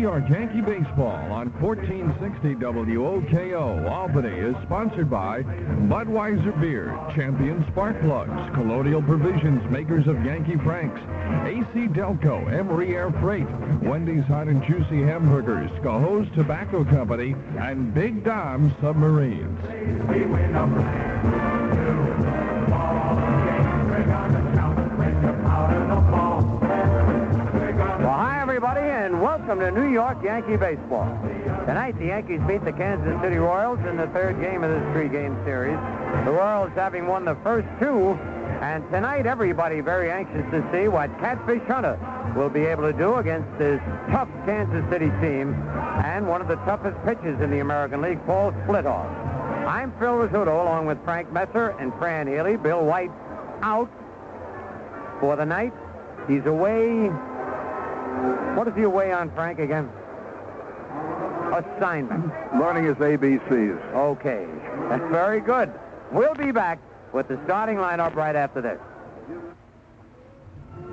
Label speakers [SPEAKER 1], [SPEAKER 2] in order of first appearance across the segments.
[SPEAKER 1] York Yankee Baseball on 1460 WOKO Albany is sponsored by Budweiser Beer, Champion Spark Plugs, Colonial Provisions, makers of Yankee Franks, AC Delco, Emery Air Freight, Wendy's Hot and Juicy Hamburgers, Cahoe's Tobacco Company, and Big Dom Submarines.
[SPEAKER 2] Everybody, and welcome to New York Yankee Baseball. Tonight, the Yankees meet the Kansas City Royals in the third game of this three-game series. The Royals having won the first two, and tonight, everybody very anxious to see what Catfish Hunter will be able to do against this tough Kansas City team and one of the toughest pitchers in the American League, Paul Splitoff. I'm Phil Rizzuto, along with Frank Messer and Fran Healy. Bill White out for the night. He's away. What is he away on, Frank, again? Assignment.
[SPEAKER 3] Learning his ABCs.
[SPEAKER 2] Okay. That's very good. We'll be back with the starting lineup right after this.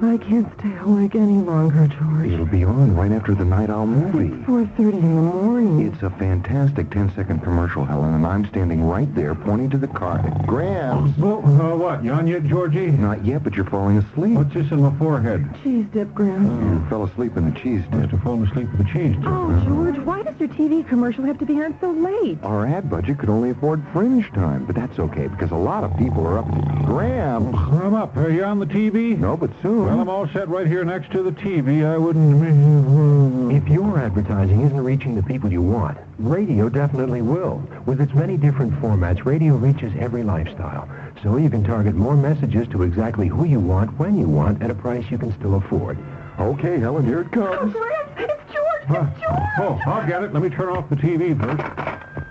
[SPEAKER 4] I can't stay awake any longer, George.
[SPEAKER 5] It'll be on right after the Night Owl movie.
[SPEAKER 4] It's 4:30 in the morning.
[SPEAKER 5] It's a fantastic 10-second commercial, Helen, and I'm standing right there pointing to the car. Graham!
[SPEAKER 3] What? You on yet, Georgie?
[SPEAKER 5] Not yet, but you're falling asleep.
[SPEAKER 3] What's this in my forehead?
[SPEAKER 4] Cheese dip, Graham.
[SPEAKER 5] You fell asleep in the cheese dip.
[SPEAKER 3] Must have fallen asleep with the cheese dip.
[SPEAKER 4] Oh, George, why does your TV commercial have to be on so late?
[SPEAKER 5] Our ad budget could only afford fringe time, but that's okay, because a lot of people are up. Graham!
[SPEAKER 3] I'm up. Are you on the TV?
[SPEAKER 5] No, but soon.
[SPEAKER 3] Well, I'm all set right here next to the TV. I wouldn't...
[SPEAKER 6] If your advertising isn't reaching the people you want, radio definitely will. With its many different formats, radio reaches every lifestyle. So you can target more messages to exactly who you want, when you want, at a price you can still afford.
[SPEAKER 5] Okay, Helen, here it comes.
[SPEAKER 4] Graham, it's George! It's George!
[SPEAKER 3] Oh, I'll get it. Let me turn off the TV first.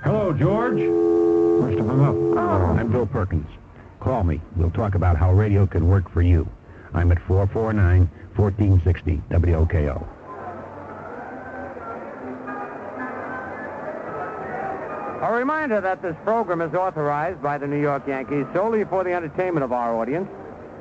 [SPEAKER 3] Hello, George. Must have hung up.
[SPEAKER 4] Oh.
[SPEAKER 7] I'm Bill Perkins. Call me. We'll talk about how radio can work for you. I'm at 449-1460 WOKO.
[SPEAKER 2] A reminder that this program is authorized by the New York Yankees solely for the entertainment of our audience.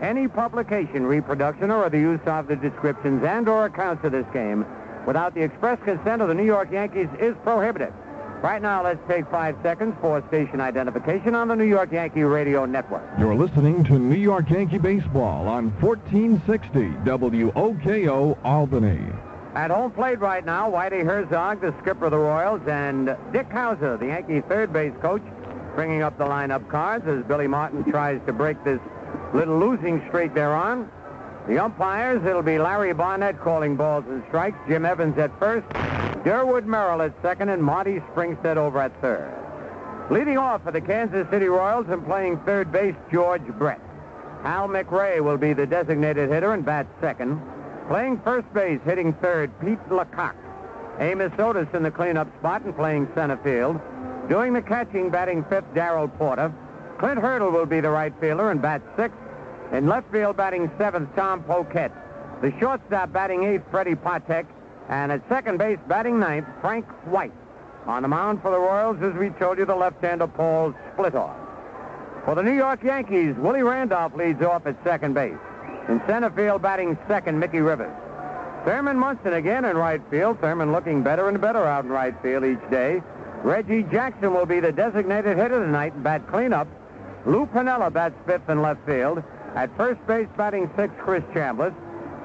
[SPEAKER 2] Any publication, reproduction, or the use of the descriptions and or accounts of this game without the express consent of the New York Yankees is prohibited. Right now, let's take 5 seconds for station identification on the New York Yankee Radio Network.
[SPEAKER 1] You're listening to New York Yankee Baseball on 1460 WOKO Albany.
[SPEAKER 2] At home plate right now, Whitey Herzog, the skipper of the Royals, and Dick Hauser, the Yankee third base coach, bringing up the lineup cards as Billy Martin tries to break this little losing streak they're on. The umpires, it'll be Larry Barnett calling balls and strikes, Jim Evans at first, Durwood Merrill at second, and Marty Springstead over at third. Leading off for the Kansas City Royals and playing third base, George Brett. Hal McRae will be the designated hitter and bat second. Playing first base, hitting third, Pete Lecoq. Amos Otis in the cleanup spot and playing center field. Doing the catching, batting fifth, Darrell Porter. Clint Hurdle will be the right fielder and bat sixth. In left field, batting seventh, Tom Poquette. The shortstop, batting eighth, Freddie Patek. And at second base, batting ninth, Frank White. On the mound for the Royals, as we told you, the left-hander Paul Splitoff. For the New York Yankees, Willie Randolph leads off at second base. In center field, batting second, Mickey Rivers. Thurman Munson again in right field. Thurman looking better and better out in right field each day. Reggie Jackson will be the designated hitter tonight and bat cleanup. Lou Piniella bats fifth in left field. At first base, batting sixth, Chris Chambliss.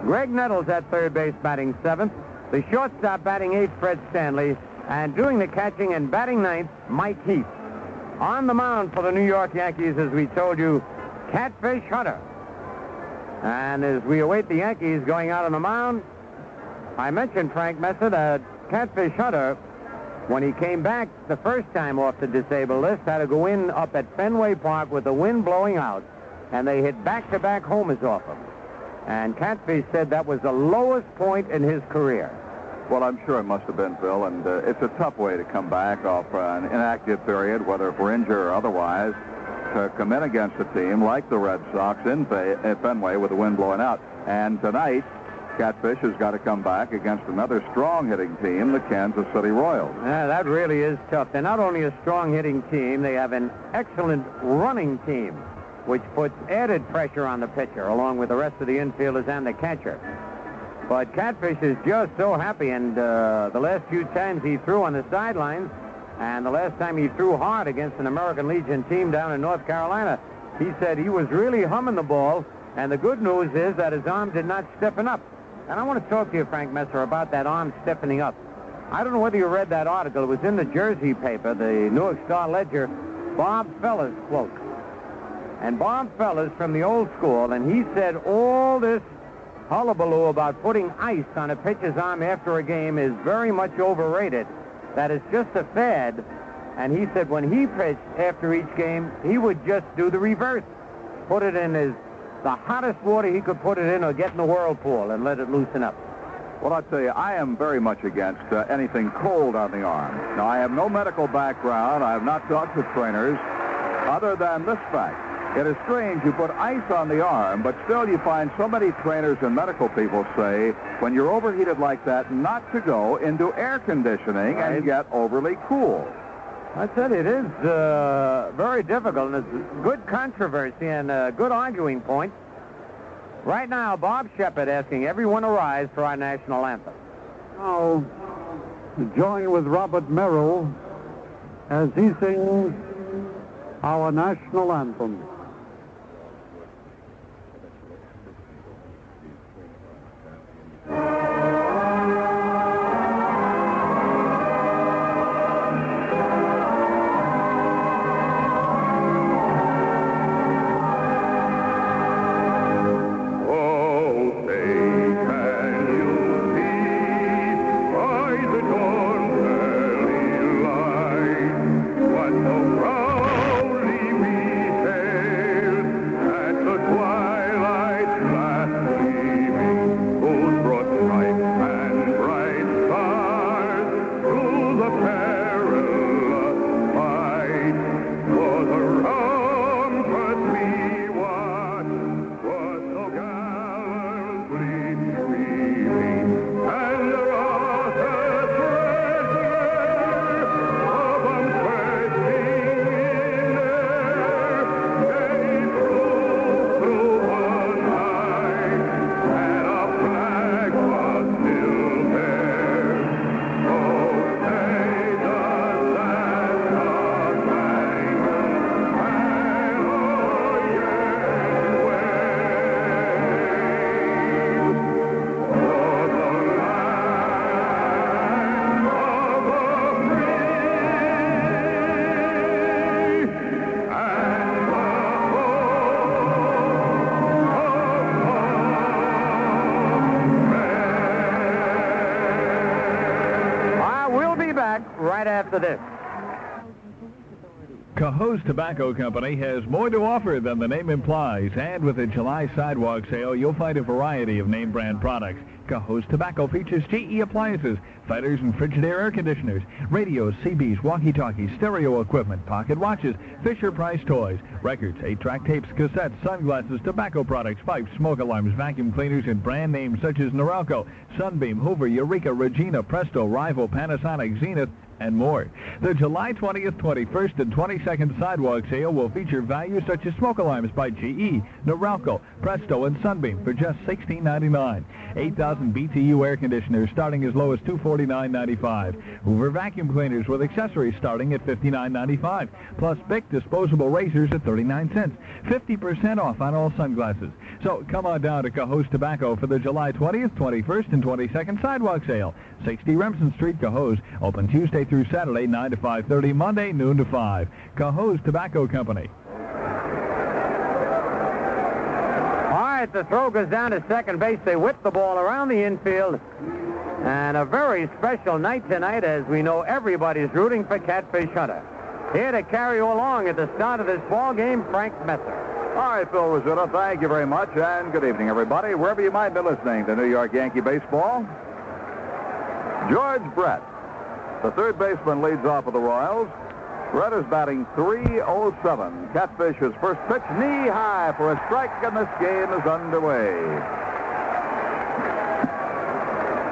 [SPEAKER 2] Greg Nettles at third base, batting seventh. The shortstop, batting eighth, Fred Stanley. And doing the catching and batting ninth, Mike Heath. On the mound for the New York Yankees, as we told you, Catfish Hunter. And as we await the Yankees going out on the mound, I mentioned, Frank Messer, that Catfish Hunter, when he came back the first time off the disabled list, had to go in up at Fenway Park with the wind blowing out, and they hit back-to-back homers off him. And Catfish said that was the lowest point in his career.
[SPEAKER 3] Well, I'm sure it must have been, Phil, and it's a tough way to come back off an inactive period, whether for injury or otherwise, to come in against a team like the Red Sox in Fenway with the wind blowing out. And tonight, Catfish has got to come back against another strong-hitting team, the Kansas City Royals.
[SPEAKER 2] Yeah, that really is tough. They're not only a strong-hitting team, they have an excellent running team, which puts added pressure on the pitcher, along with the rest of the infielders and the catcher. But Catfish is just so happy, and the last few times he threw on the sidelines, and the last time he threw hard against an American Legion team down in North Carolina, he said he was really humming the ball, and the good news is that his arm did not stiffen up. And I want to talk to you, Frank Messer, about that arm stiffening up. I don't know whether you read that article. It was in the Jersey paper, the Newark Star-Ledger, Bob Feller's quote. And Bob Feller's from the old school, and he said all this hullabaloo about putting ice on a pitcher's arm after a game is very much overrated. That is just a fad. And he said when he pitched after each game, he would just do the reverse. Put it in the hottest water he could put it in, or get in the whirlpool and let it loosen up.
[SPEAKER 3] Well, I'll tell you, I am very much against anything cold on the arm. Now, I have no medical background. I have not talked to trainers other than this fact. It is strange you put ice on the arm, but still you find so many trainers and medical people say when you're overheated like that not to go into air conditioning and get overly cool.
[SPEAKER 2] I said it is very difficult, and it's good controversy and a good arguing point. Right now, Bob Shepard asking everyone to rise for our national anthem.
[SPEAKER 8] Now, join with Robert Merrill as he sings our national anthem.
[SPEAKER 2] Right after this.
[SPEAKER 1] Cahoe's Tobacco Company has more to offer than the name implies, and with the July sidewalk sale, you'll find a variety of name brand products. Cahoe's Tobacco features GE appliances, fighters and Frigidaire air conditioners, radios, CBs, walkie-talkies, stereo equipment, pocket watches, Fisher-Price toys, records, 8-track tapes, cassettes, sunglasses, tobacco products, pipes, smoke alarms, vacuum cleaners, and brand names such as Norelco, Sunbeam, Hoover, Eureka, Regina, Presto, Rival, Panasonic, Zenith, and more. The July 20th, 21st, and 22nd sidewalk sale will feature values such as smoke alarms by GE, Norelco, Presto, and Sunbeam for just $16.99. 8,000 BTU air conditioners starting as low as $249.95. Hoover vacuum cleaners with accessories starting at $59.95. Plus Bic disposable razors at 39 cents. 50% off on all sunglasses. So come on down to Cahoe's Tobacco for the July 20th, 21st, and 22nd sidewalk sale. 60 Remsen Street, Cahoe's. Open Tuesday through Saturday, 9 to 5:30, Monday, noon to 5. Cahoe's Tobacco Company.
[SPEAKER 2] All right, the throw goes down to second base. They whip the ball around the infield. And a very special night tonight, as we know everybody's rooting for Catfish Hunter. Here to carry you along at the start of this ball game, Frank Messer.
[SPEAKER 3] All right, Phil Rizzuto, thank you very much, and good evening, everybody, wherever you might be listening to New York Yankee baseball. George Brett, the third baseman, leads off for the Royals. Brett is batting .307. Catfish's first pitch, knee high for a strike, and this game is underway.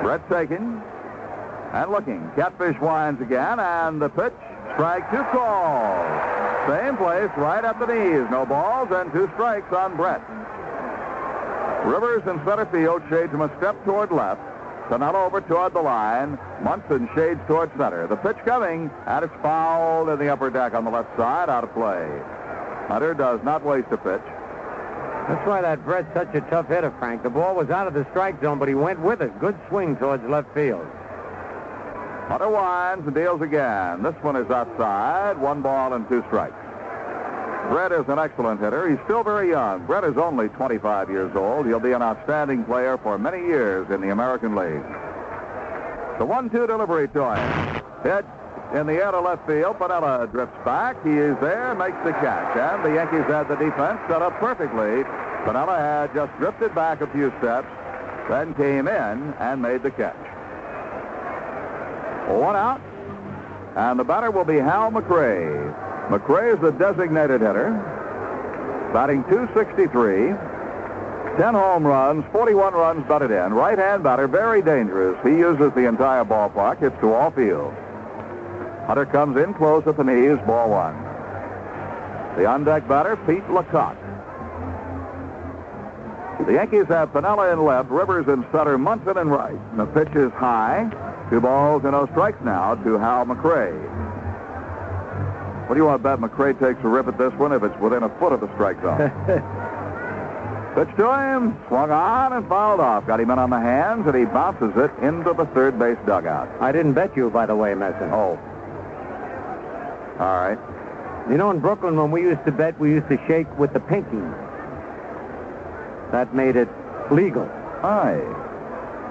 [SPEAKER 3] Brett taking and looking. Catfish winds again, and the pitch, strike 2 call. Same place, right at the knees. No balls and 2 strikes on Brett. Rivers in center field shades him a step toward left. Pinella over toward the line. Munson shades toward center. The pitch coming, and it's fouled in the upper deck on the left side, out of play. Hunter does not waste a pitch.
[SPEAKER 2] That's why that Brett's such a tough hitter, Frank. The ball was out of the strike zone, but he went with it. Good swing towards left field.
[SPEAKER 3] Hunter winds and deals again. This one is outside. 1 ball and 2 strikes. Brett is an excellent hitter. He's still very young. Brett is only 25 years old. He'll be an outstanding player for many years in the American League. The 1-2 delivery to him. Hit in the air to left field. Pinella drifts back. He is there, makes the catch. And the Yankees had the defense set up perfectly. Pinella had just drifted back a few steps, then came in and made the catch. 1 out. And the batter will be Hal McRae. McRae is the designated hitter, batting .263, 10 home runs, 41 runs batted in. Right-hand batter, very dangerous. He uses the entire ballpark, hits to all field. Hunter comes in close at the knees, ball 1. The on-deck batter, Pete Lecoq. The Yankees have Pinella in left, Rivers in center, Munson in right. And the pitch is high. 2 balls and no strikes now to Hal McRae. What do you want to bet McRae takes a rip at this one if it's within a foot of the strike zone? Pitch to him, swung on and fouled off. Got him in on the hands, and he bounces it into the third base dugout.
[SPEAKER 2] I didn't bet you, by the way, Messer.
[SPEAKER 3] Oh. All right.
[SPEAKER 2] You know, in Brooklyn, when we used to bet, we used to shake with the pinky. That made it legal.
[SPEAKER 3] Aye.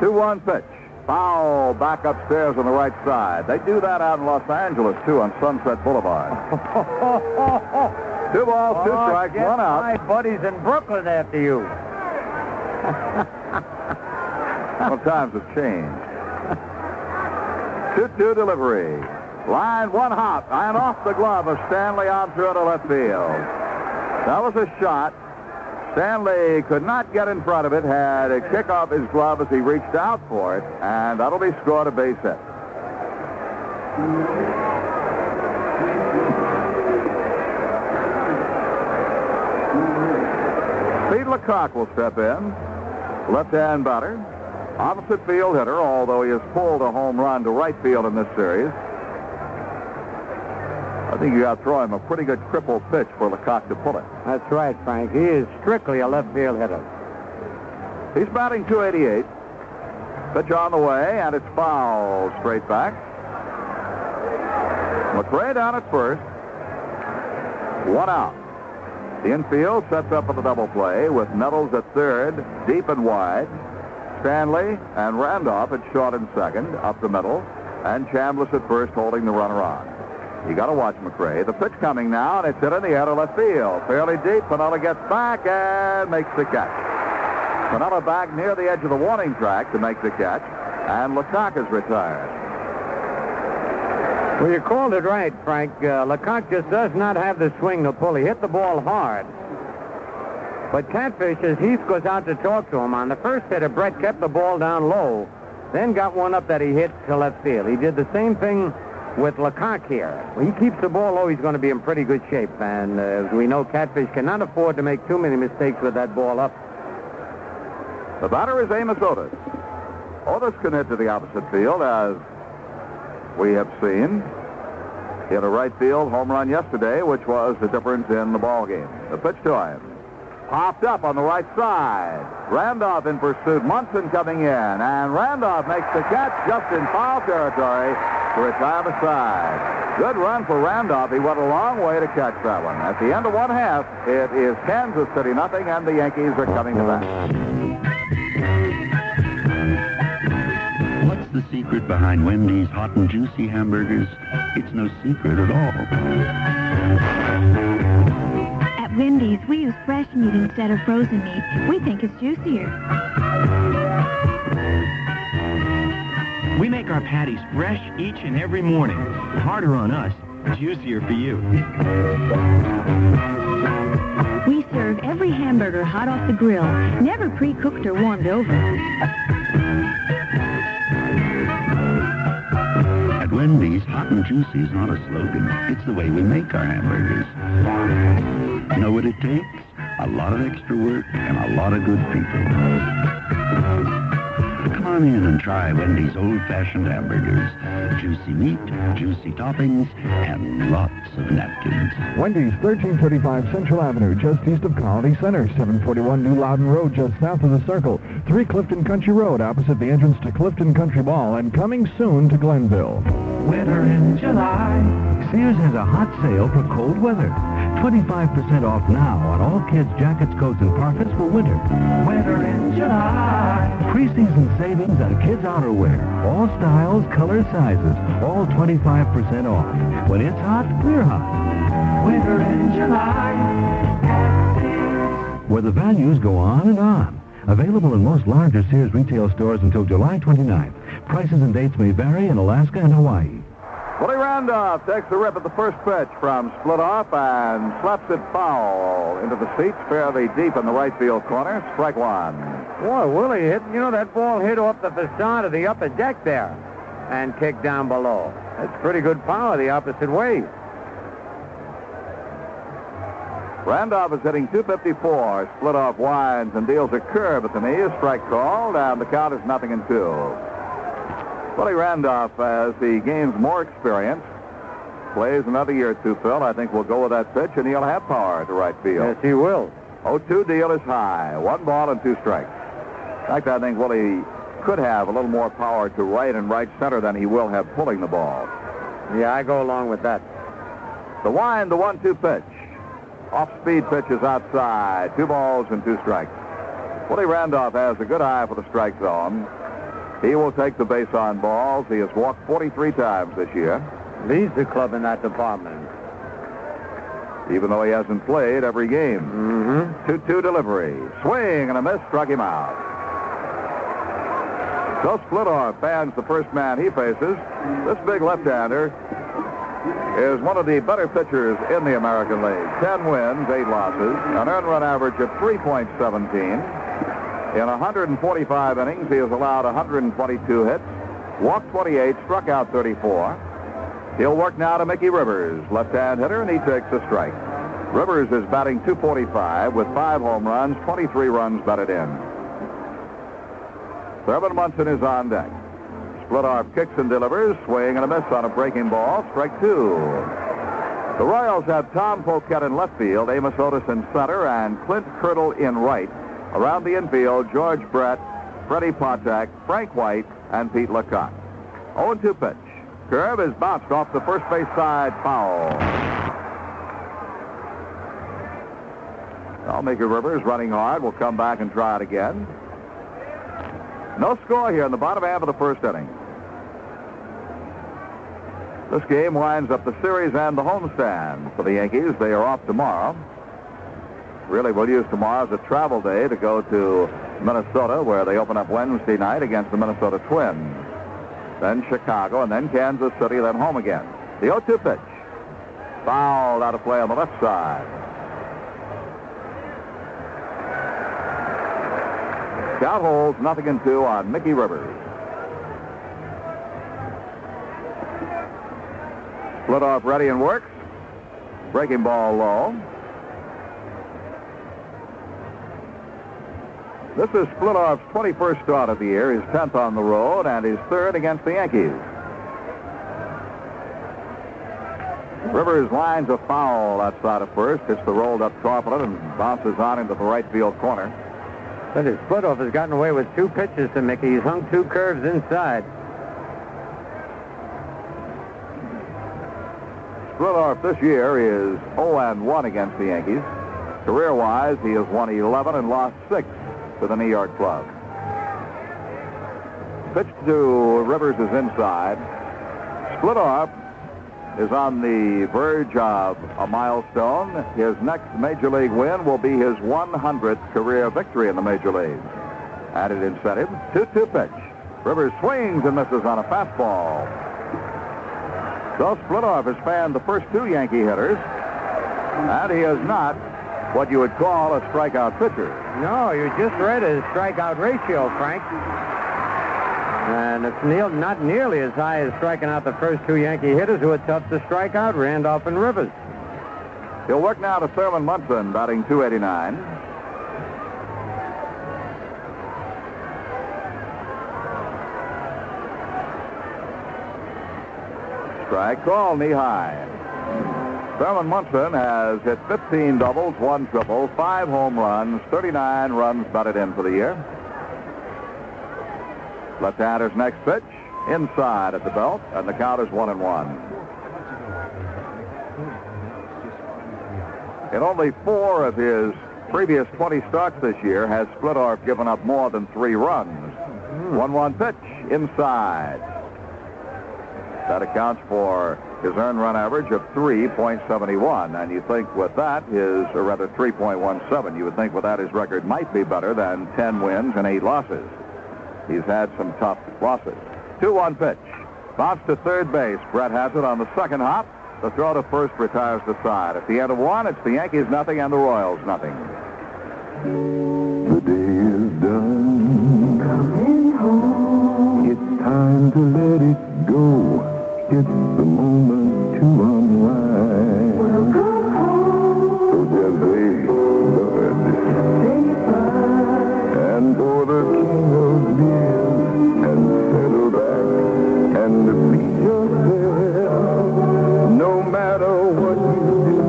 [SPEAKER 3] 2-1 pitch. Foul back upstairs on the right side. They do that out in Los Angeles, too, on Sunset Boulevard. 2 balls, 2 strikes, 1 out.
[SPEAKER 2] My buddies in Brooklyn after you.
[SPEAKER 3] Well, times have changed. 2-2 delivery. Line 1 hop, and off the glove of Stanley on through to left field. That was a shot. Stanley could not get in front of it, had a kick off his glove as he reached out for it, and that'll be scored a base hit. Pete Lecoq will step in, left-hand batter, opposite field hitter, although he has pulled a home run to right field in this series. I think you got to throw him a pretty good crippled pitch for Lecoq to pull it.
[SPEAKER 2] That's right, Frank. He is strictly a left field hitter.
[SPEAKER 3] He's batting .288. Pitch on the way, and it's foul straight back. McRae down at first. 1 out. The infield sets up for the double play with Nettles at third, deep and wide. Stanley and Randolph at short and second, up the middle, and Chambliss at first holding the runner on. You got to watch McRae. The pitch coming now, and it's hit in the air to left field. Fairly deep. Pinella gets back and makes the catch. Pinella back near the edge of the warning track to make the catch, and Lecoq is retired.
[SPEAKER 2] Well, you called it right, Frank. Lecoq just does not have the swing to pull. He hit the ball hard. But Catfish, as Heath goes out to talk to him, on the first hitter, Brett kept the ball down low, then got one up that he hit to left field. He did the same thing with Lecoq here. When he keeps the ball low, he's going to be in pretty good shape. And as we know, Catfish cannot afford to make too many mistakes with that ball up.
[SPEAKER 3] The batter is Amos Otis. Otis can hit to the opposite field, as we have seen. He had a right field home run yesterday, which was the difference in the ball game. The pitch to him. Popped up on the right side. Randolph in pursuit. Munson coming in. And Randolph makes the catch just in foul territory to retire the side. Good run for Randolph. He went a long way to catch that one. At the end of 1/2, it is Kansas City 0, and the Yankees are coming to bat.
[SPEAKER 9] What's the secret behind Wendy's hot and juicy hamburgers? It's no secret at all.
[SPEAKER 10] At Wendy's, we use fresh meat instead of frozen meat. We think it's juicier.
[SPEAKER 11] We make our patties fresh each and every morning. Harder on us, juicier for you.
[SPEAKER 10] We serve every hamburger hot off the grill, never pre-cooked or warmed over.
[SPEAKER 9] At Wendy's, hot and juicy is not a slogan. It's the way we make our hamburgers. Know what it takes? a lot of extra work, and a lot of good people. Come on in and try Wendy's old-fashioned hamburgers. Juicy meat, juicy toppings, and lots of napkins.
[SPEAKER 1] Wendy's, 1335 Central Avenue, just east of Colony Center. 741 New Loudon Road, just south of the Circle. 3 Clifton Country Road, opposite the entrance to Clifton Country Mall, and coming soon to Glenville.
[SPEAKER 6] Winter in July. Sears has a hot sale for cold weather. 25% off now on all kids' jackets, coats, and parkas for winter. Winter in July. Pre-season savings on kids' outerwear. All styles, colors, sizes. All 25% off. When it's hot, we're hot. Winter in July. Where the values go on and on. Available in most larger Sears retail stores until July 29th. Prices and dates may vary in Alaska and Hawaii.
[SPEAKER 3] Willie Randolph takes the rip at the first pitch from split off and slaps it foul into the seats fairly deep in the right field corner. Strike one.
[SPEAKER 2] Boy, Willie hit, that ball hit off the facade of the upper deck there and kicked down below. That's pretty good power the opposite way.
[SPEAKER 3] Randolph is hitting .254. Split off winds and deals a curve at the knee. A strike called, and the count is 0-2. Willie Randolph, as he gains more experience, plays another year or two, Phil. I think we'll go with that pitch, and he'll have power to right field.
[SPEAKER 2] Yes, he will.
[SPEAKER 3] 0-2 deal is high. 1 ball and 2 strikes. In fact, I think Willie could have a little more power to right and right center than he will have pulling the ball.
[SPEAKER 2] Yeah, I go along with that.
[SPEAKER 3] The wind, the 1-2 pitch. Off-speed pitch is outside. 2 balls and 2 strikes. Willie Randolph has a good eye for the strike zone. He will take the base on balls. He has walked 43 times this year.
[SPEAKER 2] Leads the club in that department.
[SPEAKER 3] Even though he hasn't played every game. 2-2 delivery. Swing and a miss, struck him out. So Splitoff bans the first man he faces. This big left-hander is one of the better pitchers in the American League. 10 wins, 8 losses, an earned run average of 3.17. In 145 innings, he has allowed 122 hits, walked 28, struck out 34. He'll work now to Mickey Rivers, left-hand hitter, and he takes a strike. Rivers is batting .245 with 5 home runs, 23 runs batted in. Thurman Munson is on deck. Splitoff kicks and delivers, swing and a miss on a breaking ball, strike 2. The Royals have Tom Poquette in left field, Amos Otis in center, and Clint Kirtle in right. Around the infield, George Brett, Freddie Potak, Frank White, and Pete Lecoq. 0-2 pitch. Curve is bounced off the first base side, foul. Now Mickey Rivers running hard. Will come back and try it again. No score here in the bottom half of the first inning. This game winds up the series and the homestand for the Yankees. They are off tomorrow. Really, we'll use tomorrow as a travel day to go to Minnesota, where they open up Wednesday night against the Minnesota Twins. Then Chicago, and then Kansas City, then home again. The 0-2 pitch. Fouled out of play on the left side. Count holds 0-2 on Mickey Rivers. Split off ready and works. Breaking ball low. This is Splitoff's 21st start of the year, his 10th on the road, and his 3rd against the Yankees. Rivers lines a foul outside of first, hits the rolled-up tarpaulin and bounces on into the right field corner.
[SPEAKER 2] But his Splitoff has gotten away with 2 pitches to Mickey. He's hung 2 curves inside.
[SPEAKER 3] Splitoff this year is 0-1 against the Yankees. Career-wise, he has won 11 and lost 6. To the New York club. Pitch to Rivers is inside. Splitoff is on the verge of a milestone. His next Major League win will be his 100th career victory in the Major League. Added incentive, 2-2 pitch. Rivers swings and misses on a fastball. So Splitoff has fanned the first 2 Yankee hitters, and he has not what you would call a strikeout pitcher.
[SPEAKER 2] No, you just read his strikeout ratio, Frank. And it's not nearly as high as striking out the first 2 Yankee hitters who are tough to strike out, Randolph and Rivers.
[SPEAKER 3] He'll work now to Thurman Munson, batting .289. Strike call, knee high. Thurman Munson has hit 15 doubles, 1 triple, 5 home runs, 39 runs batted in for the year. Left-hander's next pitch, inside at the belt, and the count is 1-1. In only 4 of his previous 20 starts this year has Splittorff given up more than 3 runs. 1-1 pitch, inside. That accounts for his earned run average of 3.71. And you think with that, or rather 3.17, you would think with that his record might be better than 10 wins and 8 losses. He's had some tough losses. 2-1 pitch. Bounce to third base. Brett has it on the second hop. The throw to first retires the side. At the end of 1, it's the Yankees nothing and the Royals nothing.
[SPEAKER 5] The day is done. Coming home. It's time to let it go. It's the moment to unwind. Welcome home. So just lay good. And for the king of beers, and settle back and please yourself. No matter what you do,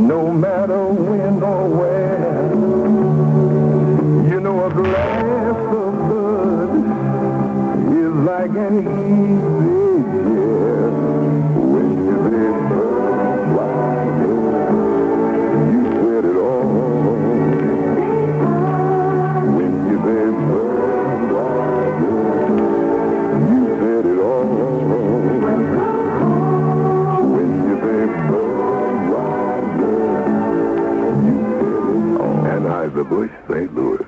[SPEAKER 5] no matter when or where, you know a glass of blood is like an easy chair. When you live like you said it all. When you live like you said it all. When you live like Anheuser-Busch, St. Louis.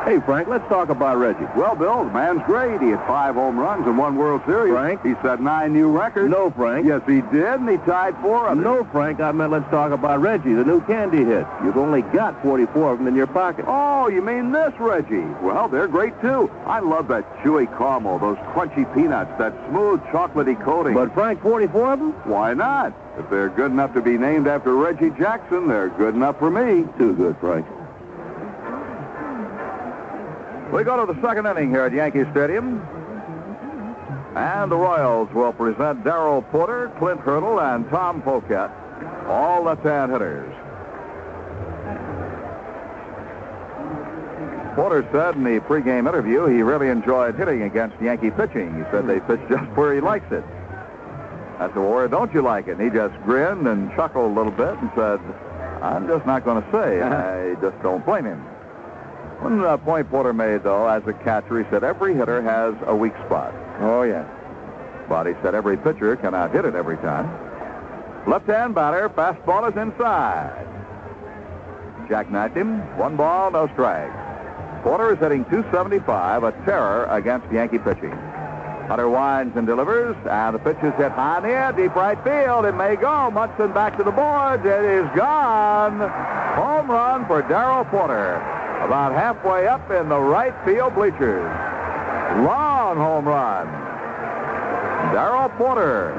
[SPEAKER 3] Hey, Frank, let's talk about Reggie. Well, Bill, the man's great. He had 5 home runs and 1 World Series.
[SPEAKER 11] Frank?
[SPEAKER 3] He set 9 new records.
[SPEAKER 11] No, Frank.
[SPEAKER 3] Yes, he did, and he tied 4 of them.
[SPEAKER 11] No, Frank, I meant let's talk about Reggie, the new candy hit. You've only got 44 of them in your pocket.
[SPEAKER 3] Oh, you mean this Reggie? Well, they're great, too. I love that chewy caramel, those crunchy peanuts, that smooth chocolatey coating.
[SPEAKER 11] But, Frank, 44 of them?
[SPEAKER 3] Why not? If they're good enough to be named after Reggie Jackson, they're good enough for me.
[SPEAKER 11] Too good, Frank.
[SPEAKER 3] We go to the second inning here at Yankee Stadium. And the Royals will present Darrell Porter, Clint Hurdle, and Tom Poquette, all left-hand hitters. Porter said in the pregame interview he really enjoyed hitting against Yankee pitching. He said they pitch just where he likes it. I said, well, where don't you like it? And he just grinned and chuckled a little bit and said, I'm just not going to say. I just don't blame him. One point Porter made, though, as a catcher, he said every hitter has a weak spot.
[SPEAKER 2] Oh, yeah.
[SPEAKER 3] But he said every pitcher cannot hit it every time. Left-hand batter, fastball is inside. Jackknifed him. 1 ball, no strikes. Porter is hitting .275, a terror against Yankee pitching. Hunter winds and delivers, and the pitch is hit high in the air, deep right field. It may go. Munson back to the boards. It is gone. Home run for Darrell Porter. About halfway up in the right field bleachers. Long home run. Darrell Porter.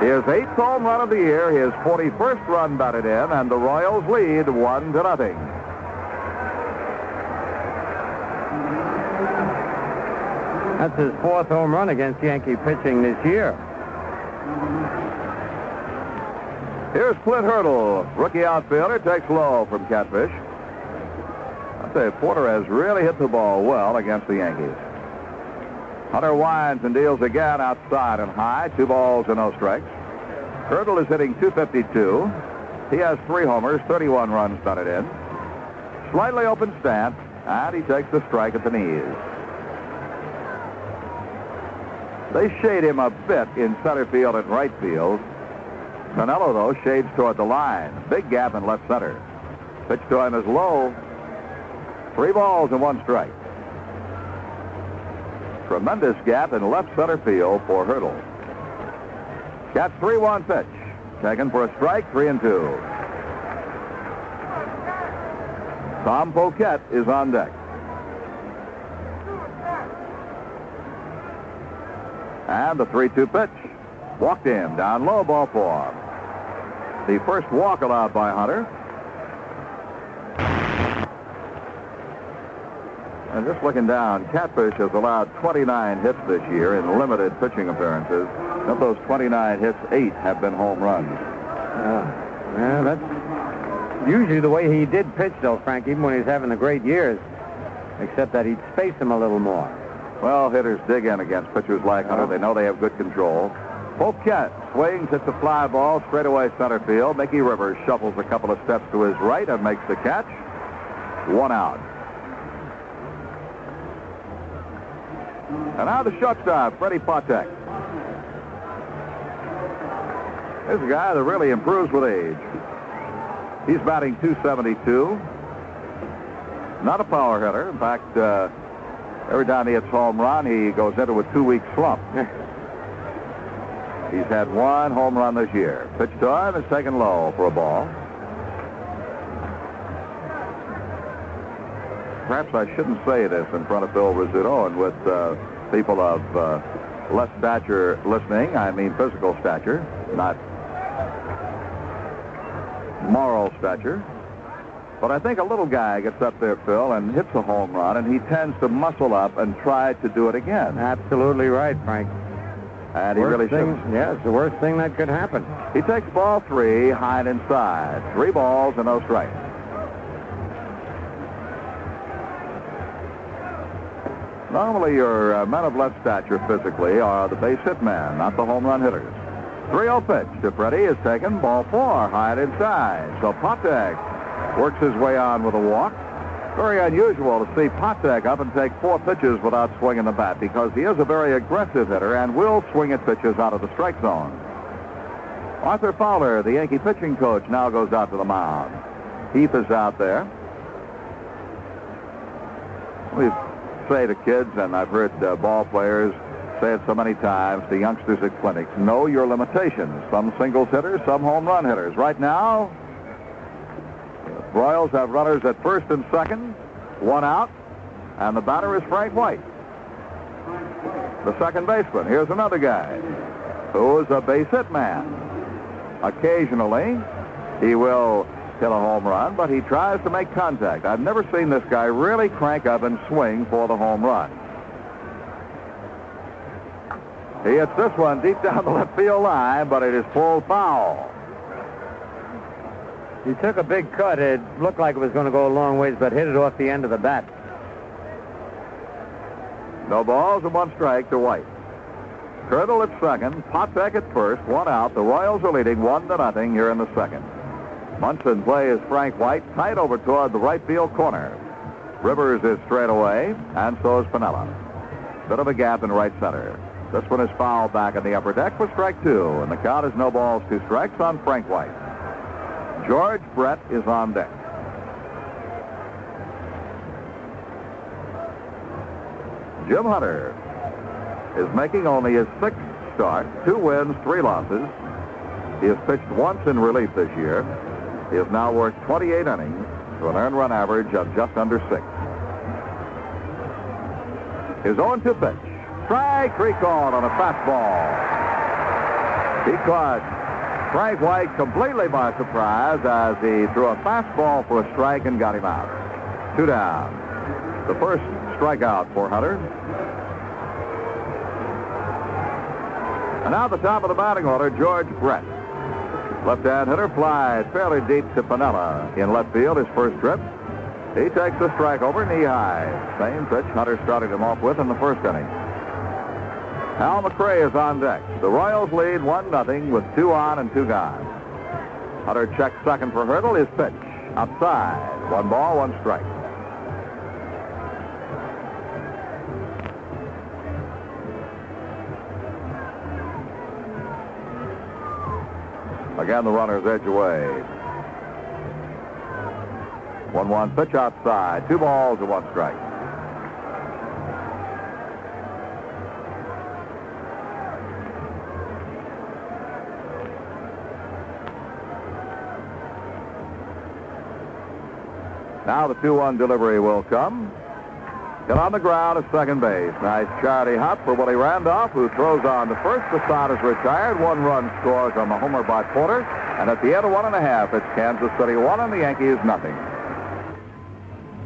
[SPEAKER 3] His 8th home run of the year, his 41st run batted in, and the Royals lead 1-0.
[SPEAKER 2] That's his 4th home run against Yankee pitching this year.
[SPEAKER 3] Here's Clint Hurdle, rookie outfielder, takes low from Catfish. I'd say Porter has really hit the ball well against the Yankees. Hunter winds and deals again outside and high. 2 balls and no strikes. Hurdle is hitting .252. He has 3 homers, 31 runs batted in. Slightly open stance, and he takes the strike at the knees. They shade him a bit in center field and right field. Canelo, though, shades toward the line. Big gap in left center. Pitch to him is low. 3 balls and 1 strike. Tremendous gap in left center field for Hurdle. Catch 3-1 pitch. Taken for a strike, 3-2. Tom Poquette is on deck. And the 3-2 pitch. Walked in, down low, ball 4. The first walk allowed by Hunter. And just looking down, Catfish has allowed 29 hits this year in limited pitching appearances. Of those 29 hits, 8 have been home runs.
[SPEAKER 2] Yeah, that's usually the way he did pitch, though, Frank, even when he was having the great years, except that he'd space him a little more.
[SPEAKER 3] Well, hitters dig in against pitchers like Hunter. They know they have good control. Poquette swings, hits a fly ball straight away center field. Mickey Rivers shuffles a couple of steps to his right and makes the catch. 1 out. And now the shortstop, Freddie Patek. This is a guy that really improves with age. He's batting .272. Not a power hitter. In fact, every time he hits home run, he goes into a 2-week slump. He's had 1 home run this year. Pitch to him is taken low for a ball. Perhaps I shouldn't say this in front of Phil Rizzuto and with people of less stature listening. I mean physical stature, not moral stature. But I think a little guy gets up there, Phil, and hits a home run, and he tends to muscle up and try to do it again.
[SPEAKER 2] Absolutely right, Frank.
[SPEAKER 3] And he really shouldn't.
[SPEAKER 2] Yeah, it's the worst thing that could happen.
[SPEAKER 3] He takes ball 3, high and inside. 3 balls and no strikes. Normally, your men of less stature physically are the base hit men, not the home run hitters. 3-0 pitch to Freddie is taken. Ball 4, high and inside. So Patek works his way on with a walk. Very unusual to see Patek up and take 4 pitches without swinging the bat because he is a very aggressive hitter and will swing at pitches out of the strike zone. Arthur Fowler, the Yankee pitching coach, now goes out to the mound. Heath is out there. We say to kids, and I've heard ball players say it so many times, to youngsters at clinics, know your limitations. Some singles hitters, some home run hitters. Right now, the Royals have runners at first and second, 1 out, and the batter is Frank White, the second baseman. Here's another guy who is a base hit man. Occasionally, he will hit a home run, but he tries to make contact. I've never seen this guy really crank up and swing for the home run. He hits this one deep down the left field line, but it is pulled foul.
[SPEAKER 2] He took a big cut. It looked like it was going to go a long ways, but hit it off the end of the bat.
[SPEAKER 3] No balls and 1 strike to White. Turtle at second, Patek at first, 1 out. The Royals are leading 1-0 here in the second. Munson plays Frank White tight over toward the right field corner. Rivers is straight away, and so is Piniella. Bit of a gap in right center. This one is fouled back in the upper deck for strike 2, and the count is no balls, 2 strikes on Frank White. George Brett is on deck. Jim Hunter is making only his 6th start, 2 wins, 3 losses. He has pitched once in relief this year. He has now worked 28 innings to an earned run average of just under 6. His 0-2 pitch. Strike 3 called on a fastball. He caught Frank White completely by surprise as he threw a fastball for a strike and got him out. 2 down. The first strikeout for Hunter. And now at the top of the batting order, George Brett. Left-hand hitter flies fairly deep to Piniella in left field, his first trip. He takes the strike over knee high. Same pitch Hunter started him off with in the first inning. Al McRae is on deck. The Royals lead 1-0 with 2 on and 2 gone. Hunter checks second for Hurdle. His pitch outside. 1 ball, 1 strike. Again, the runners edge away. 1-1 pitch outside. 2 balls and 1 strike. Now the 2-1 delivery will come. Hit on the ground at second base. Nice charity hop for Willie Randolph, who throws on to first. The side is retired. 1 run scores on the homer by Porter. And at the end of 1.5, it's Kansas City 1 and the Yankees nothing.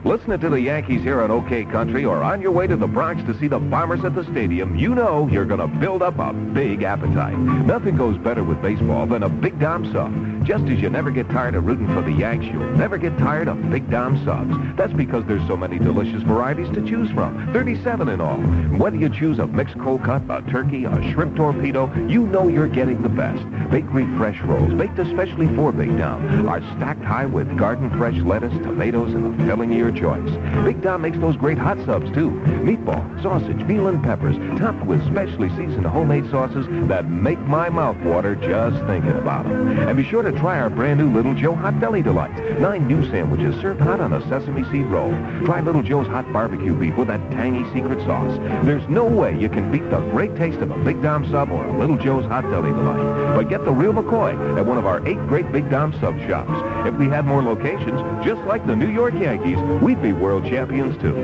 [SPEAKER 12] Listening to the Yankees here on OK Country or on your way to the Bronx to see the Bombers at the stadium, you know you're going to build up a big appetite. Nothing goes better with baseball than a Big Dom sub. Just as you never get tired of rooting for the Yanks, you'll never get tired of Big Dom subs. That's because there's so many delicious varieties to choose from, 37 in all. Whether you choose a mixed cold cut, a turkey, a shrimp torpedo, you know you're getting the best. Bakery fresh rolls, baked especially for Big Dom, are stacked high with garden fresh lettuce, tomatoes, and a filling of your choice. Big Dom makes those great hot subs, too. Meatball, sausage, veal, and peppers, topped with specially seasoned homemade sauces that make my mouth water just thinking about them. And be sure to try our brand new Little Joe Hot Deli Delights. 9 new sandwiches served hot on a sesame seed roll. Try Little Joe's hot barbecue beef with that tangy secret sauce. There's no way you can beat the great taste of a Big Dom sub or a Little Joe's Hot Deli Delight. But get the real McCoy at one of our 8 great Big Dom sub shops. If we had more locations, just like the New York Yankees, we'd be world champions, too.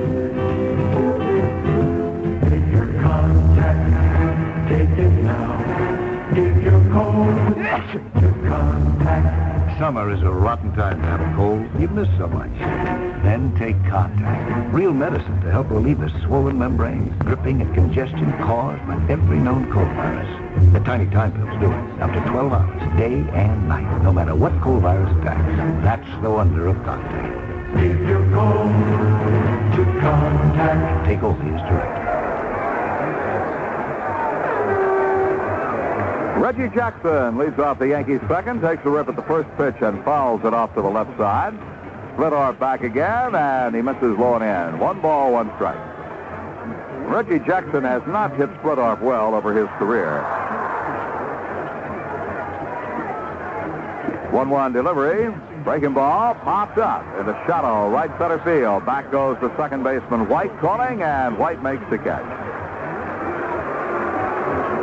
[SPEAKER 5] Take your contact, take it now. Give your cold, your contact.
[SPEAKER 13] Summer is a rotten time to have a cold. You miss so much. Then take Contact. Real medicine to help relieve the swollen membranes, dripping, and congestion caused by every known cold virus. The tiny time pills do it. Up to 12 hours, day and night, no matter what cold virus attacks. That's the wonder of Contact.
[SPEAKER 5] Give your cold to Contact.
[SPEAKER 13] Take Opioids directly.
[SPEAKER 3] Reggie Jackson leads off the Yankees second, takes a rip at the first pitch and fouls it off to the left side. Splitoff back again, and he misses low and in. 1 ball, 1 strike. Reggie Jackson has not hit Splitoff well over his career. 1-1 delivery. Breaking ball, popped up in the shallow right center field. Back goes the second baseman White calling, and White makes the catch.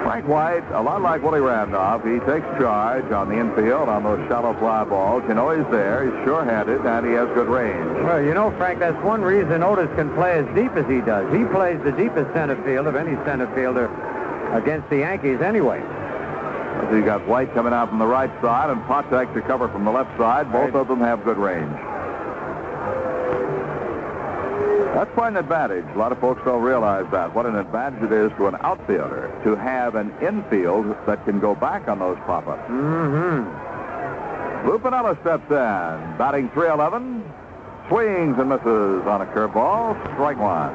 [SPEAKER 3] Frank White, a lot like Willie Randolph, he takes charge on the infield on those shallow fly balls. You know he's there, he's sure-handed, and he has good range.
[SPEAKER 2] Well, you know, Frank, that's one reason Otis can play as deep as he does. He plays the deepest center field of any center fielder against the Yankees anyway.
[SPEAKER 3] So you got White coming out from the right side and Patek to cover from the left side. Both of them have good range. That's quite an advantage. A lot of folks don't realize that. What an advantage it is to an outfielder to have an infield that can go back on those pop-ups. Lou Piniella steps in, batting .311, swings and misses on a curveball, strike 1.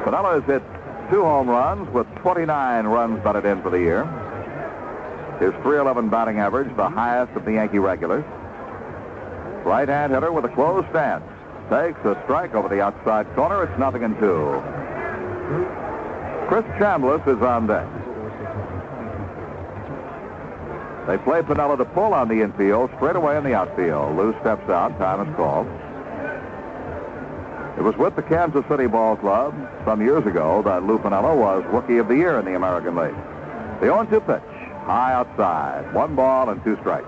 [SPEAKER 3] Piniella has hit 2 home runs with 29 runs batted in for the year. His .311 batting average, the highest of the Yankee regulars. Right-hand hitter with a closed stance. Takes a strike over the outside corner. It's 0-2. Chris Chambliss is on deck. They play Piniella to pull on the infield, straight away in the outfield. Lou steps out. Time is called. It was with the Kansas City Ball Club some years ago that Lou Piniella was Rookie of the Year in the American League. The 0-2 pitch, high outside. 1 ball and 2 strikes.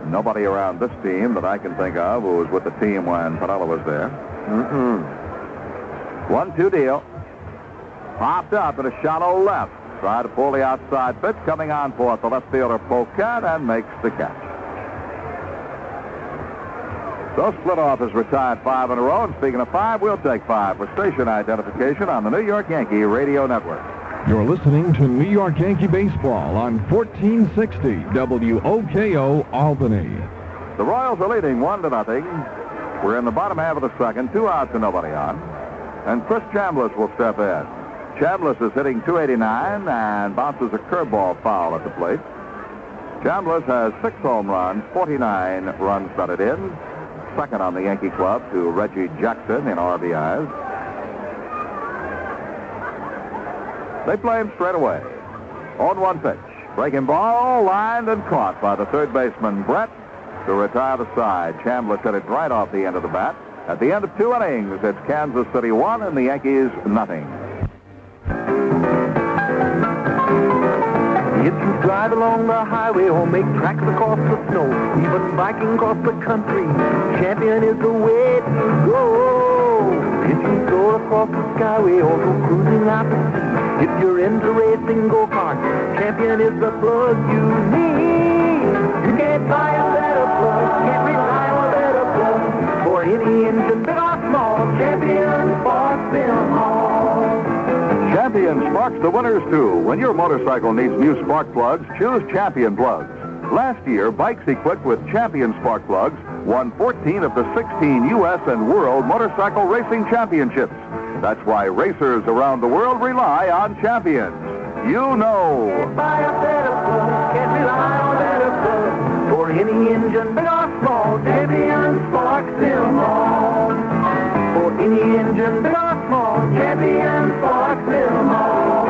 [SPEAKER 3] Nobody around this team that I can think of who was with the team when Piniella was there. 1-2 deal. Popped up in a shallow left. Try to pull the outside pitch. Coming on for it, the left fielder Pocat, and makes the catch. So Splitoff has retired 5 in a row. And speaking of 5, we'll take 5 for station identification on the New York Yankee Radio Network.
[SPEAKER 1] You're listening to New York Yankee Baseball on 1460 WOKO-Albany.
[SPEAKER 3] The Royals are leading 1-0. We're in the bottom half of the second, 2 outs and nobody on. And Chris Chambliss will step in. Chambliss is hitting .289 and bounces a curveball foul at the plate. Chambliss has 6 home runs, 49 runs batted in. Second on the Yankee club to Reggie Jackson in RBIs. They play him straight away. 0-1 pitch. Breaking ball, lined and caught by the third baseman, Brett, to retire the side. Chambliss hit it right off the end of the bat. At the end of 2 innings, it's Kansas City 1 and the Yankees nothing.
[SPEAKER 5] If you drive ride along the highway or make tracks across the snow, even biking across the country, Champion is the way to go. If you soar across the skyway or go cruising out to sea, if you're into racing go-karts, Champion is the plug you need. You can't buy a better plug, can't rely on a better plug. For any engine, big or small, Champion sparks them all.
[SPEAKER 3] Champion sparks the winners, too. When your motorcycle needs new spark plugs, choose Champion plugs. Last year, bikes equipped with Champion spark plugs won 14 of the 16 U.S. and World Motorcycle Racing Championships. That's why racers around the world rely on Champions. You know.
[SPEAKER 5] Buy a better plug, can't rely on a better plug. For any engine, big or small, Champion sparks them all. For any engine, big or small, Champion sparks them all.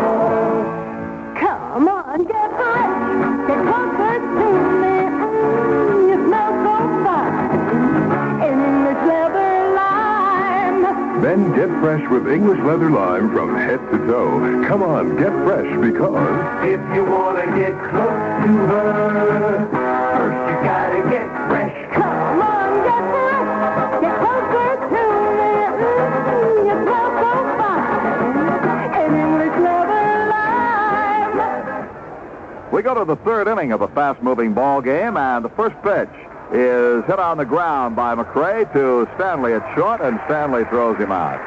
[SPEAKER 10] Come on, get fresh. Get closer to me. You smell so fine. In English leather lime.
[SPEAKER 1] Then get fresh with English leather lime from head to toe. Come on, get fresh because
[SPEAKER 5] If you want to get close to her, first you gotta get fresh.
[SPEAKER 10] Come on, get fresh. Get closer to me. You smell so fine. In English leather lime.
[SPEAKER 3] We go to the third inning of a fast-moving ball game, and the first pitch is hit on the ground by McRae to Stanley at short, and Stanley throws him out.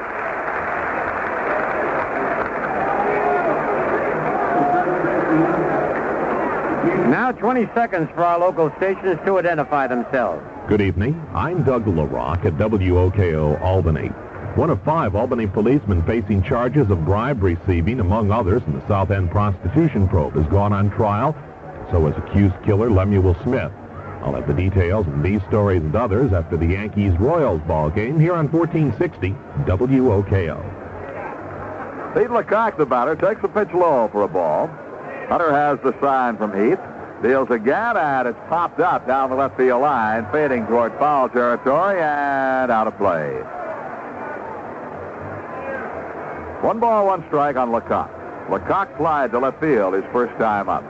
[SPEAKER 2] Now 20 seconds for our local stations to identify themselves.
[SPEAKER 1] Good evening. I'm Doug LaRock at WOKO-Albany. One of 5 Albany policemen facing charges of bribe receiving, among others, in the South End prostitution probe has gone on trial. So has accused killer Lemuel Smith. I'll have the details of these stories and others after the Yankees-Royals ball game here on 1460 WOKO.
[SPEAKER 3] Pete Lecoq, the batter, takes the pitch low for a ball. Hunter has the sign from Heath. Deals again, and it's popped up down the left field line, fading toward foul territory, and out of play. 1 ball, 1 strike on Lecoq. Lecoq flied to left field his first time up.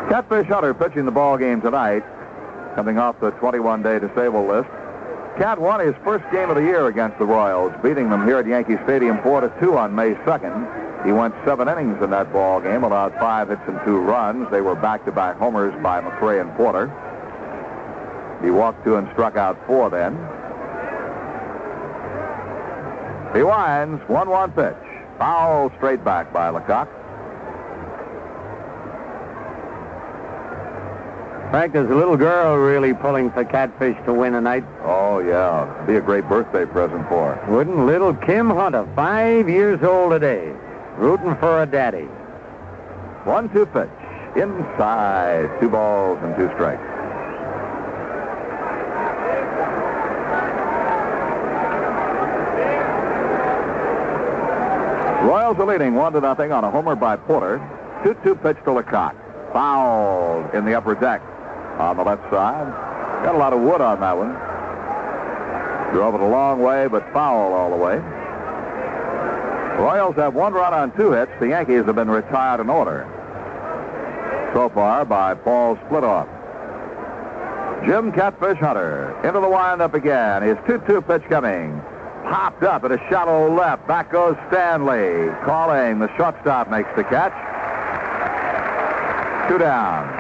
[SPEAKER 3] Catfish Hunter pitching the ball game tonight, coming off the 21-day disabled list. Cat won his first game of the year against the Royals, beating them here at Yankee Stadium 4-2 on May 2nd. He went 7 innings in that ball game, allowed 5 hits and 2 runs. They were back-to-back homers by McRae and Porter. He walked 2 and struck out 4 then. He winds, 1-1 pitch. Foul straight back by Lecoq.
[SPEAKER 2] Frank, there's a little girl really pulling for Catfish to win tonight.
[SPEAKER 3] Oh, yeah. Be a great birthday present for her.
[SPEAKER 2] Wouldn't little Kim Hunter, 5 years old today, rooting for a daddy.
[SPEAKER 3] 1-2 pitch. Inside. 2 balls and 2 strikes. Royals are leading 1-0 on a homer by Porter. 2-2 pitch to Lecoq. Fouled in the upper deck on the left side. Got a lot of wood on that one. Drove it a long way, but foul all the way. Royals have 1 run on 2 hits. The Yankees have been retired in order so far by Paul Splitoff. Jim Catfish Hunter into the windup again. His 2-2 pitch coming. Popped up at a shallow left. Back goes Stanley. Calling. The shortstop makes the catch. 2 down.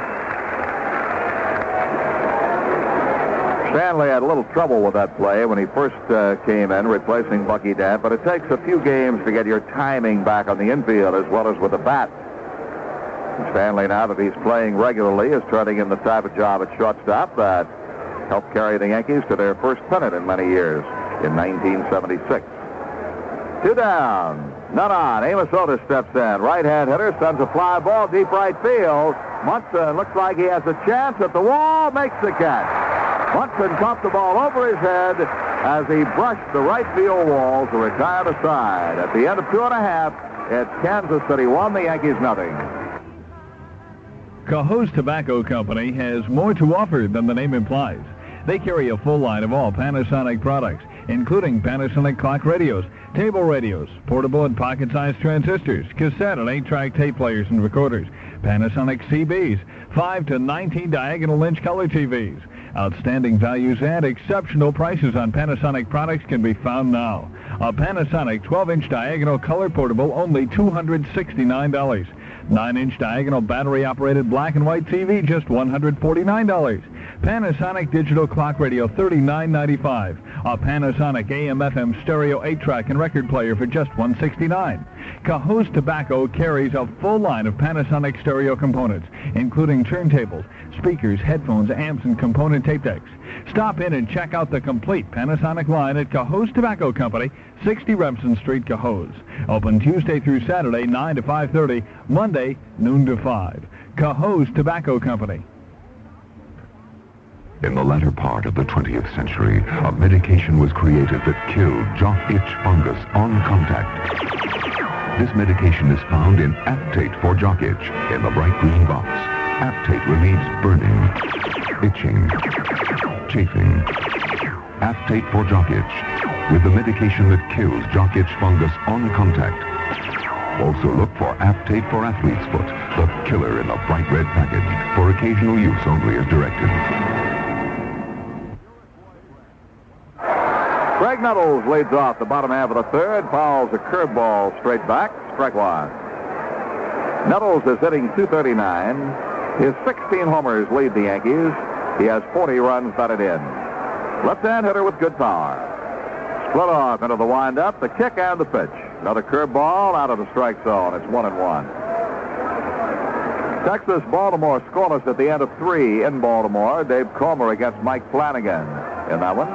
[SPEAKER 3] Stanley had a little trouble with that play when he first came in, replacing Bucky Dent, but it takes a few games to get your timing back on the infield as well as with the bat. And Stanley, now that he's playing regularly, is turning in the type of job at shortstop that helped carry the Yankees to their first pennant in many years in 1976. 2 down. None on. Amos Otis steps in. Right-hand hitter sends a fly ball deep right field. Munson looks like he has a chance at the wall. Makes the catch. Munson caught the ball over his head as he brushed the right field wall to retire the side. At the end of 2.5, it's Kansas City 1, the Yankees nothing.
[SPEAKER 1] Cahoe's Tobacco Company has more to offer than the name implies. They carry a full line of all Panasonic products, including Panasonic clock radios, table radios, portable and pocket-sized transistors, cassette and 8-track tape players and recorders, Panasonic CBs, 5 to 19 diagonal inch color TVs. Outstanding values and exceptional prices on Panasonic products can be found now. A Panasonic 12-inch diagonal color portable, only $269. 9-inch diagonal battery-operated black and white TV, just $149. Panasonic digital clock radio, $39.95. A Panasonic AM/FM stereo 8-track and record player for just $169. Cahoes Tobacco carries a full line of Panasonic stereo components, including turntables, speakers, headphones, amps, and component tape decks. Stop in and check out the complete Panasonic line at Cahoes Tobacco Company, 60 Remsen Street, Cahoes. Open Tuesday through Saturday, 9 to 5:30, Monday, noon to 5. Cahoes Tobacco Company.
[SPEAKER 14] In the latter part of the 20th century, a medication was created that killed jock itch fungus on contact. This medication is found in Aptate for jock itch in the bright green box. Aptate relieves burning, itching, chafing. Aptate for jock itch, with the medication that kills jock itch fungus on contact. Also look for Aptate for athlete's foot, the killer in the bright red package, for occasional use only as directed.
[SPEAKER 3] Greg Nettles leads off the bottom half of the third, fouls a curveball straight back, strike one. Nettles is hitting .239. His 16 homers lead the Yankees. He has 40 runs batted in. Left-hand hitter with good power. Split off into the windup, the kick and the pitch. Another curveball out of the strike zone. It's 1-1. Texas-Baltimore scoreless at the end of 3 in Baltimore. Dave Comer against Mike Flanagan in that one.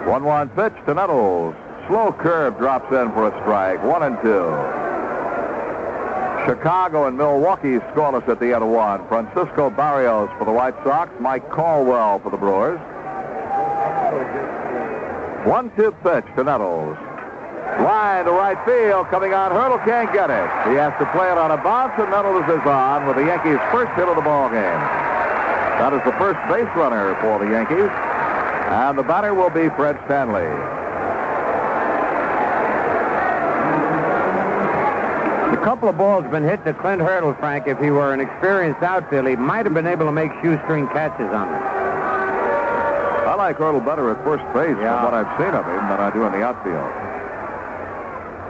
[SPEAKER 3] 1-1 pitch to Nettles. Slow curve drops in for a strike. 1-2. Chicago and Milwaukee scoreless at the end of 1. Francisco Barrios for the White Sox. Mike Caldwell for the Brewers. 1-2 pitch to Nettles. Line to right field. Coming on hurdle. Can't get it. He has to play it on a bounce, and Nettles is on with the Yankees' first hit of the ball game. That is the first base runner for the Yankees. And the batter will be Fred Stanley.
[SPEAKER 2] A couple of balls have been hit to Clint Hurdle, Frank. If he were an experienced outfielder, he might have been able to make shoestring catches on them.
[SPEAKER 3] I like Hurdle better at first base than what I've seen of him than I do in the outfield.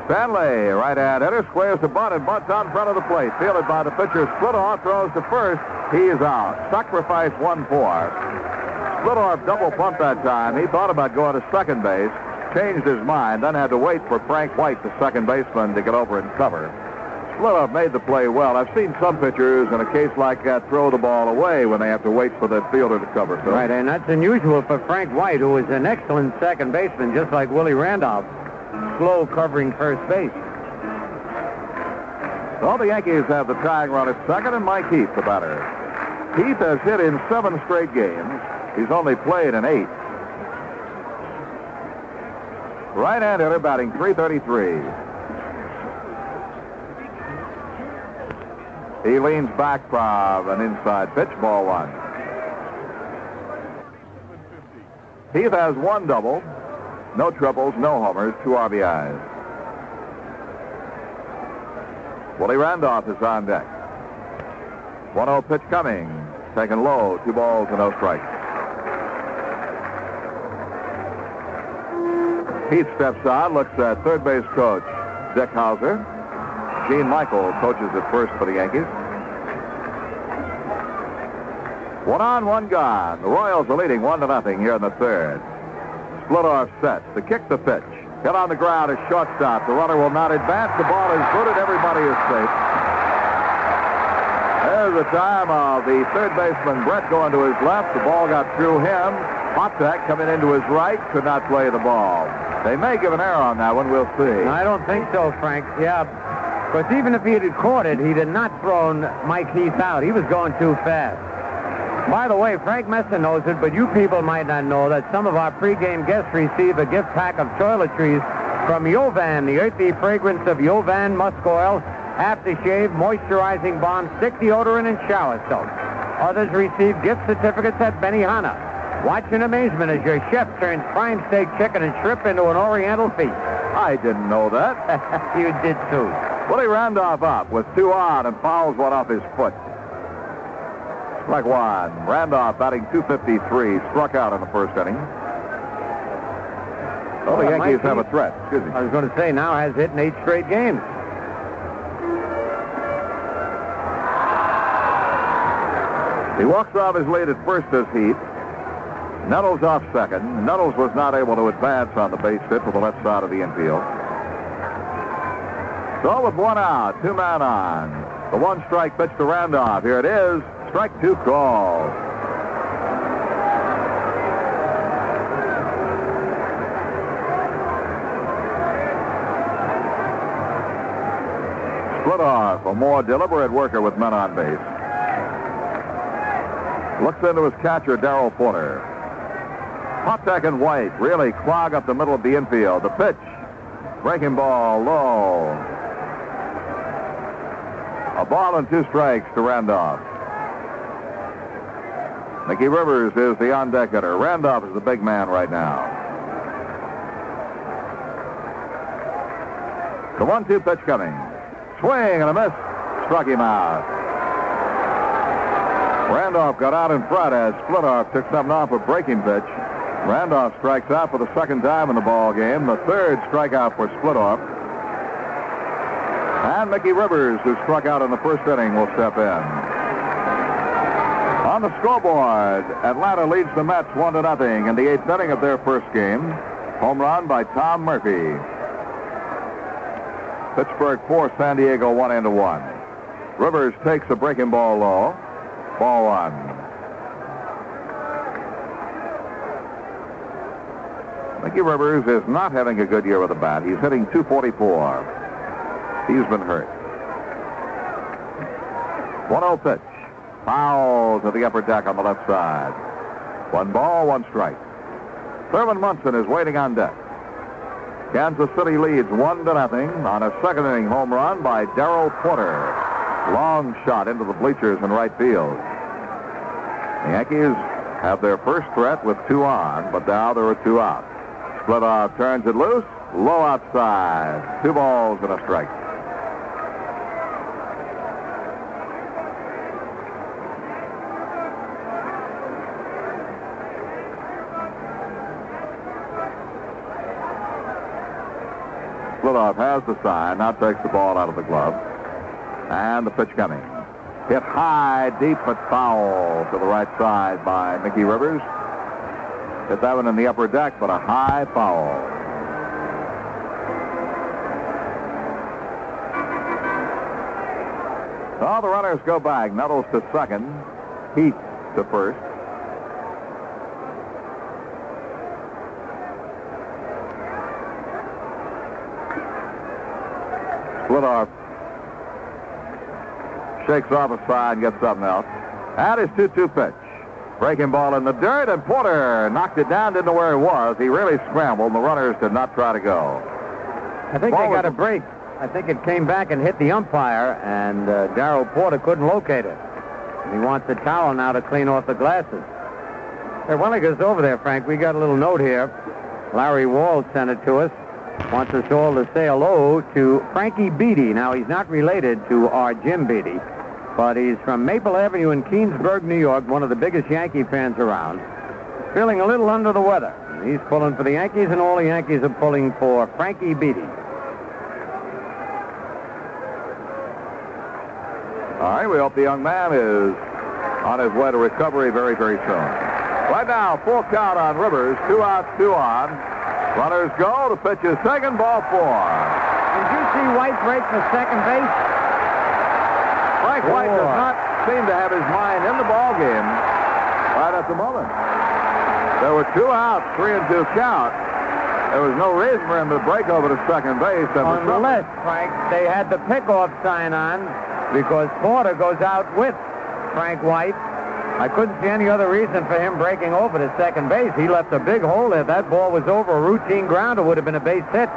[SPEAKER 3] Stanley, right-hand hitter, squares the bunt and bunts on front of the plate. Fielded by the pitcher. Splitoff throws to first. He is out. Sacrifice 1-4. Splitoff double punt that time. He thought about going to second base, changed his mind, then had to wait for Frank White, the second baseman, to get over and cover. Splitoff made the play well. I've seen some pitchers in a case like that throw the ball away when they have to wait for the fielder to cover. So.
[SPEAKER 2] Right, and that's unusual for Frank White, who is an excellent second baseman, just like Willie Randolph. Slow covering first base.
[SPEAKER 3] Well, the Yankees have the tying run at second, and Mike Heath, the batter. Heath has hit in 7 straight games. He's only played in 8. Right-hand hitter batting .333. He leans back from an inside pitch, ball 1. Heath has 1 double, no triples, no homers, 2 RBIs. Willie Randolph is on deck. 1-0 pitch coming. Taken low, 2 balls and no strikes. Heath steps on, looks at third base coach Dick Hauser. Gene Michael coaches at first for the Yankees. 1 on, 1 gone. The Royals are leading 1-0 here in the third. Splitoff sets. The kick, the pitch. Hit on the ground is shortstop. The runner will not advance. The ball is booted. Everybody is safe. There's the time of the third baseman, Brett, going to his left. The ball got through him. Hotak coming into his right. Could not play the ball. They may give an error on that one. We'll see.
[SPEAKER 2] No, I don't think so, Frank. Yeah, because even if he had caught it, he'd have not thrown Mike Heath out. He was going too fast. By the way, Frank Messer knows it, but you people might not know that some of our pregame guests receive a gift pack of toiletries from Yovan, the earthy fragrance of Yovan musk oil, aftershave, moisturizing balm, stick deodorant, and shower soap. Others receive gift certificates at Benihana. Watch in amazement as your chef turns prime steak chicken and shrimp into an oriental feast.
[SPEAKER 3] I didn't know that.
[SPEAKER 2] You did too.
[SPEAKER 3] Willie Randolph up with 2 on and fouls one off his foot. Strike one. Randolph batting .253, struck out in the first inning. Oh, the Yankees have a threat. Excuse me.
[SPEAKER 2] I was going to say, now has hit in 8 straight games.
[SPEAKER 3] He walks off his lead at first as Heath. Nettles off second. Nettles was not able to advance on the base hit to the left side of the infield. So with 1 out, 2 men on. The 1-strike pitch to Randolph. Here it is. Strike 2 call. Split off. A more deliberate worker with men on base. Looks into his catcher, Darrell Porter. Poptek and White really clog up the middle of the infield. The pitch. Breaking ball low. A ball and 2 strikes to Randolph. Mickey Rivers is the on-deck hitter. Randolph is the big man right now. The 1-2 pitch coming. Swing and a miss. Struck him out. Randolph got out in front as Splitoff took something off a breaking pitch. Randolph strikes out for the second time in the ball game. The 3rd strikeout for Splitoff. And Mickey Rivers, who struck out in the first inning, will step in. On the scoreboard, Atlanta leads the Mets 1-0 in the 8th inning of their first game. Home run by Tom Murphy. Pittsburgh 4, San Diego 1-1. Rivers takes a breaking ball low. Ball 1. Mickey Rivers is not having a good year with the bat. He's hitting .244. He's been hurt. 1-0 pitch. Foul to the upper deck on the left side. 1 ball, 1 strike. Thurman Munson is waiting on deck. Kansas City leads 1-0 on a second inning home run by Darrell Porter. Long shot into the bleachers in right field. The Yankees have their first threat with 2 on, but now there are 2 out. Splitoff turns it loose. Low outside. 2 balls and a strike. Splitoff has the sign. Now takes the ball out of the glove. And the pitch coming. Hit high, deep, but foul to the right side by Mickey Rivers. Hit that one in the upper deck, but a high foul. So the runners go back. Nettles to second. Heath to first. Splitoff shakes off a side and gets something else. That is 2-2 pitch. Breaking ball in the dirt, and Porter knocked it down, didn't know where it was. He really scrambled, and the runners did not try to go.
[SPEAKER 2] I think they got a break. I think it came back and hit the umpire, and Darrell Porter couldn't locate it. And he wants a towel now to clean off the glasses. Hey, while he goes over there, Frank, we got a little note here. Larry Wall sent it to us. Wants us all to say hello to Frankie Beatty. Now, he's not related to our Jim Beatty, but he's from Maple Avenue in Keansburg, New York, one of the biggest Yankee fans around. Feeling a little under the weather. He's pulling for the Yankees, and all the Yankees are pulling for Frankie Beatty.
[SPEAKER 3] All right, we hope the young man is on his way to recovery very, very soon. Right now, full count on Rivers. 2 outs, 2 on. Runners go. The pitch is taken. Ball 4.
[SPEAKER 2] Did you see White break for second base?
[SPEAKER 3] Frank White does not seem to have his mind in the ball game right at the moment. There were 2 outs, 3-2 count. There was no reason for him to break over to second base.
[SPEAKER 2] Unless, Frank, they had the pickoff sign on because Porter goes out with Frank White. I couldn't see any other reason for him breaking over to second base. He left a big hole there. That ball was over a routine grounder. Would have been a base hit.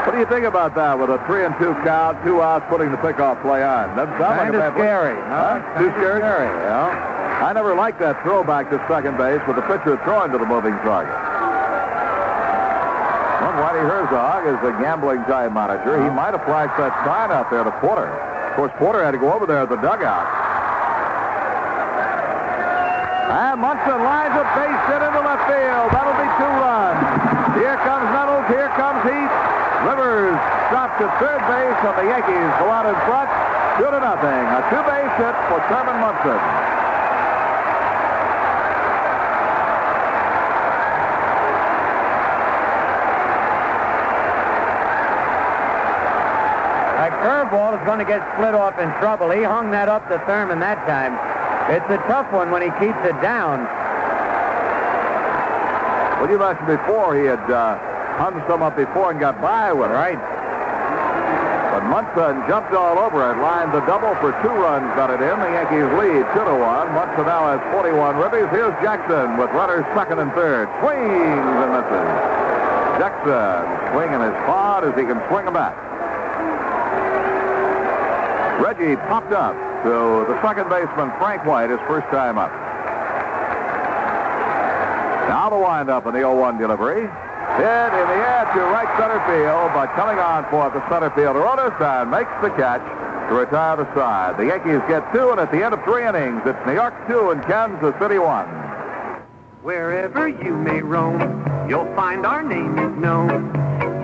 [SPEAKER 3] What do you think about that with a 3-2 count, 2 outs, putting the pickoff play on? That's
[SPEAKER 2] kind of scary.
[SPEAKER 3] Huh? Too scary?
[SPEAKER 2] Yeah.
[SPEAKER 3] I never liked that throwback to second base with the pitcher throwing to the moving target. Well, Whitey Herzog is a gambling-type manager. He might have flashed that sign out there to Porter. Of course, Porter had to go over there at the dugout. And Munson lines a base hit into left field. That'll be 2 runs. Here comes Nettles. Here comes Heath. Rivers stops at third base, and the Yankees go out in front 2-0. A 2-base hit for Thurman Munson.
[SPEAKER 2] That curveball is going to get split off in trouble. He hung that up to Thurman that time. It's a tough one when he keeps it down.
[SPEAKER 3] Well, you mentioned before he had hung some up before and got by with it.
[SPEAKER 2] Right.
[SPEAKER 3] But Munson jumped all over it, lined the double for 2 runs, got it in. The Yankees lead 2-1. Munson now has 41 ribbies. Here's Jackson with runners second and third. Swings and misses. Jackson swinging as hard as he can swing them back. Reggie popped up to the second baseman, Frank White, his first time up. Now the windup in the 0-1 delivery. Hit in the air to right center field, but coming on for the center fielder, Otis, and makes the catch to retire the side. The Yankees get 2, and at the end of 3 innings, it's New York 2 and Kansas City 1.
[SPEAKER 5] Wherever you may roam, you'll find our name is known.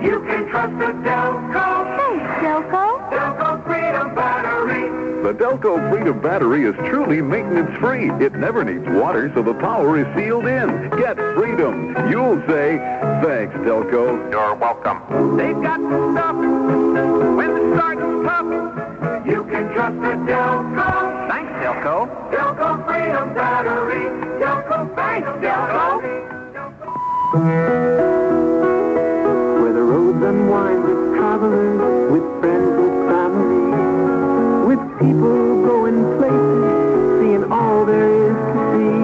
[SPEAKER 5] You can trust the Delco.
[SPEAKER 10] Thanks, Delco.
[SPEAKER 5] Delco Freedom Battery.
[SPEAKER 14] The Delco Freedom Battery is truly maintenance-free. It never needs water, so the power is sealed in. Get freedom. You'll say, thanks, Delco.
[SPEAKER 3] You're welcome.
[SPEAKER 5] They've got stuff when the start's tough. You can trust the Delco.
[SPEAKER 2] Thanks, Delco.
[SPEAKER 5] Delco Freedom Battery. Delco, thanks, Delco. Where the roads unwind with travelers, with friends, with family, with people going places, seeing all there is to see.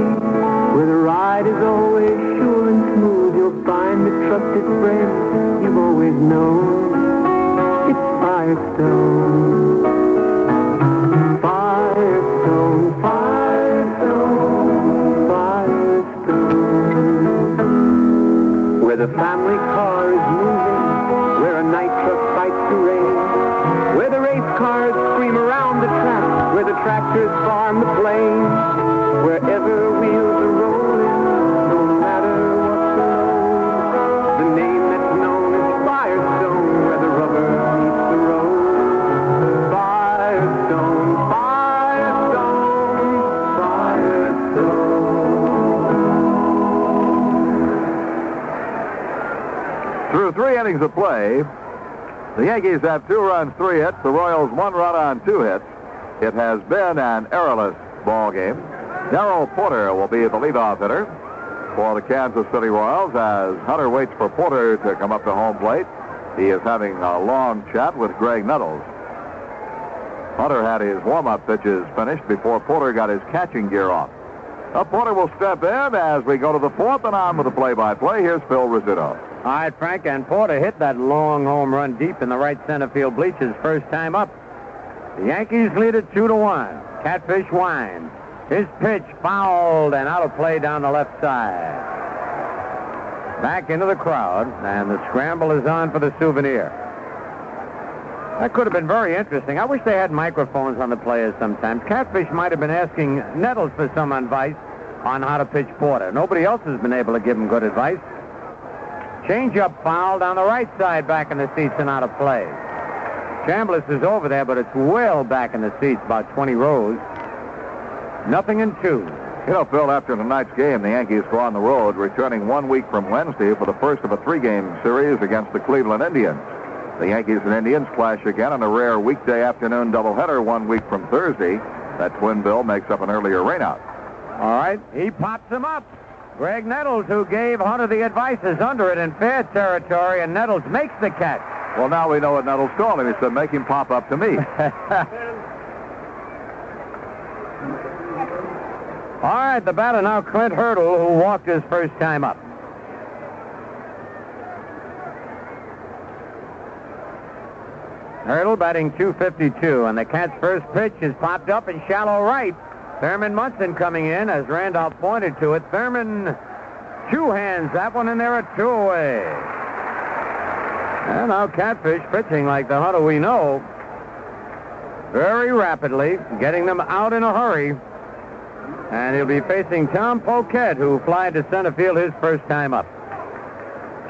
[SPEAKER 5] Where the ride is always sure and smooth, you'll find the trusted friend you've always known. It's Firestone. Firestone, Firestone, Firestone. Where the family car is moving, where a night truck fights the rain, where the race cars scream around the track, where the tractors farm the plains, wherever wheels are rolling, no matter what's below, the name that's known as Firestone, where the rubber meets the road. Firestone, Firestone, Firestone.
[SPEAKER 3] Through 3 innings of play, the Yankees have 2 runs, 3 hits. The Royals 1 run on 2 hits. It has been an errorless ball game. Darrell Porter will be the leadoff hitter for the Kansas City Royals as Hunter waits for Porter to come up to home plate. He is having a long chat with Greg Nettles. Hunter had his warm-up pitches finished before Porter got his catching gear on. Porter will step in as we go to the 4th, and on with the play-by-play. Here's Phil Rizzuto.
[SPEAKER 2] All right, Frank, and Porter hit that long home run deep in the right center field bleachers first time up. The Yankees lead it 2-1. Catfish winds. His pitch fouled and out of play down the left side. Back into the crowd, and the scramble is on for the souvenir. That could have been very interesting. I wish they had microphones on the players sometimes. Catfish might have been asking Nettles for some advice on how to pitch Porter. Nobody else has been able to give him good advice. Change-up foul down the right side, back in the seats and out of play. Chambliss is over there, but it's well back in the seats, about 20 rows. 0-2.
[SPEAKER 3] You know, Phil, after tonight's game, the Yankees go on the road, returning 1 week from Wednesday for the first of a 3-game series against the Cleveland Indians. The Yankees and Indians clash again on a rare weekday afternoon doubleheader 1 week from Thursday. That twin bill makes up an earlier rainout.
[SPEAKER 2] All right, he pops him up. Greg Nettles, who gave Hunter the advice, is under it in fair territory, and Nettles makes the catch.
[SPEAKER 3] Well, now we know what Nettles told him. He said, make him pop up to me.
[SPEAKER 2] All right, the batter now, Clint Hurdle, who walked his first time up. Hurdle batting .252, and the Cats' first pitch is popped up in shallow right. Thurman Munson coming in, as Randolph pointed to it. Thurman two-hands that one, and they're a two away. And now Catfish pitching like the Hunter we know. Very rapidly, getting them out in a hurry. And he'll be facing Tom Poquette, who flied to center field his first time up.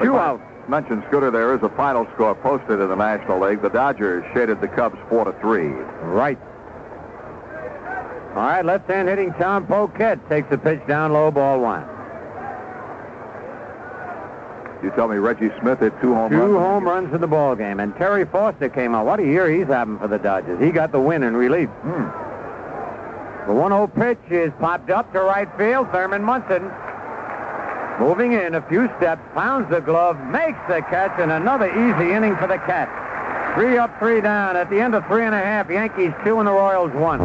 [SPEAKER 2] Two out.
[SPEAKER 3] Mentioned, Scooter, there is a final score posted in the National League. The Dodgers shaded the Cubs 4-3.
[SPEAKER 2] Right. All right, left-hand hitting Tom Poquette takes the pitch down low, ball one.
[SPEAKER 3] You tell me Reggie Smith hit two home runs?
[SPEAKER 2] Two home runs in the ball game. And Terry Foster came on. What a year he's having for the Dodgers. He got the win in relief. The 1-0 pitch is popped up to right field. Thurman Munson moving in a few steps, pounds the glove, makes the catch, and another easy inning for the Cats. 3 up, 3 down. At the end of 3.5, Yankees 2 and the Royals 1.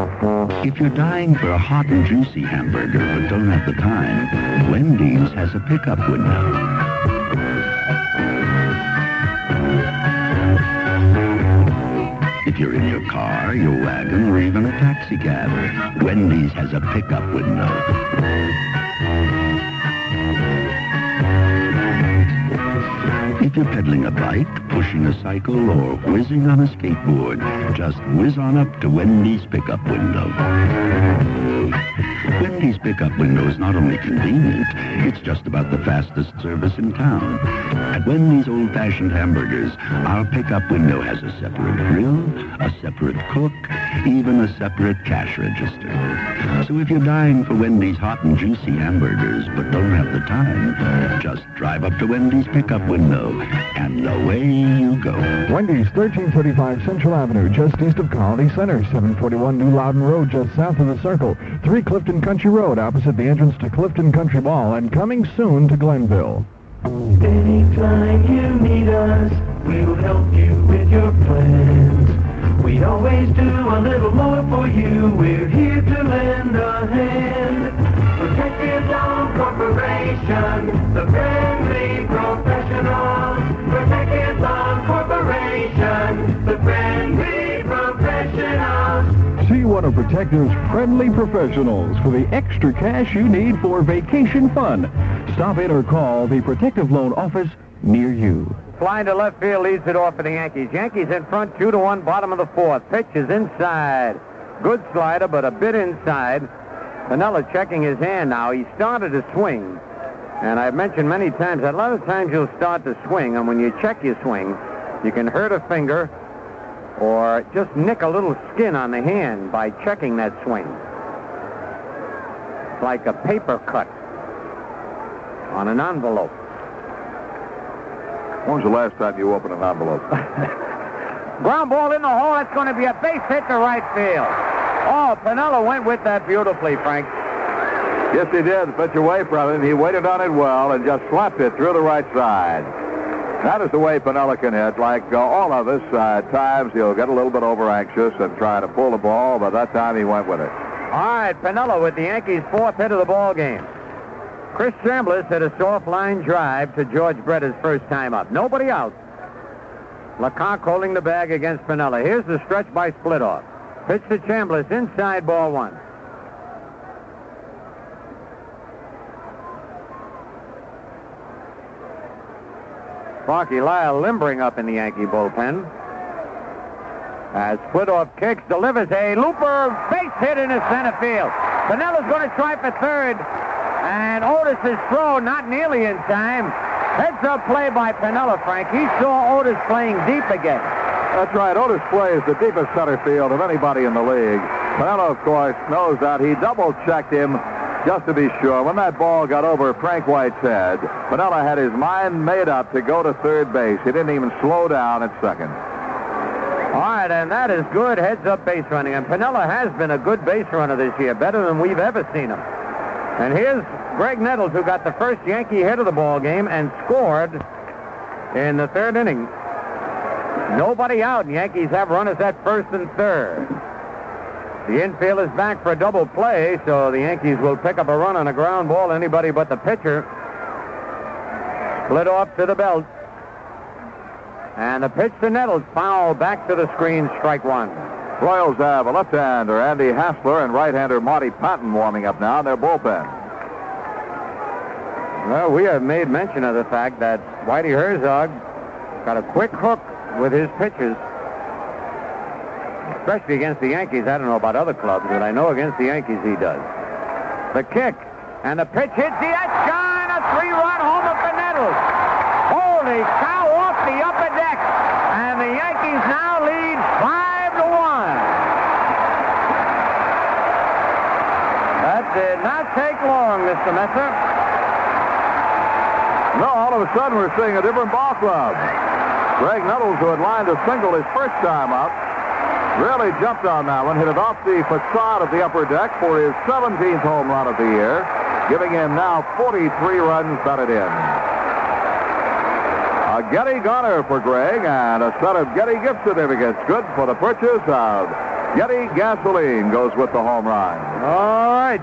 [SPEAKER 9] If you're dying for a hot and juicy hamburger but don't have the time, Wendy's has a pickup window. If you're in your car, your wagon, or even a taxi cab, Wendy's has a pickup window. If you're pedaling a bike, pushing a cycle, or whizzing on a skateboard, just whiz on up to Wendy's pickup window. Wendy's pickup window is not only convenient, it's just about the fastest service in town. At Wendy's old-fashioned hamburgers, our pickup window has a separate grill, a separate cook, even a separate cash register. So if you're dying for Wendy's hot and juicy hamburgers but don't have the time, just drive up to Wendy's pickup window, and away you go.
[SPEAKER 1] Wendy's, 1335 Central Avenue, just east of Colony Center. 741 New Loudon Road, just south of the Circle. 3 Clifton Country Road, opposite the entrance to Clifton Country Mall, and coming soon to Glenville.
[SPEAKER 5] Anytime you need us, we'll help you with your plans. We always do a little more for you. We're here to lend a hand. Protective Loan Corporation, the friendly professionals. Protective Loan Corporation, the friendly professionals.
[SPEAKER 1] See one of Protective's friendly professionals for the extra cash you need for vacation fun. Stop in or call the Protective Loan office near you.
[SPEAKER 2] Flying to left field leads it off for the Yankees. Yankees in front, 2-1, bottom of the 4th. Pitch is inside. Good slider, but a bit inside. Piniella checking his hand now. He started to swing. And I've mentioned many times that a lot of times you'll start to swing, and when you check your swing, you can hurt a finger or just nick a little skin on the hand by checking that swing. It's like a paper cut on an envelope.
[SPEAKER 3] When was the last time you opened an envelope?
[SPEAKER 2] Ground ball in the hole. That's going to be a base hit to right field. Oh, Piniella went with that beautifully, Frank.
[SPEAKER 3] Yes, he did. Pitch away from him. He waited on it well and just slapped it through the right side. That is the way Piniella can hit. Like all of us, at times he'll get a little bit over-anxious and try to pull the ball, but that time he went with it.
[SPEAKER 2] All right, Piniella with the Yankees' 4th hit of the ball game. Chris Chambliss hit a soft line drive to George Bretta's first time up. Nobody out. Lecoq holding the bag against Piniella. Here's the stretch by Splitoff. Pitch to Chambliss, inside, ball 1. Sparky Lyle limbering up in the Yankee bullpen. As Splitoff kicks, delivers a looper base hit into center field. Pinella's going to try for third. And Otis's throw not nearly in time. Heads-up play by Piniella, Frank. He saw Otis playing deep again.
[SPEAKER 3] That's right. Otis plays the deepest center field of anybody in the league. Piniella, of course, knows that. He double-checked him just to be sure. When that ball got over Frank White's head, Piniella had his mind made up to go to third base. He didn't even slow down at second.
[SPEAKER 2] All right, and that is good heads-up base running. And Piniella has been a good base runner this year, better than we've ever seen him. And here's Greg Nettles, who got the first Yankee hit of the ball game and scored in the 3rd inning. Nobody out, and Yankees have runners at first and third. The infield is back for a double play, so the Yankees will pick up a run on a ground ball. Anybody but the pitcher. Split off to the belt. And the pitch to Nettles, foul back to the screen, strike 1.
[SPEAKER 3] Royals have a left-hander, Andy Hassler, and right-hander Marty Patton warming up now in their bullpen.
[SPEAKER 2] Well, we have made mention of the fact that Whitey Herzog got a quick hook with his pitches, especially against the Yankees. I don't know about other clubs, but I know against the Yankees he does. The kick, and the pitch hits the edge, shine, a 3-run homer for Nettles. Holy cow, off the upper deck, and the Yankees now lead 5-1. That did not take long, Mr. Messer.
[SPEAKER 3] No, all of a sudden we're seeing a different ball club. Greg Nettles, who had lined a single his first time up, really jumped on that one, hit it off the facade of the upper deck for his 17th home run of the year, giving him now 43 runs batted in. A Getty gunner for Greg and a set of Getty gift certificates, good for the purchase of Getty gasoline, goes with the home run.
[SPEAKER 2] All right.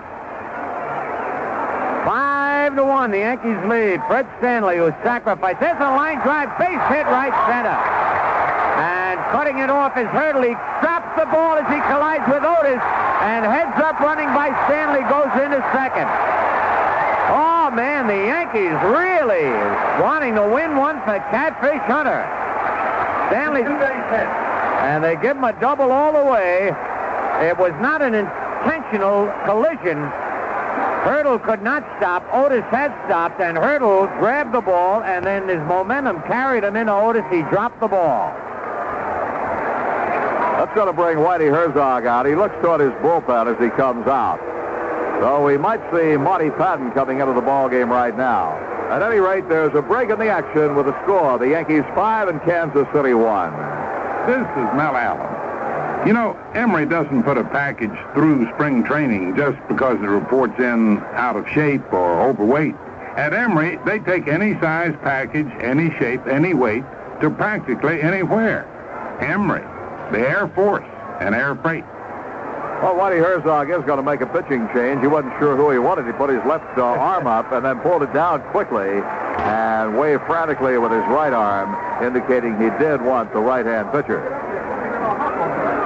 [SPEAKER 2] 5-1, the Yankees lead. Fred Stanley, who sacrificed. There's a line drive, base hit right center. And cutting it off is Hurdle. He drops the ball as he collides with Otis. And heads up running by Stanley, goes into second. Oh, man, the Yankees really wanting to win one for Catfish Hunter. Stanley, and they give him a double all the way. It was not an intentional collision. Hurdle could not stop. Otis had stopped, and Hurdle grabbed the ball, and then his momentum carried him into Otis. He dropped the ball.
[SPEAKER 3] That's going to bring Whitey Herzog out. He looks toward his bullpen as he comes out. So we might see Marty Patton coming into the ball game right now. At any rate, there's a break in the action with a score. The Yankees 5 and Kansas City 1.
[SPEAKER 15] This is Mel Allen. You know, Emery doesn't put a package through spring training just because it reports in out of shape or overweight. At Emery, they take any size package, any shape, any weight to practically anywhere. Emery, the Air Force, and Air Freight.
[SPEAKER 3] Well, Whitey Herzog is going to make a pitching change. He wasn't sure who he wanted. He put his left arm up and then pulled it down quickly and waved frantically with his right arm, indicating he did want the right-hand pitcher.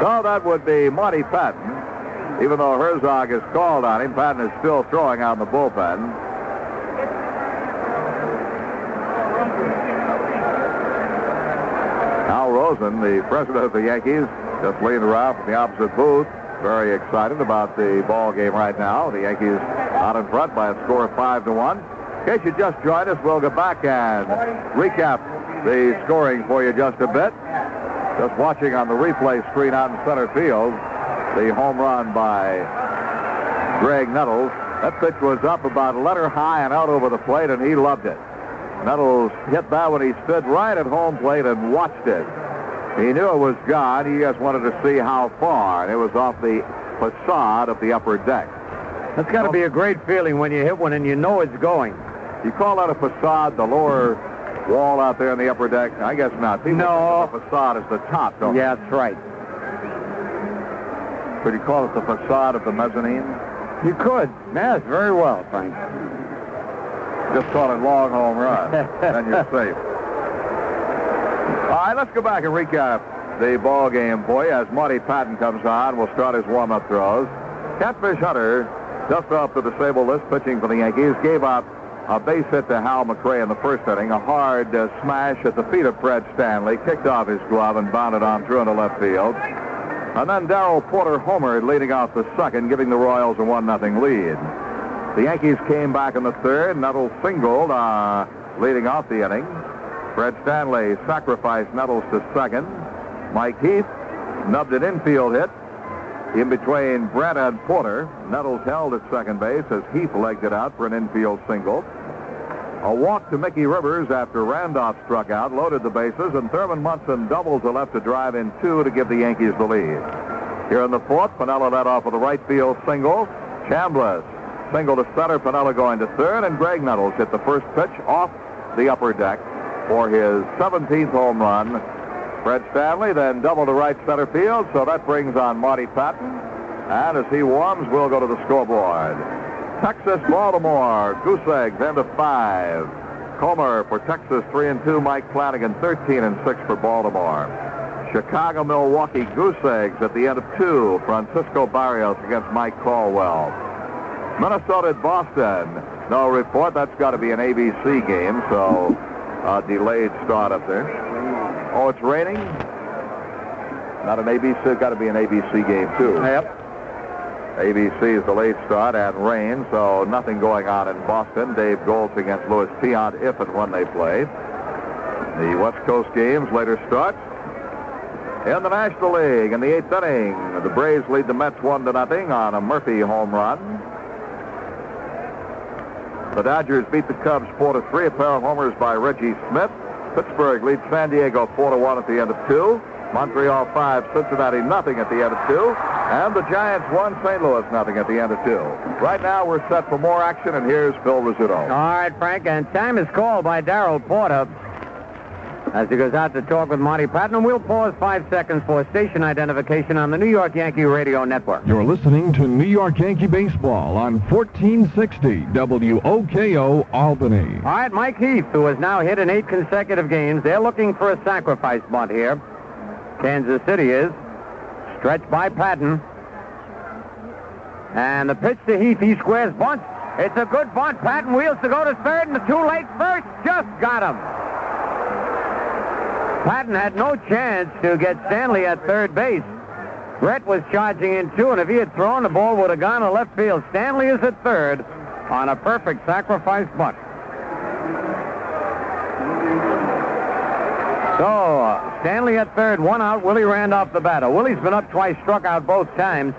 [SPEAKER 3] So that would be Marty Patton. Even though Herzog is called on him, Patton is still throwing out in the bullpen. Al Rosen, the president of the Yankees, just leaned around from the opposite booth, very excited about the ball game right now. The Yankees out in front by a score of 5-1. In case you just joined us, we'll go back and recap the scoring for you just a bit. Just watching on the replay screen out in center field, the home run by Greg Nettles. That pitch was up about a letter high and out over the plate, and he loved it. Nettles hit that when he stood right at home plate and watched it. He knew it was gone. He just wanted to see how far, and it was off the facade of the upper deck.
[SPEAKER 2] That's got to be a great feeling when you hit one and you know it's going.
[SPEAKER 3] You call that a facade, the lower wall out there in the upper deck? I guess not. People think of the facade is the top, don't
[SPEAKER 2] Yeah, that's right.
[SPEAKER 3] Could you call it the facade of the mezzanine?
[SPEAKER 2] You could. Yes, very well, Frank.
[SPEAKER 3] Just call it long home run. Then you're safe. All right, let's go back and recap the ball game for you as Marty Patton comes on. We'll start his warm-up throws. Catfish Hunter, just off the disabled list, pitching for the Yankees, gave up a base hit to Hal McRae in the first inning, a hard smash at the feet of Fred Stanley, kicked off his glove and bounded on through into left field. And then Darrell Porter homered, leading off the second, giving the Royals a 1-0 lead. The Yankees came back in the third. Nettles singled, leading off the inning. Fred Stanley sacrificed Nettles to second. Mike Heath nubbed an infield hit in between Brett and Porter. Nettles held at second base as Heath legged it out for an infield single. A walk to Mickey Rivers after Randolph struck out, loaded the bases, and Thurman Munson doubles to left to drive in two to give the Yankees the lead. Here in the fourth, Piniella led off with a right field single. Chambliss single to center, Piniella going to third, and Greg Nettles hit the first pitch off the upper deck for his 17th home run. Fred Stanley then doubled to right center field, so that brings on Marty Patton. And as he warms, we'll go to the scoreboard. Texas, Baltimore, Goose Eggs, end of 5. Comer for Texas, 3-2. Mike Flanagan, 13-6 for Baltimore. Chicago-Milwaukee Goose Eggs at the end of 2. Francisco Barrios against Mike Caldwell. Minnesota at Boston. No report. That's got to be an ABC game, so a delayed start up there. Oh, it's raining? Not an ABC. It's got to be an ABC game, too.
[SPEAKER 2] Yep.
[SPEAKER 3] ABC is the late start and rain, so nothing going on in Boston. Dave Goltz against Louis Piant if and when they play. The West Coast games later start. In the National League, in the 8th inning, the Braves lead the Mets 1-0 on a Murphy home run. The Dodgers beat the Cubs 4-3, a pair of homers by Reggie Smith. Pittsburgh leads San Diego 4-1 at the end of 2. Montreal 5, Cincinnati nothing at the end of 2. And the Giants 1, St. Louis nothing at the end of 2. Right now we're set for more action, and here's Phil Rizzuto.
[SPEAKER 2] All right, Frank, and time is called by Darrell Porter as he goes out to talk with Monty Patton, and we'll pause 5 seconds for station identification on the New York Yankee Radio Network.
[SPEAKER 1] You're listening to New York Yankee Baseball on 1460 WOKO Albany.
[SPEAKER 2] All right, Mike Heath, who has now hit in 8 consecutive games. They're looking for a sacrifice bunt here. Kansas City is. Stretched by Patton. And the pitch to Heath. He squares bunt. It's a good bunt. Patton wheels to go to third, and the too late first just got him. Patton had no chance to get Stanley at third base. Brett was charging in too, and if he had thrown, the ball would have gone to left field. Stanley is at third on a perfect sacrifice bunt. So, Stanley at third, 1 out. Willie Randolph the batter. Willie's been up twice, struck out both times.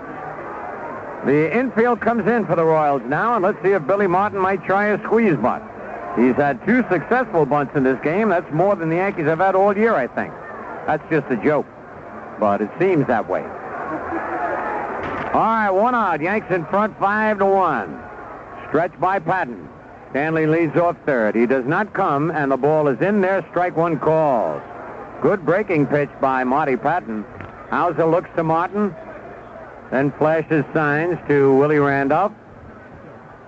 [SPEAKER 2] The infield comes in for the Royals now, and let's see if Billy Martin might try a squeeze bunt. He's had 2 successful bunts in this game. That's more than the Yankees have had all year, I think. That's just a joke, but it seems that way. All right, 1 out. Yanks in front, 5-1. Stretched by Patton. Stanley leads off third. He does not come, and the ball is in there. Strike 1 calls. Good breaking pitch by Marty Patton. Hauser looks to Martin, then flashes signs to Willie Randolph.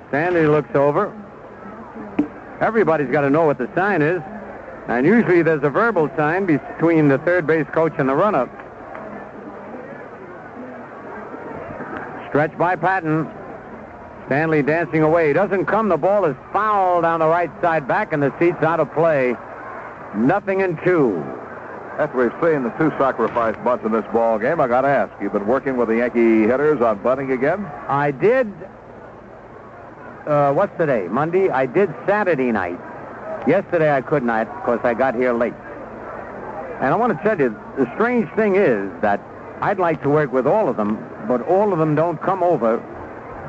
[SPEAKER 2] Stanley looks over. Everybody's got to know what the sign is, and usually there's a verbal sign between the third base coach and the runner. Stretched by Patton. Stanley dancing away. He doesn't come. The ball is fouled down the right side back, and the seat's out of play. 0-2.
[SPEAKER 3] After we've seen the 2 sacrifice bunts in this ball game, I got to ask, you've been working with the Yankee hitters on bunting again?
[SPEAKER 2] I did. What's today? Monday? I did Saturday night. Yesterday I could not because I got here late. And I want to tell you, the strange thing is that I'd like to work with all of them, but all of them don't come over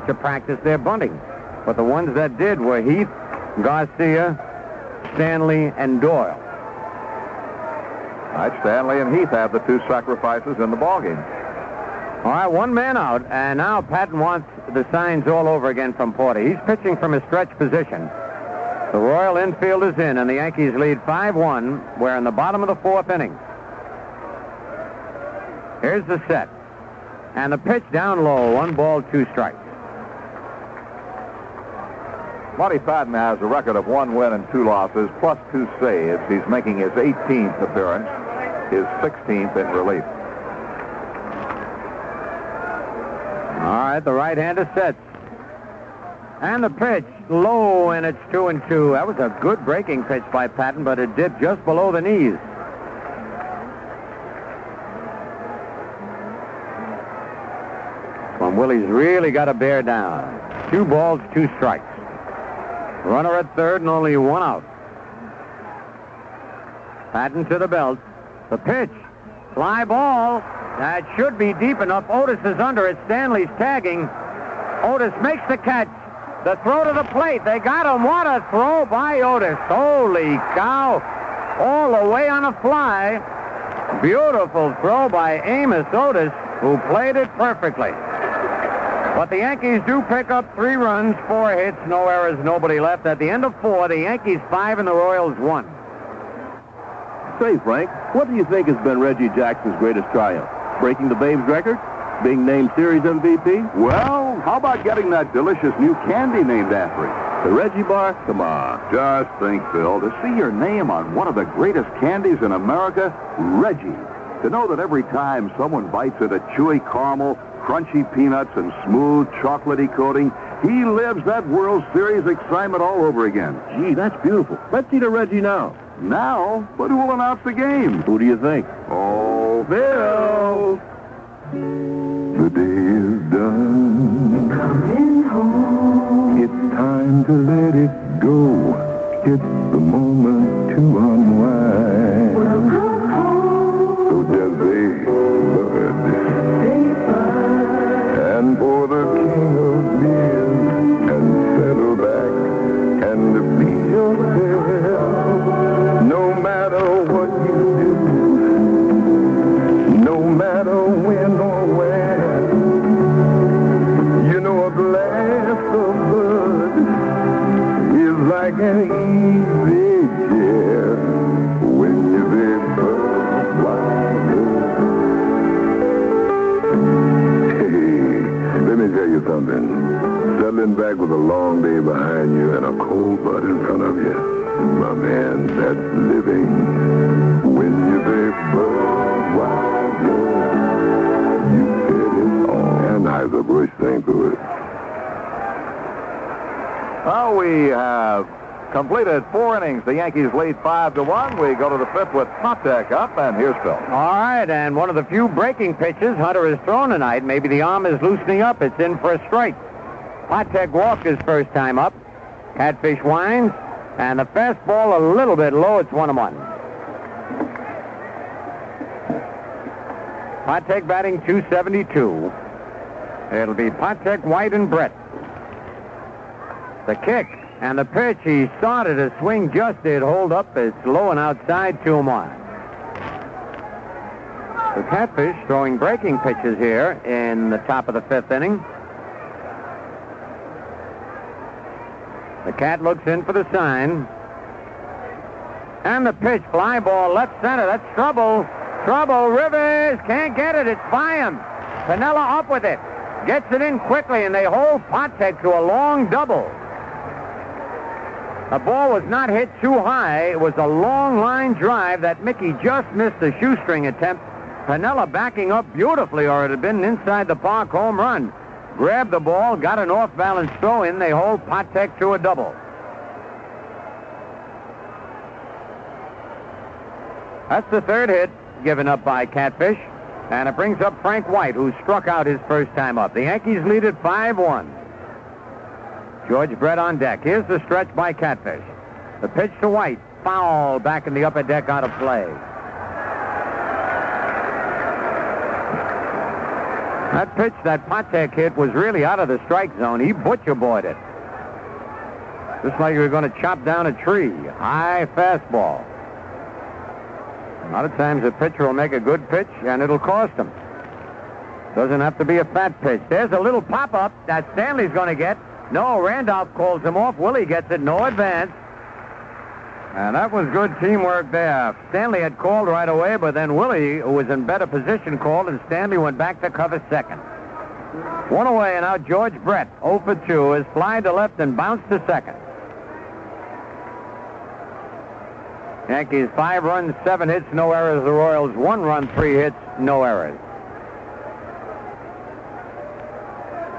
[SPEAKER 2] to practice their bunting. But the ones that did were Heath, Garcia, Stanley, and Doyle.
[SPEAKER 3] All right, Stanley and Heath have the 2 sacrifices in the ballgame.
[SPEAKER 2] All right, 1 man out, and now Patton wants the signs all over again from Porter. He's pitching from a stretch position. The Royal infield is in, and the Yankees lead 5-1. We're in the bottom of the 4th inning. Here's the set. And the pitch down low, 1 ball, 2 strikes.
[SPEAKER 3] Marty Patton has a record of 1 win and 2 losses, plus 2 saves. He's making his 18th appearance, his 16th in relief.
[SPEAKER 2] All right, the right-hander sets. And the pitch, low, and it's 2-2. That was a good breaking pitch by Patton, but it dipped just below the knees. When Willie's really got to bear down. 2 balls, 2 strikes. Runner at third and only 1 out. Patton to the belt. The pitch. Fly ball. That should be deep enough. Otis is under it. Stanley's tagging. Otis makes the catch. The throw to the plate. They got him. What a throw by Otis. Holy cow. All the way on a fly. Beautiful throw by Amos Otis, who played it perfectly. But the Yankees do pick up 3 runs, 4 hits, no errors, nobody left. At the end of 4, the Yankees 5 and the Royals 1.
[SPEAKER 16] Say, Frank, what do you think has been Reggie Jackson's greatest triumph? Breaking the Babe's record? Being named Series MVP?
[SPEAKER 3] Well, how about getting that delicious new candy named after him?
[SPEAKER 16] The Reggie Bar? Come on.
[SPEAKER 3] Just think, Phil, to see your name on one of the greatest candies in America, Reggie. To know that every time someone bites into chewy caramel, crunchy peanuts, and smooth chocolatey coating, he lives that World Series excitement all over again.
[SPEAKER 16] Gee, that's beautiful. Let's see to Reggie now.
[SPEAKER 3] Now? But who will announce the game?
[SPEAKER 16] Who do you think?
[SPEAKER 3] Oh, Phil! The day is done.
[SPEAKER 10] Coming home.
[SPEAKER 3] It's time to let it go. It's the moment to unwind.
[SPEAKER 10] Welcome home.
[SPEAKER 3] So just say bud. And for the king of beers, and settle back and be yourself. No matter what you do, no matter when or where, you know a glass of bud is like an easy chair when you're there, Hey, let me tell you something. Settling back with a long day behind you and a cold bud in front of you, my man, that's living. When you're there, Budweiser, you get it all. Anheuser-Busch, St. Louis.
[SPEAKER 17] Well, we have completed 4 innings. The Yankees lead 5-1. We go to the 5th with Patek up, and here's Phil.
[SPEAKER 2] All right, and one of the few breaking pitches Hunter has thrown tonight. Maybe the arm is loosening up. It's in for a strike. Patek walked his first time up. Catfish winds, and the fastball a little bit low. It's 1-1. Patek batting .272. It'll be Patek, White, and Brett. The kick and the pitch. He started a swing, just did hold up. It's low and outside, 2-1. The Catfish throwing breaking pitches here in the top of the 5th inning. The Cat looks in for the sign. And the pitch, fly ball, left center. That's trouble. Trouble. Rivers can't get it. It's by him. Piniella up with it. Gets it in quickly, and they hold Patek to a long double. The ball was not hit too high. It was a long line drive that Mickey just missed the shoestring attempt. Piniella backing up beautifully, or it had been an inside the park home run. Grabbed the ball, got an off-balance throw in. They hold Patek to a double. That's the 3rd hit given up by Catfish. And it brings up Frank White, who struck out his first time up. The Yankees lead it 5-1. George Brett on deck. Here's the stretch by Catfish. The pitch to White. Foul back in the upper deck, out of play. That pitch that Patek hit was really out of the strike zone. He butcher boyed it. Just like you were going to chop down a tree. High fastball. A lot of times a pitcher will make a good pitch, and it'll cost him. Doesn't have to be a fat pitch. There's a little pop-up that Stanley's going to get. No, Randolph calls him off. Willie gets it, no advance. And that was good teamwork there. Stanley had called right away, but then Willie, who was in better position, called, and Stanley went back to cover second. 1 away, and now George Brett, 0 for 2, is fly to left and bounced to second. Yankees 5 runs, 7 hits, no errors. The Royals 1 run, 3 hits, no errors.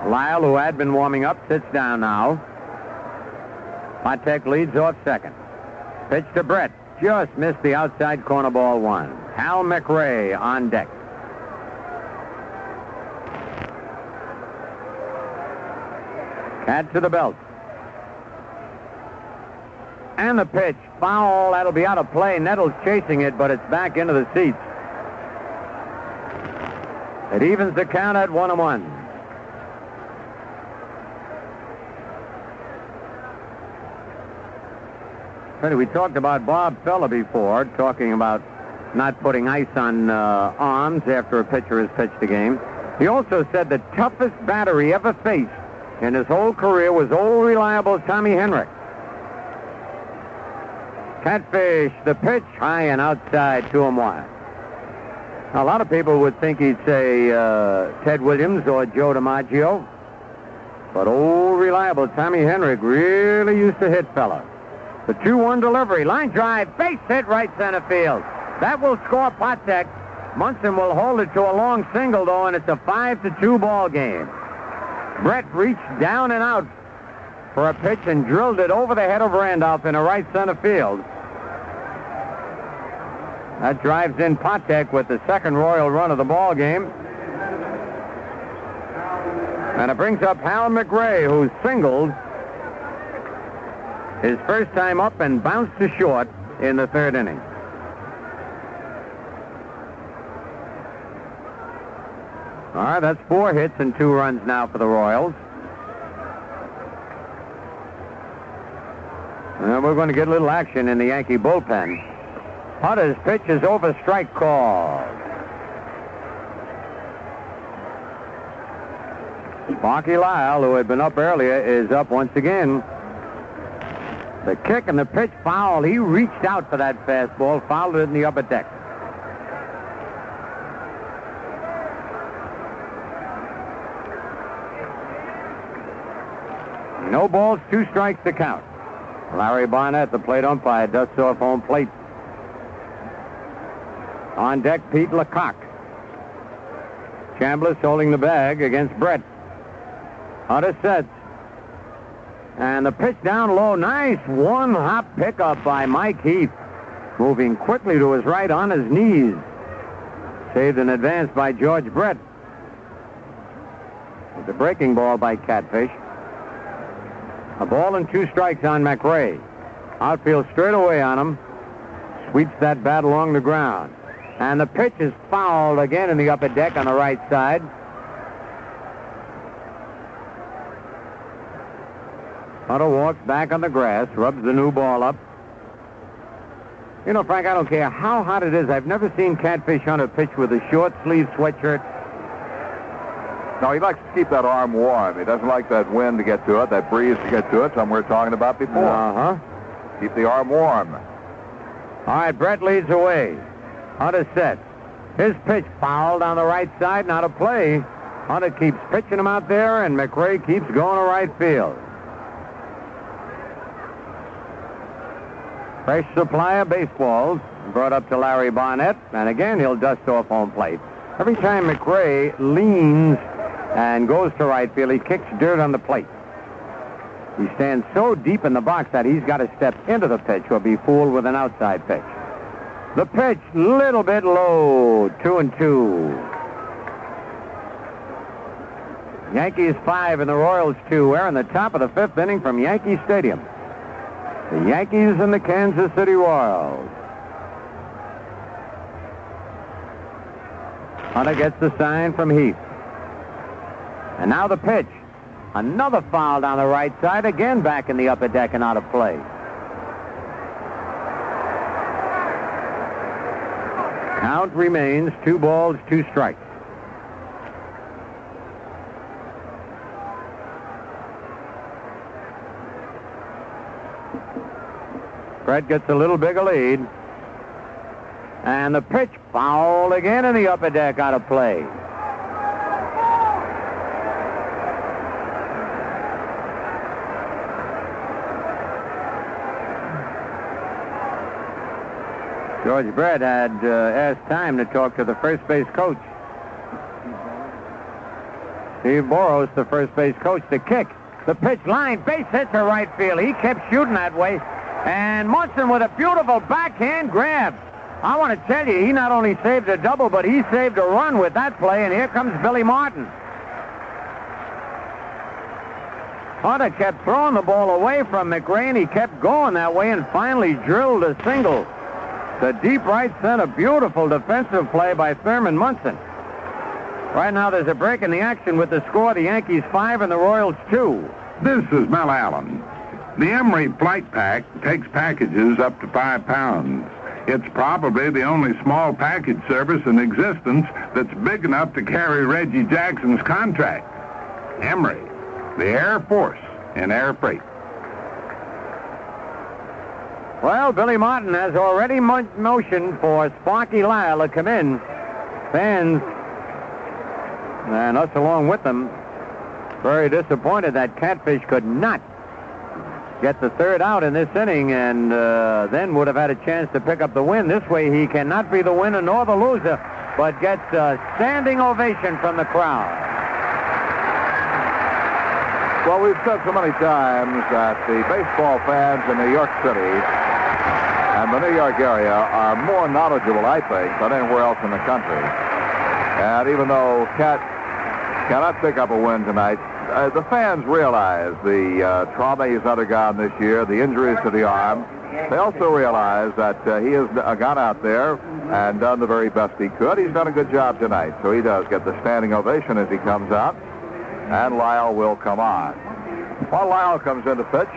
[SPEAKER 2] Lyle, who had been warming up, sits down now. Patek leads off second. Pitch to Brett. Just missed the outside corner, ball 1. Hal McRae on deck. Cat to the belt. And the pitch. Foul. That'll be out of play. Nettles chasing it, but it's back into the seats. It evens the count at 1-1. We talked about Bob Feller before, talking about not putting ice on arms after a pitcher has pitched a game. He also said the toughest batter he ever faced in his whole career was old reliable Tommy Henrik. Catfish, the pitch, high and outside, 2-1. A lot of people would think he'd say Ted Williams or Joe DiMaggio, but old reliable Tommy Henrik really used to hit Feller. The 2-1 delivery. Line drive. Base hit right center field. That will score Patek. Munson will hold it to a long single, though, and it's a 5-2 ball game. Brett reached down and out for a pitch and drilled it over the head of Randolph in a right center field. That drives in Patek with the second Royal run of the ball game. And it brings up Hal McRae, who singled his first time up and bounced to short in the third inning. All right, that's 4 hits and 2 runs now for the Royals. And we're going to get a little action in the Yankee bullpen. Hunter's pitch is over, strike call. Sparky Lyle, who had been up earlier, is up once again. The kick and the pitch foul. He reached out for that fastball, fouled it in the upper deck. No balls, 2 strikes to count. Larry Barnett, the plate umpire, dusts off home plate. On deck, Pete Lecoq. Chambliss holding the bag against Brett. Hunter sets. And the pitch down low. Nice one-hop pickup by Mike Heath. Moving quickly to his right on his knees. Saved in advance by George Brett. It's a breaking ball by Catfish. A ball and 2 strikes on McRae. Outfield straight away on him. Sweeps that bat along the ground. And the pitch is fouled again in the upper deck on the right side. Hunter walks back on the grass, rubs the new ball up. You know, Frank, I don't care how hot it is. I've never seen Catfish Hunter pitch with a short sleeve sweatshirt.
[SPEAKER 17] No, he likes to keep that arm warm. He doesn't like that wind to get to it, that breeze to get to it. Something we were talking about before.
[SPEAKER 2] Uh-huh.
[SPEAKER 17] Keep the arm warm.
[SPEAKER 2] All right, Brett leads away. Hunter set. His pitch fouled on the right side, not a play. Hunter keeps pitching him out there, and McRae keeps going to right field. Fresh supply of baseballs brought up to Larry Barnett, and again he'll dust off home plate. Every time McRae leans and goes to right field, he kicks dirt on the plate. He stands so deep in the box that he's got to step into the pitch or be fooled with an outside pitch. The pitch, little bit low, 2-2. Yankees 5 and the Royals 2. We're in the top of the 5th inning from Yankee Stadium. The Yankees and the Kansas City Royals. Hunter gets the sign from Heath. And now the pitch. Another foul down the right side, again back in the upper deck and out of play. Count remains 2 balls, 2 strikes. Brett gets a little bigger lead. And the pitch foul again in the upper deck, out of play. George Brett had asked time to talk to the first base coach. Steve Boros, the first base coach, the kick. The pitch, line, base hit to right field. He kept shooting that way. And Munson with a beautiful backhand grab. I want to tell you, he not only saved a double, but he saved a run with that play, and here comes Billy Martin. Hunter kept throwing the ball away from McRae, and he kept going that way and finally drilled a single. The deep right center, beautiful defensive play by Thurman Munson. Right now there's a break in the action with the score, the Yankees 5 and the Royals 2.
[SPEAKER 15] This is Mel Allen. The Emery Flight Pack takes packages up to 5 pounds. It's probably the only small package service in existence that's big enough to carry Reggie Jackson's contract. Emery, the Air Force in air freight.
[SPEAKER 2] Well, Billy Martin has already motioned for Sparky Lyle to come in. Fans, and us along with them, very disappointed that Catfish could not get the third out in this inning, and then would have had a chance to pick up the win. This way he cannot be the winner nor the loser. but gets a standing ovation from the crowd.
[SPEAKER 17] Well, we've said so many times that the baseball fans in New York City and the New York area are more knowledgeable, I think, than anywhere else in the country. And even though Cat cannot pick up a win tonight, the fans realize the trauma he's undergone this year, the injuries to the arm. They also realize that he has gone out there and done the very best he could. He's done a good job tonight, so he does get the standing ovation as he comes out. And Lyle will come on. While Lyle comes in to pitch,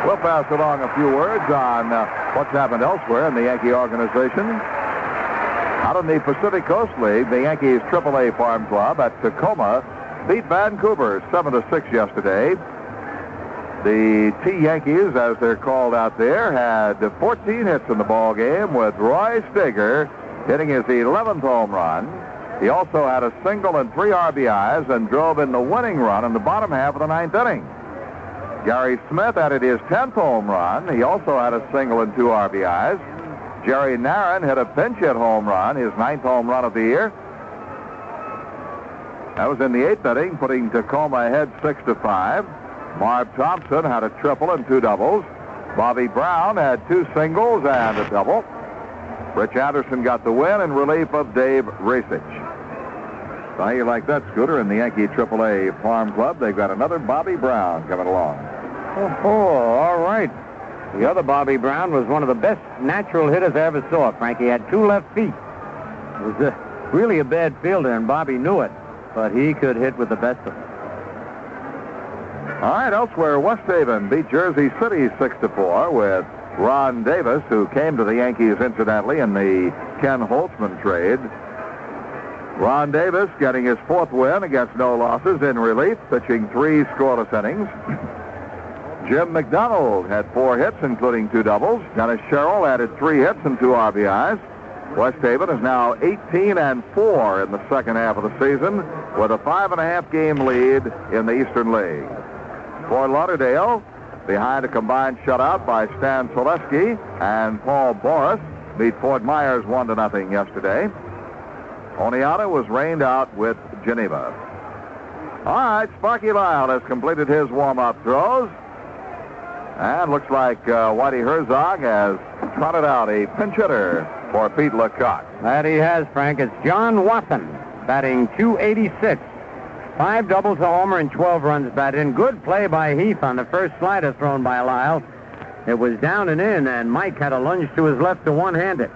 [SPEAKER 17] we'll pass along a few words on what's happened elsewhere in the Yankee organization. Out in the Pacific Coast League, the Yankees AAA Farm Club at Tacoma beat Vancouver 7-6 yesterday. The T-Yankees, as they're called out there, had 14 hits in the ball game, with Roy Steger hitting his 11th home run. He also had a single and 3 RBIs and drove in the winning run in the bottom half of the 9th inning. Gary Smith added his 10th home run. He also had a single and 2 RBIs. Jerry Narron hit a pinch hit home run, his 9th home run of the year. That was in the 8th inning, putting Tacoma ahead 6-5. Marv Thompson had a triple and 2 doubles. Bobby Brown had 2 singles and a double. Rich Anderson got the win in relief of Dave Racich. So how you like that, Scooter? In the Yankee AAA Farm Club, they've got another Bobby Brown coming along.
[SPEAKER 2] Oh, all right. The other Bobby Brown was one of the best natural hitters I ever saw, Frank. He had 2 left feet. He was really a bad fielder, and Bobby knew it, but he could hit with the best of them.
[SPEAKER 17] All right, elsewhere, West Haven beat Jersey City 6-4 with Ron Davis, who came to the Yankees, incidentally, in the Ken Holtzman trade. Ron Davis getting his 4th win against no losses in relief, pitching 3 scoreless innings. Jim McDonald had 4 hits, including 2 doubles. Dennis Sherrill added 3 hits and 2 RBIs. West Haven is now 18-4 in the second half of the season, with a 5.5-game lead in the Eastern League. Fort Lauderdale, behind a combined shutout by Stan Zaleski and Paul Boris, beat Fort Myers 1-0 yesterday. Oneonta was rained out with Geneva. All right, Sparky Lyle has completed his warm-up throws. And looks like Whitey Herzog has trotted out a pinch hitter for Pete Lecoq.
[SPEAKER 2] That he has, Frank. It's John Watson, batting .286. 5 doubles, a homer, and 12 runs batted in. Good play by Heath on the first slider thrown by Lyle. It was down and in, and Mike had a lunge to his left to one-hand it.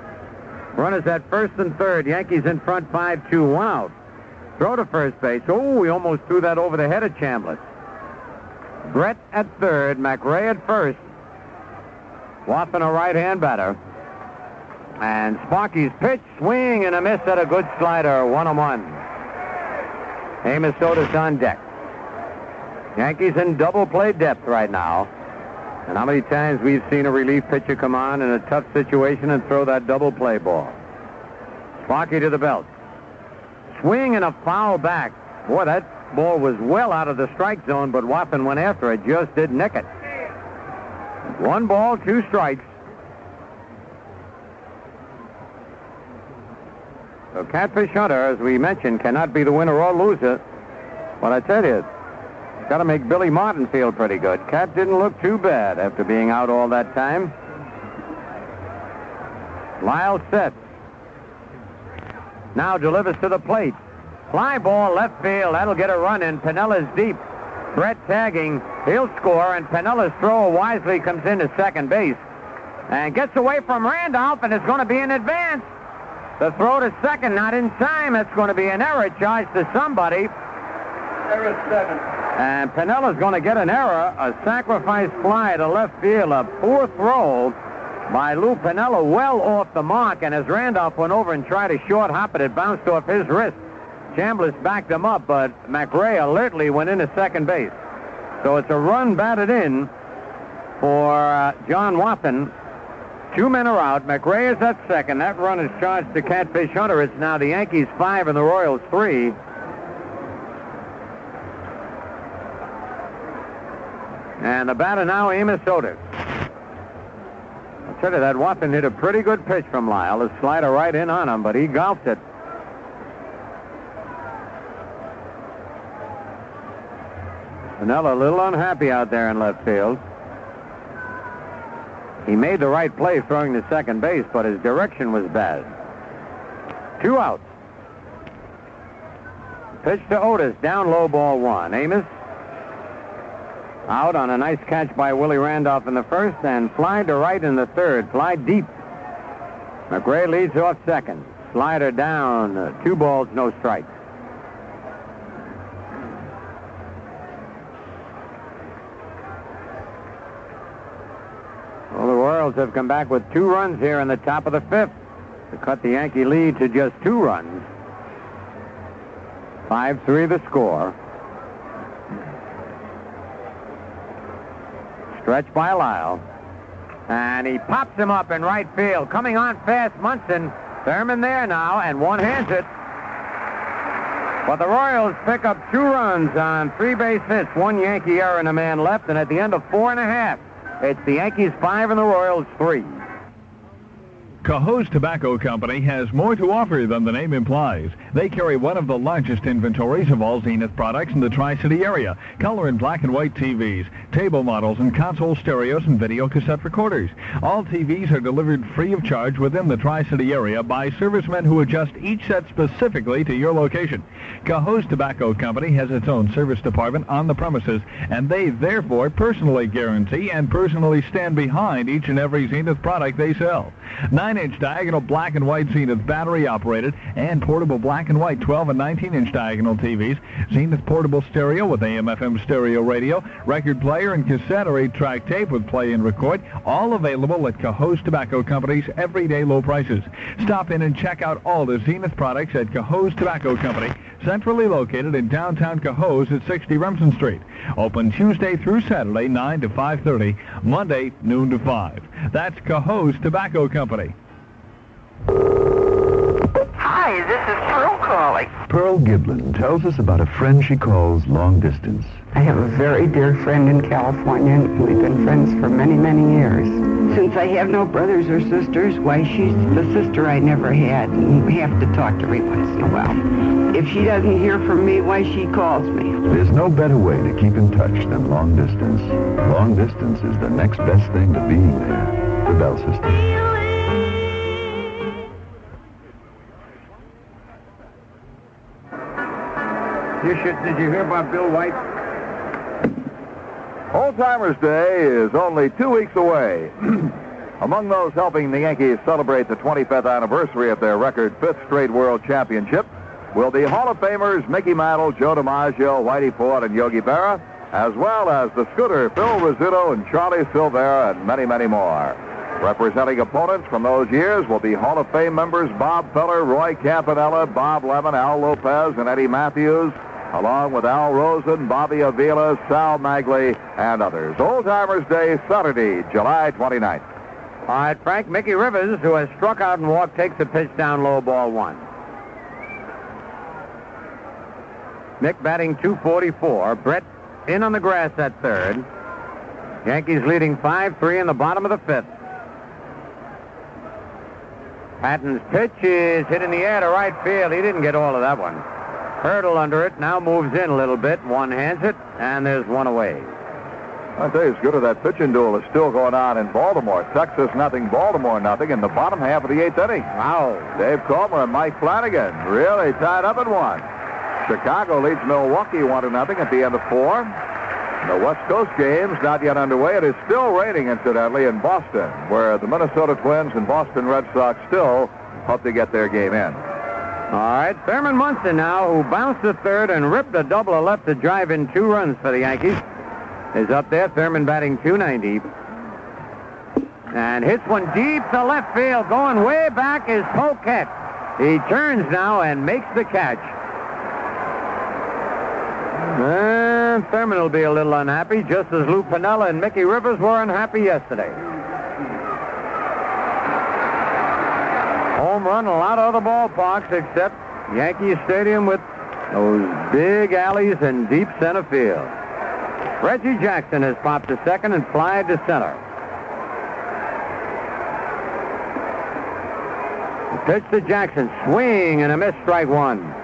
[SPEAKER 2] Runners at first and third. Yankees in front 5-2. 1 out. Throw to first base. Oh, he almost threw that over the head of Chambliss. Brett at third. McRae at first. Watson a right-hand batter. And Sparky's pitch, swing and a miss at a good slider. 1-1. Amos Otis on deck. Yankees in double play depth right now. And how many times we've seen a relief pitcher come on in a tough situation and throw that double play ball. Sparky to the belt. Swing and a foul back. Boy, that ball was well out of the strike zone, but Watson went after it, just didn't nick it. 1 ball, 2 strikes. So Catfish Hunter, as we mentioned, cannot be the winner or loser. What I said is, got to make Billy Martin feel pretty good. Cat didn't look too bad after being out all that time. Lyle sets. Now delivers to the plate. Fly ball left field. That'll get a run in. Pinella's deep. Brett tagging. He'll score, and Pinella's throw wisely comes into second base and gets away from Randolph, and it's going to be an advance. The throw to second, not in time. It's going to be an error charged to somebody.
[SPEAKER 18] Error 7.
[SPEAKER 2] And Pinella's going to get an error. A sacrifice fly to left field. A poor throw by Lou Piniella, well off the mark. And as Randolph went over and tried to short hop it, it bounced off his wrist. Chambliss backed him up, but McRae alertly went into second base. So it's a run batted in for John Watson. 2 men are out. McRae is at second. That run is charged to Catfish Hunter. It's now the Yankees 5 and the Royals 3. And the batter now, Amos Otis. I'll tell you, that Watson hit a pretty good pitch from Lyle. A slider right in on him, but he golfed it. Piniella a little unhappy out there in left field. He made the right play throwing to second base, but his direction was bad. 2 outs. Pitch to Otis, down low, ball 1. Amos out on a nice catch by Willie Randolph in the first, and fly to right in the third. Fly deep. McRae leads off second. Slider down. 2 balls, no strikes. Well, the Royals have come back with 2 runs here in the top of the 5th to cut the Yankee lead to just 2 runs. 5-3 the score. Stretch by Lyle. And he pops him up in right field. Coming on fast, Munson. Thurman there now, and one hands it. But the Royals pick up 2 runs on 3 base hits, 1 Yankee error and a man left, and at the end of 4 1/2, it's the Yankees 5 and the Royals 3.
[SPEAKER 1] Cahoe's Tobacco Company has more to offer than the name implies. They carry one of the largest inventories of all Zenith products in the Tri-City area. Color and black and white TVs, table models, and console stereos and video cassette recorders. All TVs are delivered free of charge within the Tri-City area by servicemen who adjust each set specifically to your location. Cahoe's Tobacco Company has its own service department on the premises, and they therefore personally guarantee and personally stand behind each and every Zenith product they sell. 9-inch diagonal black and white Zenith battery-operated and portable black and white 12 and 19-inch diagonal TVs, Zenith portable stereo with AM/FM stereo radio, record player and cassette or 8-track tape with play and record, all available at Cahoe's Tobacco Company's everyday low prices. Stop in and check out all the Zenith products at Cahoe's Tobacco Company, centrally located in downtown Cahoe's at 60 Remsen Street. Open Tuesday through Saturday, 9 to 5:30, Monday, noon to 5. That's Cahoe's Tobacco Company.
[SPEAKER 19] Hi, this is Pearl calling.
[SPEAKER 20] Pearl Giblin tells us about a friend she calls long distance.
[SPEAKER 21] I have a very dear friend in California, and we've been friends for many, many years. Since I have no brothers or sisters, why, she's the sister I never had, and we have to talk every once in a while. If she doesn't hear from me, why, she calls me.
[SPEAKER 20] There's no better way to keep in touch than long distance. Long distance is the next best thing to being there. The Bell System.
[SPEAKER 2] Did you hear about Bill White?
[SPEAKER 17] Old Timers Day is only 2 weeks away. Among those helping the Yankees celebrate the 25th anniversary of their record 5th straight World Championship will be Hall of Famers Mickey Mantle, Joe DiMaggio, Whitey Ford, and Yogi Berra, as well as the Scooter, Phil Rizzuto, and Charlie Silvera, and many, many more. Representing opponents from those years will be Hall of Fame members Bob Feller, Roy Campanella, Bob Lemon, Al Lopez, and Eddie Matthews, along with Al Rosen, Bobby Avila, Sal Magley, and others. Old Timers Day, Saturday, July 29th.
[SPEAKER 2] All right, Frank, Mickey Rivers, who has struck out and walked, takes a pitch down low, ball 1. Mick batting .244. Brett in on the grass at third. Yankees leading 5-3 in the bottom of the 5th. Patton's pitch is hit in the air to right field. He didn't get all of that one. Hurdle under it, now moves in a little bit. One hands it, and there's one away.
[SPEAKER 17] I'll tell you, as good as that pitching duel is still going on in Baltimore. Texas nothing, Baltimore nothing in the bottom half of the 8th inning.
[SPEAKER 2] Wow.
[SPEAKER 17] Dave Comer and Mike Flanagan really tied up at 1. Chicago leads Milwaukee 1-0 at the end of 4. The West Coast game's not yet underway. It is still raining, incidentally, in Boston, where the Minnesota Twins and Boston Red Sox still hope to get their game in.
[SPEAKER 2] All right, Thurman Munson now, who bounced to third and ripped a double left to drive in 2 runs for the Yankees, is up there. Thurman batting .290. And hits one deep to left field. Going way back is Poquette. He turns now and makes the catch. And Thurman will be a little unhappy, just as Lou Piniella and Mickey Rivers were unhappy yesterday. Home run, a lot of other ballparks except Yankee Stadium with those big alleys and deep center field. Reggie Jackson has popped to second and flied to center. The pitch to Jackson, swing and a miss, strike 1.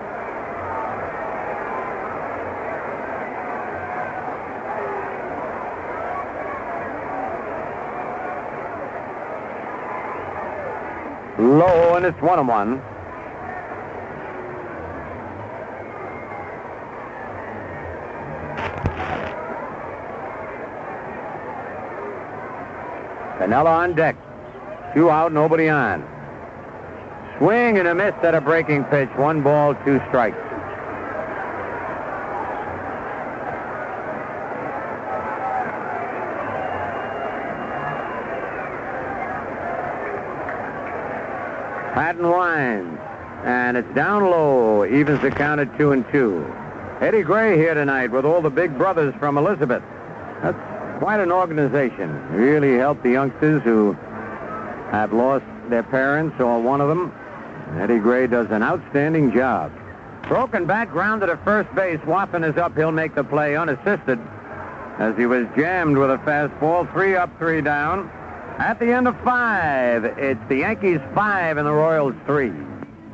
[SPEAKER 2] Low, and it's 1-1. Canella on deck. 2 out, nobody on. Swing and a miss at a breaking pitch. 1 ball, 2 strikes. Patton winds, and it's down low. Evens the count at 2-2. Eddie Gray here tonight with all the big brothers from Elizabeth. That's quite an organization. Really helped the youngsters who have lost their parents or one of them. Eddie Gray does an outstanding job. Broken bat, grounded at first base. Waffen is up. He'll make the play unassisted as he was jammed with a fastball. 3 up, 3 down. At the end of 5, it's the Yankees 5 and the Royals 3.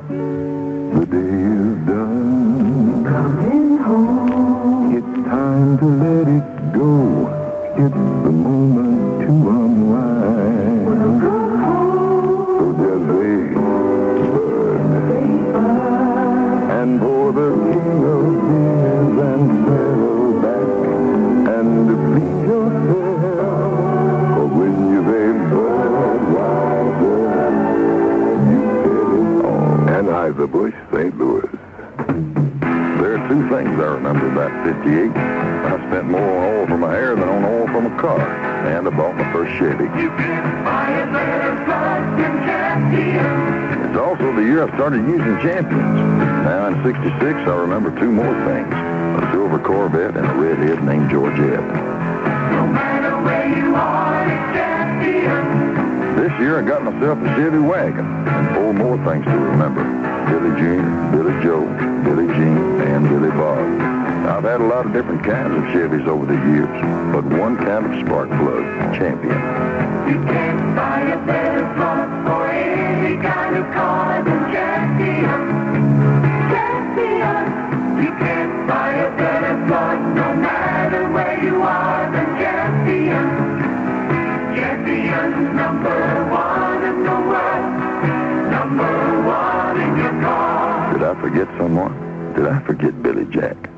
[SPEAKER 4] The day is done. Coming home. It's time to let it go. It's the moment to unwind. We'll go home. So just wait, bud. And for the king of tears and settle back and to please yourself. For when you say Budweiser, you said it all. Anheuser-Busch, St. Louis. There are 2 things I remember about 58. I spent more on oil for my hair than on oil for my car. And I bought my first Chevy. You can buy a better Champion. It's also the year I started using Champions. Now in 66, I remember 2 more things. A silver Corvette and a redhead named Georgette. No matter where you are, it's Champion. This year I got myself a Chevy wagon. And 4 more things to remember. Billy Jr., Billy Joe, Billy Jean, and Billy Bob. I've had a lot of different kinds of Chevys over the years, but one kind of spark plug, Champion. You can't buy a better plug for any kind of car than Champion. Champion. You can't buy a better plug no matter where you are than Champion. Champion's #1 in the world. #1 in your car. Did I forget someone? Did I forget Billy Jack?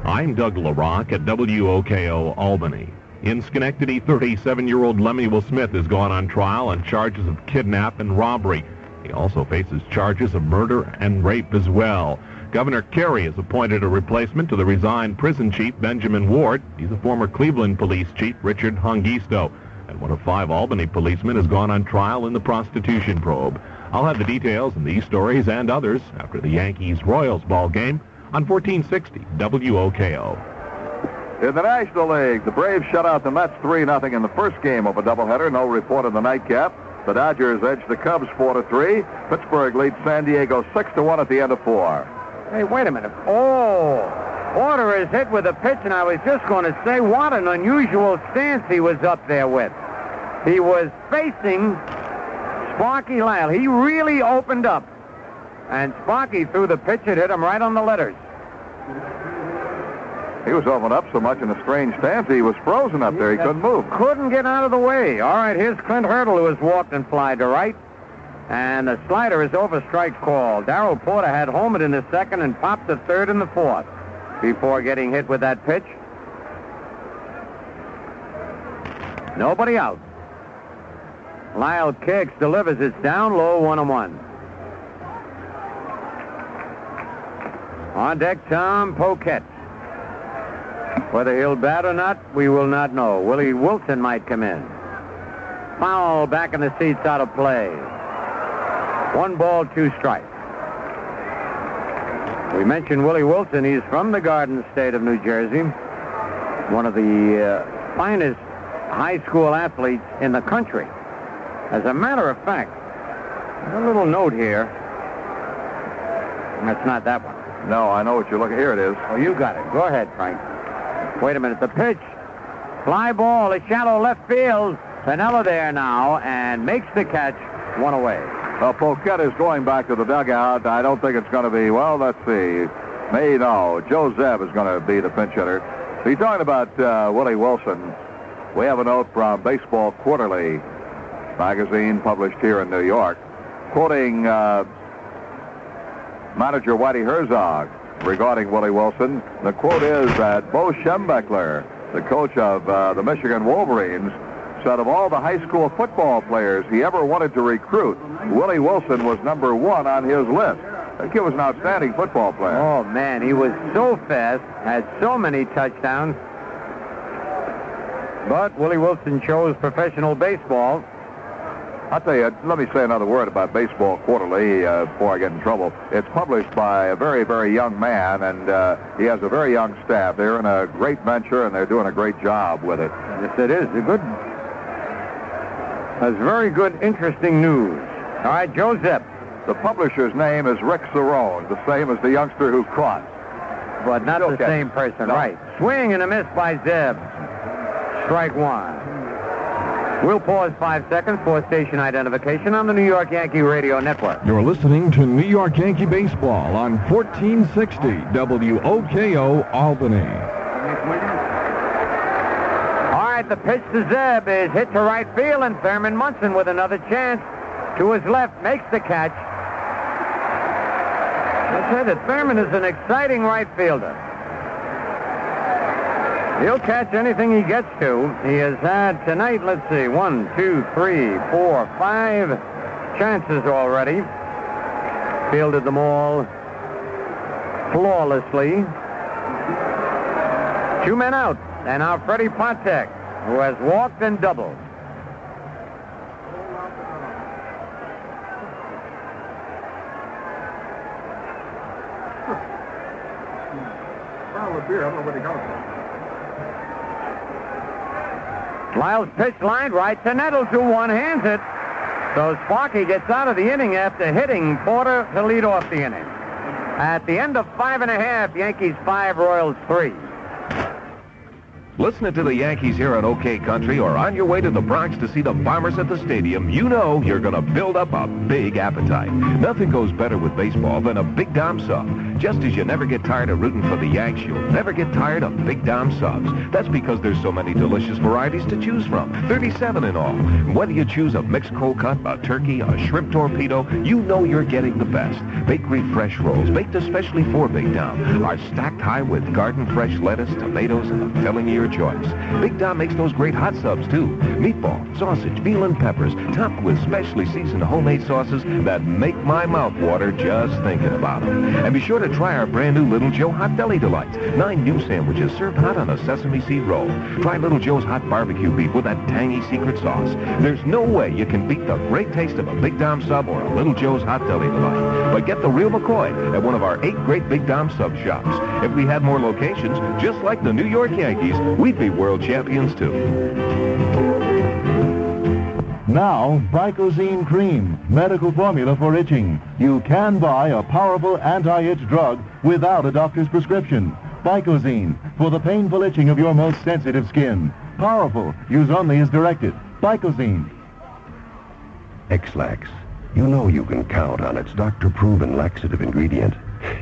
[SPEAKER 22] I'm Doug LaRock at WOKO-Albany. In Schenectady, 37-year-old Lemuel Smith has gone on trial on charges of kidnap and robbery. He also faces charges of murder and rape as well. Governor Carey has appointed a replacement to the resigned prison chief, Benjamin Ward. He's a former Cleveland police chief, Richard Hongisto. And one of 5 Albany policemen has gone on trial in the prostitution probe. I'll have the details in these stories and others after the Yankees-Royals ball game on 1460 WOKO.
[SPEAKER 17] In the National League, the Braves shut out the Mets 3-0 in the first game of a doubleheader. No report in the nightcap. The Dodgers edged the Cubs 4-3. Pittsburgh leads San Diego 6-1 at the end of 4.
[SPEAKER 2] Hey, wait a minute. Oh, Order is hit with a pitch, and I was just going to say what an unusual stance he was up there with. He was facing Sparky Lyle. He really opened up. And Sparky threw the pitch. It hit him right on the letters.
[SPEAKER 17] He was opened up so much in a strange stance, he was frozen up there. He couldn't move.
[SPEAKER 2] Couldn't get out of the way. All right, here's Clint Hurdle, who has walked and fly to right. And the slider is over, strike call. Darrell Porter had homered in the second and popped the third in the fourth before getting hit with that pitch. Nobody out. Lyle kicks, delivers. It's down low, 1-1. On deck, Tom Poquette. Whether he'll bat or not, we will not know. Willie Wilson might come in. Foul back in the seats, out of play. 1 ball, 2 strikes. We mentioned Willie Wilson. He's from the Garden State of New Jersey. One of the finest high school athletes in the country. As a matter of fact, a little note here. That's not that one.
[SPEAKER 17] No, I know what you're looking. Here it is.
[SPEAKER 2] Oh, you got it. Go ahead, Frank. Wait a minute. The pitch. Fly ball. A shallow left field. Piniella there now and makes the catch. 1 away.
[SPEAKER 17] Well, Poquette is going back to the dugout. I don't think it's going to be, well, let's see. No. Joe Zeb is going to be the pinch hitter. So you're talking about Willie Wilson. We have a note from Baseball Quarterly magazine published here in New York.
[SPEAKER 3] quoting manager Whitey Herzog regarding Willie Wilson. The quote is that Bo Schembechler, the coach of the Michigan Wolverines, said of all the high school football players he ever wanted to recruit, Willie Wilson was number one on his list. That kid was an outstanding football player.
[SPEAKER 2] Oh, man, he was so fast, had so many touchdowns. But Willie Wilson chose professional baseball.
[SPEAKER 3] I'll tell you, let me say another word about Baseball Quarterly before I get in trouble. It's published by a very, very young man, and he has a very young staff. They're in a great venture, and they're doing a great job with it.
[SPEAKER 2] Yes, it is. That's very good, interesting news. All right, Joe Zepp.
[SPEAKER 3] The publisher's name is Rick Cerrone, the same as the youngster who caught.
[SPEAKER 2] But not the same person, right. Swing and a miss by Zeb. Strike one. We'll pause 5 seconds for station identification on the New York Yankee Radio Network.
[SPEAKER 1] You're listening to New York Yankee Baseball on 1460 WOKO Albany.
[SPEAKER 2] All right, the pitch to Zeb is hit to right field, and Thurman Munson with another chance to his left makes the catch. I said that Thurman is an exciting right fielder. He'll catch anything he gets to. He has had tonight, let's see, 1, 2, 3, 4, 5 chances already. Fielded them all flawlessly. 2 men out. And now Freddie Patek, who has walked and doubled.
[SPEAKER 3] Beer. I don't know where they go.
[SPEAKER 2] Lyle's pitch line right to Nettles, who one-hands it. So Sparky gets out of the inning after hitting Porter to lead off the inning. At the end of 5.5, Yankees 5, Royals 3.
[SPEAKER 12] Listening to the Yankees here on OK Country or on your way to the Bronx to see the Bombers at the stadium, you know you're going to build up a big appetite. Nothing goes better with baseball than a Big Dom sub. Just as you never get tired of rooting for the Yanks, you'll never get tired of Big Dom subs. That's because there's so many delicious varieties to choose from, 37 in all. Whether you choose a mixed cold cut, a turkey, a shrimp torpedo, you know you're getting the best. Bakery fresh rolls, baked especially for Big Dom, are stacked high with garden fresh lettuce, tomatoes, and a filling of your choice. Big Dom makes those great hot subs, too. Meatball, sausage, veal, and peppers, topped with specially seasoned homemade sauces that make my mouth water just thinking about them. And be sure to try our brand new Little Joe Hot Deli Delights. 9 new sandwiches served hot on a sesame seed roll. Try Little Joe's hot barbecue beef with that tangy secret sauce. There's no way you can beat the great taste of a Big Dom sub or a Little Joe's Hot Deli Delight. But get the real McCoy at one of our 8 great Big Dom sub shops. If we had more locations, just like the New York Yankees, we'd be world champions too.
[SPEAKER 7] Now, Vicozine Cream, medical formula for itching. You can buy a powerful anti-itch drug without a doctor's prescription. Vicozine, for the painful itching of your most sensitive skin. Powerful, use only as directed. Vicozine.
[SPEAKER 6] X-Lax. You know you can count on its doctor-proven laxative ingredient.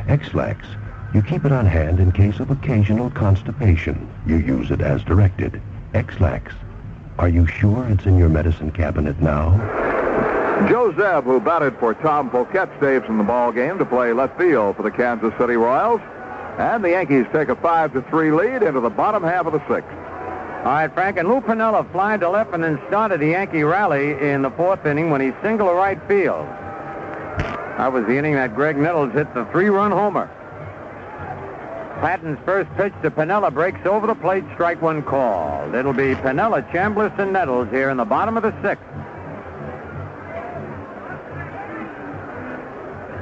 [SPEAKER 6] X-Lax. You keep it on hand in case of occasional constipation. You use it as directed. X-Lax. Are you sure it's in your medicine cabinet now?
[SPEAKER 3] Joe Zeb, who batted for Tom Poquette, stays in the ball game to play left field for the Kansas City Royals. And the Yankees take a 5-3 lead into the bottom half of the 6th.
[SPEAKER 2] All right, Frank, and Lou Piniella flied to left and then started the Yankee rally in the 4th inning when he singled to right field. That was the inning that Greg Nettles hit the 3-run homer. Patton's first pitch to Piniella breaks over the plate, strike one called. It'll be Piniella, Chambliss, and Nettles here in the bottom of the 6th.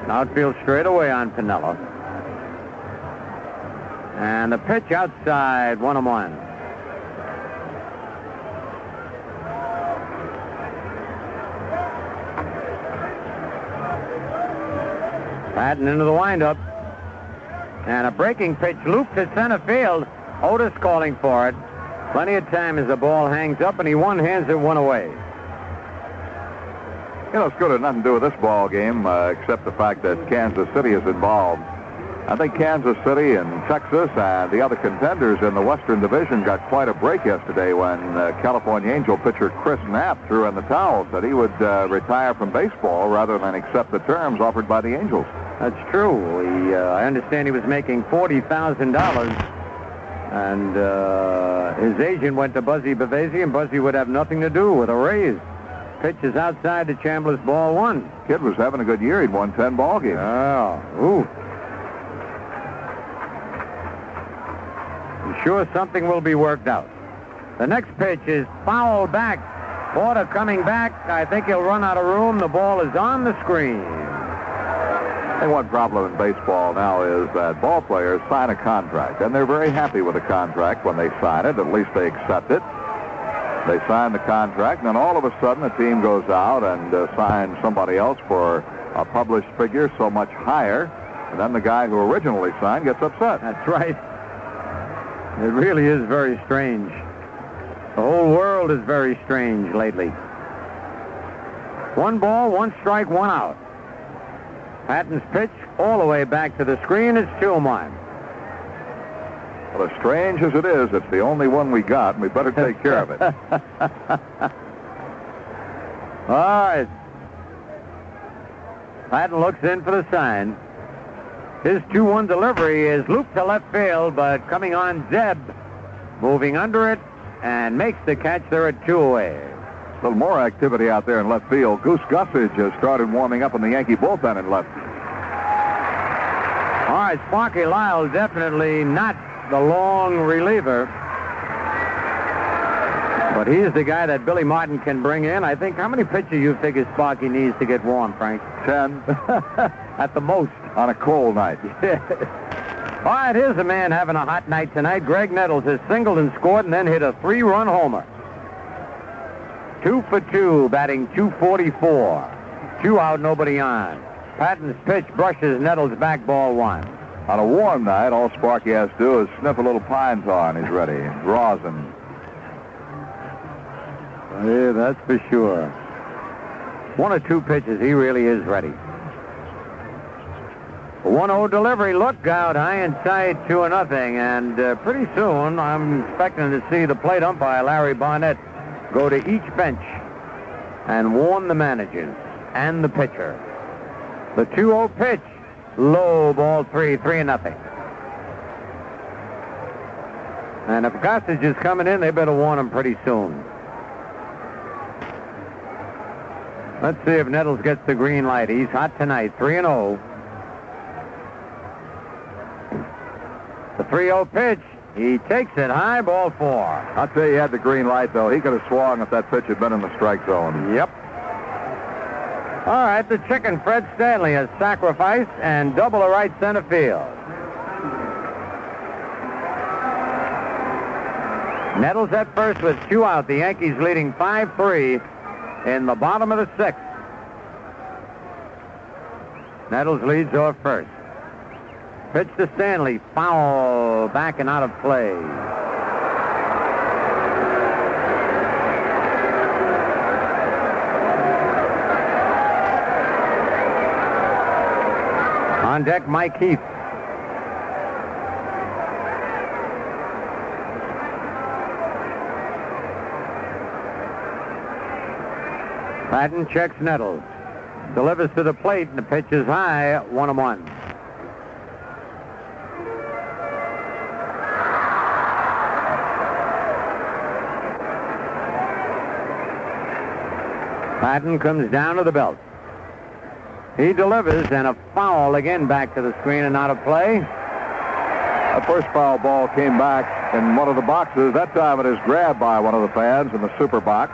[SPEAKER 2] Outfield straight away on Piniella. And the pitch outside, 1-1. Patton into the windup. And a breaking pitch looped to center field. Otis calling for it. Plenty of time as the ball hangs up, and he one-hands it one away.
[SPEAKER 3] You know, Scooter, nothing to do with this ball game except the fact that Kansas City is involved. I think Kansas City and Texas and the other contenders in the Western Division got quite a break yesterday when California Angel pitcher Chris Knapp threw in the towel, said he would retire from baseball rather than accept the terms offered by the Angels.
[SPEAKER 2] That's true. I understand he was making $40,000, and his agent went to Buzzy Bavasi, and Buzzy would have nothing to do with a raise. Pitch is outside the Chambliss, ball one.
[SPEAKER 3] Kid was having a good year. He'd won 10 ball games.
[SPEAKER 2] Oh, ooh. I'm sure something will be worked out. The next pitch is foul back. Porter coming back. I think he'll run out of room. The ball is on the screen.
[SPEAKER 3] I think one problem in baseball now is that ball players sign a contract, and they're very happy with the contract when they sign it. At least they accept it. They sign the contract, and then all of a sudden the team goes out and signs somebody else for a published figure so much higher, and then the guy who originally signed gets upset.
[SPEAKER 2] That's right. It really is very strange. The whole world is very strange lately. 1 ball, 1 strike, 1 out. Patton's pitch all the way back to the screen. It's 2-1.
[SPEAKER 3] Well, as strange as it is, it's the only one we got, and we better take care of it.
[SPEAKER 2] All right. Patton looks in for the sign. His 2-1 delivery is looped to left field, but coming on Zeb, moving under it, and makes the catch there at 2 away.
[SPEAKER 3] A little more activity out there in left field. Goose Gossage has started warming up in the Yankee bullpen in left.
[SPEAKER 2] All right, Sparky Lyle definitely not the long reliever, but he's the guy that Billy Martin can bring in. I think, how many pitches you figure Sparky needs to get warm, Frank?
[SPEAKER 3] 10.
[SPEAKER 2] At the most.
[SPEAKER 3] On a cold night.
[SPEAKER 2] All right, here's a man having a hot night tonight. Greg Nettles has singled and scored and then hit a 3-run homer. 2 for 2, batting .244. 2 out, nobody on. Patton's pitch brushes Nettles back, ball 1.
[SPEAKER 3] On a warm night, all Sparky has to do is sniff a little pine tar and he's ready. Rosin.
[SPEAKER 2] Yeah, that's for sure. 1 or 2 pitches, he really is ready. 1-0 delivery, look out, high and tight, 2-0, and pretty soon I'm expecting to see the plate umpire, Larry Barnett, go to each bench and warn the managers and the pitcher. The 2-0 pitch, low, ball 3, 3-0. And if Gossage is coming in, they better warn him pretty soon. Let's see if Nettles gets the green light. He's hot tonight, 3-0. The 3-0 pitch. He takes it high, ball 4.
[SPEAKER 3] I'll tell you, he had the green light, though. He could have swung if that pitch had been in the strike zone.
[SPEAKER 2] Yep. All right, the chicken, Fred Stanley, has sacrificed and double to right center field. Nettles at first with 2 out. The Yankees leading 5-3 in the bottom of the 6th. Nettles leads off first. Pitch to Stanley, foul, back and out of play. On deck, Mike Heath. Patton checks Nettles. Delivers to the plate, and the pitch is high, 1-1. Patton comes down to the belt. He delivers, and a foul again back to the screen and out of play.
[SPEAKER 3] That first foul ball came back in one of the boxes. That time it is grabbed by one of the fans in the super box.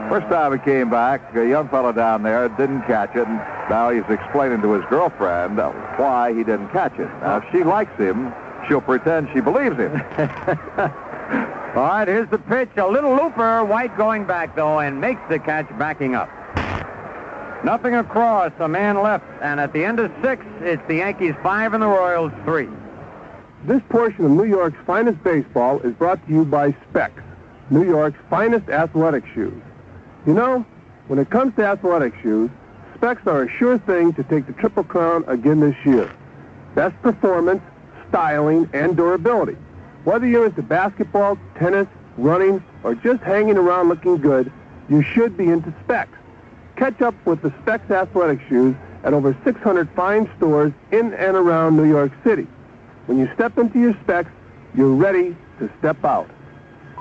[SPEAKER 3] First time it came back, a young fellow down there didn't catch it, and now he's explaining to his girlfriend why he didn't catch it. Now, if she likes him, she'll pretend she believes him.
[SPEAKER 2] All right, here's the pitch. A little looper. White going back, though, and makes the catch backing up. Nothing across, a man left, and at the end of 6, it's the Yankees 5 and the Royals 3.
[SPEAKER 8] This portion of New York's finest baseball is brought to you by Specs, New York's finest athletic shoes. You know, when it comes to athletic shoes, Specs are a sure thing to take the Triple Crown again this year. best performance, styling, and durability. Whether you're into basketball, tennis, running, or just hanging around looking good, you should be into Specs. Catch up with the Specs athletic shoes at over 600 fine stores in and around New York City. When you step into your Specs, you're ready to step out.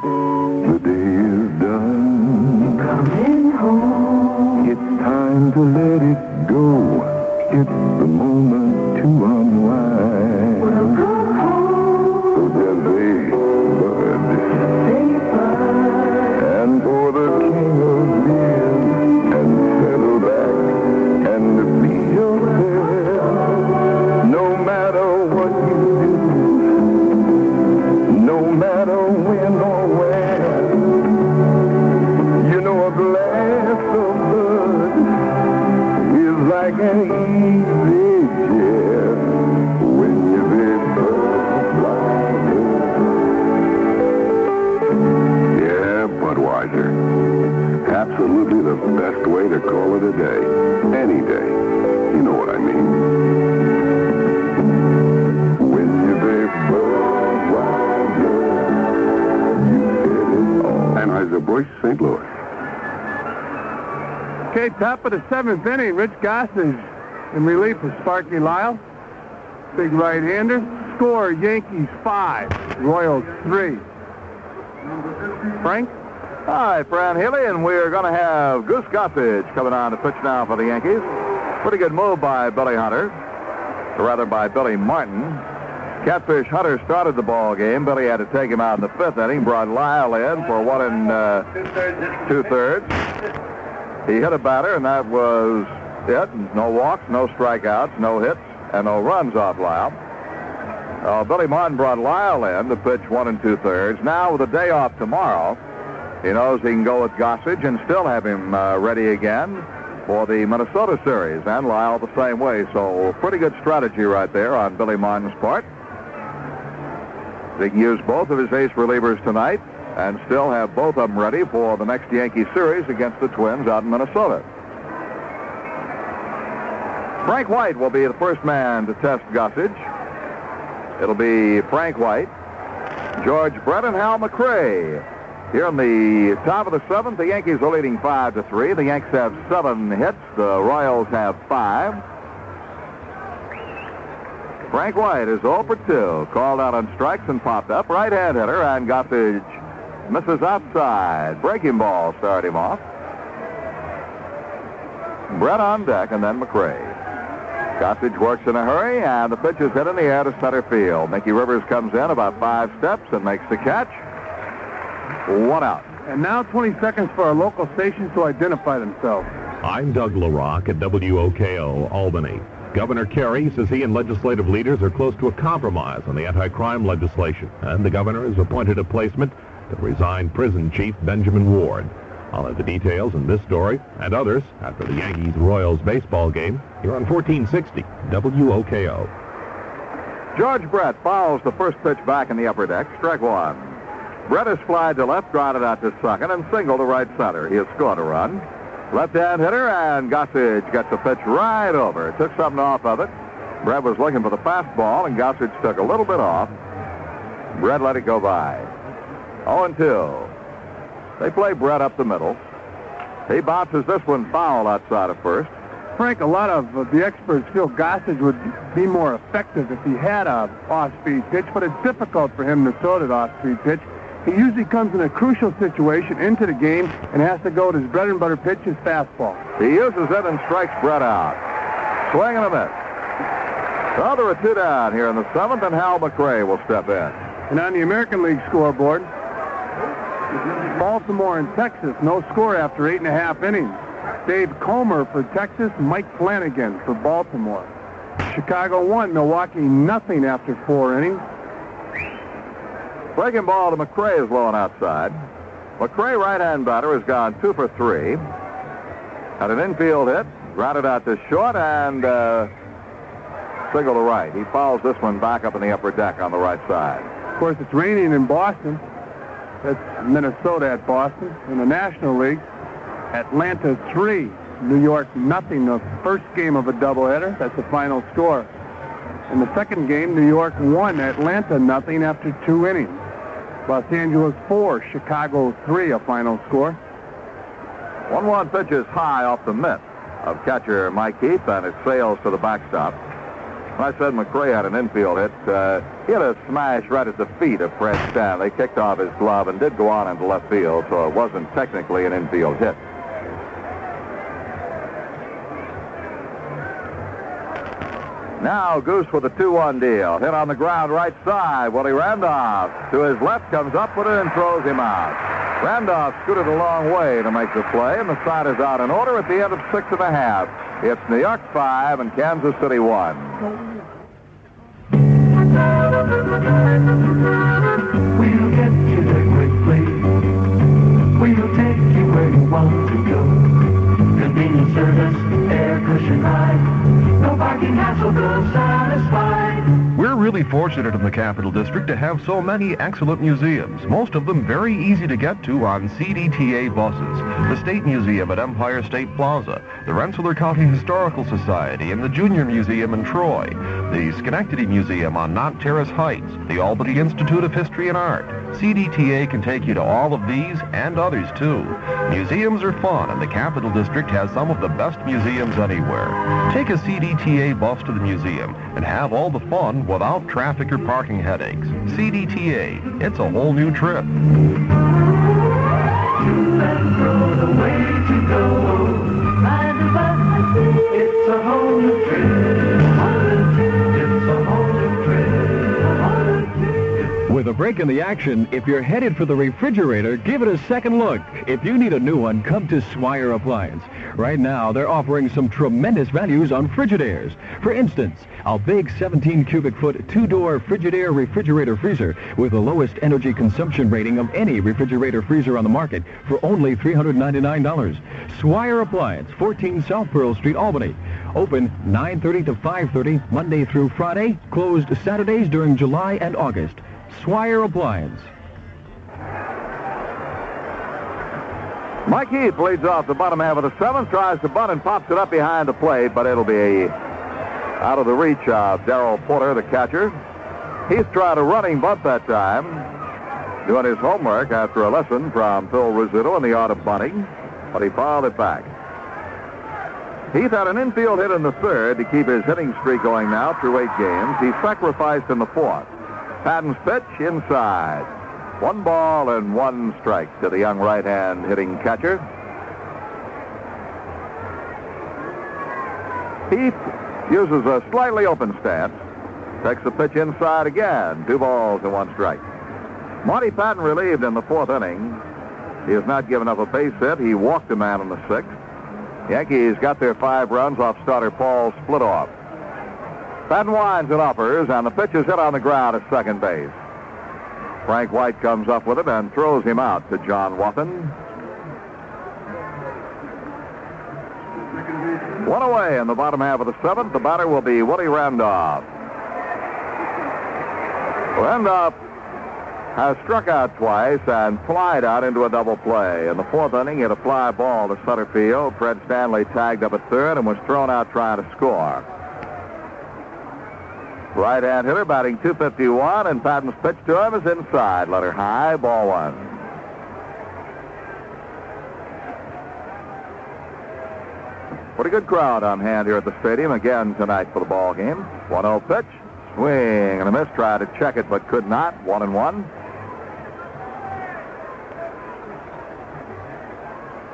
[SPEAKER 4] The day is done.
[SPEAKER 10] Coming home.
[SPEAKER 4] It's time to let it go. It's the moment to unwind.
[SPEAKER 10] We'll go home.
[SPEAKER 4] So just say bud. And for the king of beers, and settle back and be yourself. No matter what you do, no matter when or where, you know a glass of bud is like an easy chair when you're Yeah, Budweiser. Absolutely the best way to call it a day. Any day. You know what I mean. When you say Budweiser, you said it all. Anheuser-Busch, St. Louis.
[SPEAKER 8] Okay, top of the 7th inning, Rich Gossage in relief of Sparky Lyle. Big right-hander. Score, Yankees 5, Royals 3. Frank?
[SPEAKER 17] Hi, Fran Healy, and we're going to have Goose Gossage coming on to pitch now for the Yankees. Pretty good move by Billy Hunter, or rather by Billy Martin. Catfish Hunter started the ball game. Billy had to take him out in the 5th inning, brought Lyle in for 1 2/3. He hit a batter, and that was it. No walks, no strikeouts, no hits, and no runs off Lyle. Billy Martin brought Lyle in to pitch 1 2/3. Now, with a day off tomorrow, he knows he can go with Gossage and still have him ready again for the Minnesota series, and Lyle the same way. So, pretty good strategy right there on Billy Martin's part. They can use both of his ace relievers tonight and still have both of them ready for the next Yankee series against the Twins out in Minnesota. Frank White will be the first man to test Gossage. It'll be Frank White, George Brett, and Hal McRae. Here in the top of the 7th, the Yankees are leading 5-3. The Yanks have 7 hits. The Royals have 5. Frank White is 0 for 2. Called out on strikes and popped up. Right-hand hitter, and Gossage misses outside. Breaking ball started him off. Brett on deck, and then McRae. Gossage works in a hurry, and the pitch is hit in the air to center field. Mickey Rivers comes in about 5 steps and makes the catch. 1 out.
[SPEAKER 8] And now 20 seconds for our local stations to identify themselves.
[SPEAKER 22] I'm Doug LaRock at WOKO-Albany. Governor Kerry says he and legislative leaders are close to a compromise on the anti-crime legislation, and the governor has appointed a placement to resigned prison chief Benjamin Ward. I'll have the details in this story and others after the Yankees-Royals baseball game here on 1460 WOKO.
[SPEAKER 17] George Brett fouls the first pitch back in the upper deck, strike 1. Brett is flied to left, grounded out to second, and single to right center. He has scored a run. Left-hand hitter, and Gossage gets the pitch right over. Took something off of it. Brett was looking for the fastball, and Gossage took a little bit off. Brett let it go by. 0-2. They play Brett up the middle. He bounces this one foul outside of first.
[SPEAKER 8] Frank, a lot of the experts feel Gossage would be more effective if he had a off-speed pitch, but it's difficult for him to throw that off-speed pitch. He usually comes in a crucial situation into the game and has to go with his bread-and-butter pitch, his fastball.
[SPEAKER 17] He uses it and strikes Brett out. Swing and a miss. So there are 2 down here in the 7th, and Hal McRae will step in.
[SPEAKER 8] And on the American League scoreboard, Baltimore and Texas, no score after 8.5 innings. Dave Comer for Texas, Mike Flanagan for Baltimore. Chicago 1, Milwaukee nothing after 4 innings.
[SPEAKER 17] Breaking ball to McRae is low and outside. McRae, right-hand batter, has gone 2 for 3. Had an infield hit, grounded out to short, and single to right. He fouls this one back up in the upper deck on the right side.
[SPEAKER 8] Of course, it's raining in Boston. That's Minnesota at Boston. In the National League, Atlanta 3, New York nothing. The first game of a doubleheader. That's the final score. In the second game, New York won Atlanta 0 after 2 innings. Los Angeles 4, Chicago 3, a final score.
[SPEAKER 3] 1-1 pitch is high off the mitt of catcher Mike Heath, and it sails to the backstop. I said McRae had an infield hit. He had a smash right at the feet of Fred Stanley, kicked off his glove and did go on into left field, so it wasn't technically an infield hit. Now Goose with a 2-1 deal. Hit on the ground right side. Willie Randolph to his left comes up with it and throws him out. Randolph scooted a long way to make the play, and the side is out in order at the end of 6.5. It's New York 5 and Kansas City 1.
[SPEAKER 5] We'll get you there quickly. We'll take you where you want to go. Convenient service, air cushion ride. No parking hassle, go satisfied.
[SPEAKER 11] We're really fortunate in the Capital District to have so many excellent museums, most of them very easy to get to on CDTA buses. The State Museum at Empire State Plaza, the Rensselaer County Historical Society, and the Junior Museum in Troy, the Schenectady Museum on Knott Terrace Heights, the Albany Institute of History and Art. CDTA can take you to all of these and others, too. Museums are fun, and the Capital District has some of the best museums anywhere. Take a CDTA bus to the museum and have all the fun without traffic or parking headaches. CDTA, it's a whole new trip.
[SPEAKER 5] It's a whole new trip. It's a whole new trip.
[SPEAKER 1] With a break in the action, if you're headed for the refrigerator, give it a second look. If you need a new one, come to Swire Appliance. Right now, they're offering some tremendous values on Frigidairs. For instance, a big 17 cubic foot 2-door Frigidaire refrigerator freezer with the lowest energy consumption rating of any refrigerator freezer on the market for only $399. Swire Appliance, 14 South Pearl Street, Albany. Open 9:30 to 5:30 Monday through Friday. Closed Saturdays during July and August. Swire Appliance.
[SPEAKER 3] Mike Heath leads off the bottom half of the 7th, tries to bunt and pops it up behind the plate, but it'll be out of the reach of Darrell Porter, the catcher. Heath tried a running bunt that time, doing his homework after a lesson from Phil Rizzuto in the art of bunting, but he fouled it back. Heath had an infield hit in the 3rd to keep his hitting streak going now through 8 games. He sacrificed in the 4th. Patton's pitch inside. 1 ball and 1 strike to the young right-hand hitting catcher. Heath uses a slightly open stance. Takes the pitch inside again. 2 balls and 1 strike. Monty Patton relieved in the 4th inning. He has not given up a base hit. He walked a man in the 6th. Yankees got their 5 runs off starter Paul Splitoff. Patton winds and uppers, and the pitch is hit on the ground at second base. Frank White comes up with it and throws him out to John Wathan. 1 away in the bottom half of the 7th. The batter will be Willie Randolph. Randolph has struck out twice and flied out into a double play. In the 4th inning, he had a fly ball to center field. Fred Stanley tagged up at 3rd and was thrown out trying to score. Right-hand hitter batting .251, and Patton's pitch to him is inside. Letter high, ball 1. Pretty good crowd on hand here at the stadium again tonight for the ball game. 1-0 pitch, swing and a miss. Tried to check it but could not. 1-1.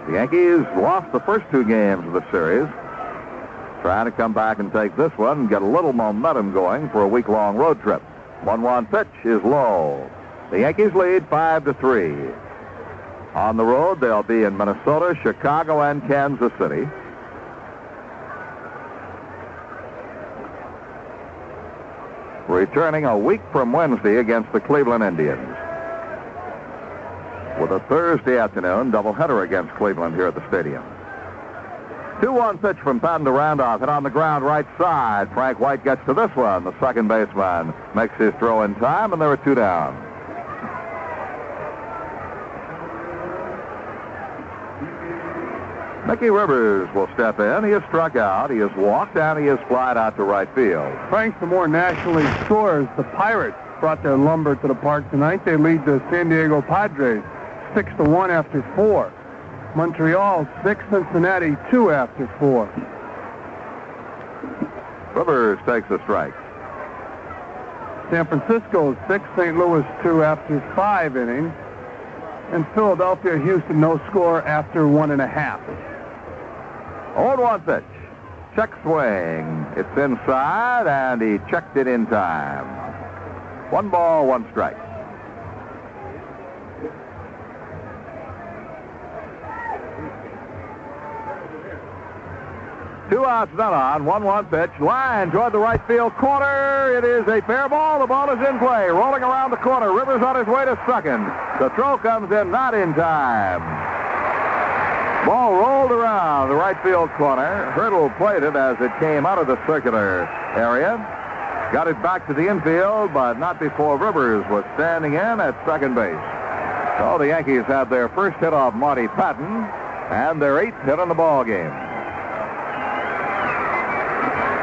[SPEAKER 3] The Yankees lost the first 2 games of the series. Trying to come back and take this one and get a little momentum going for a week-long road trip. 1-1 pitch is low. The Yankees lead 5-3. On the road, they'll be in Minnesota, Chicago, and Kansas City. Returning a week from Wednesday against the Cleveland Indians. With a Thursday afternoon doubleheader against Cleveland here at the stadium. 2-1 pitch from Patton to Randolph, hit on the ground right side. Frank White gets to this one. The second baseman makes his throw in time, and there are 2 down. Mickey Rivers will step in. He has struck out, he has walked, and he has flied out to right field.
[SPEAKER 8] Frank, the more National League scores, the Pirates brought their lumber to the park tonight. They lead the San Diego Padres 6-1 after 4. Montreal 6, Cincinnati 2 after 4.
[SPEAKER 3] Rivers takes a strike.
[SPEAKER 8] San Francisco 6, St. Louis 2 after 5 innings. And Philadelphia, Houston, no score after 1.5.
[SPEAKER 3] 0-1 pitch. Check swing. It's inside, and he checked it in time. 1 ball, 1 strike. Two outs, none on. 1-1 pitch. Line toward the right field corner. It is a fair ball. The ball is in play. Rolling around the corner. Rivers on his way to second. The throw comes in not in time. Ball rolled around the right field corner. Hurdle played it as it came out of the circular area. Got it back to the infield, but not before Rivers was standing in at second base. So the Yankees have their first hit off Marty Patton and their 8th hit in the ball game.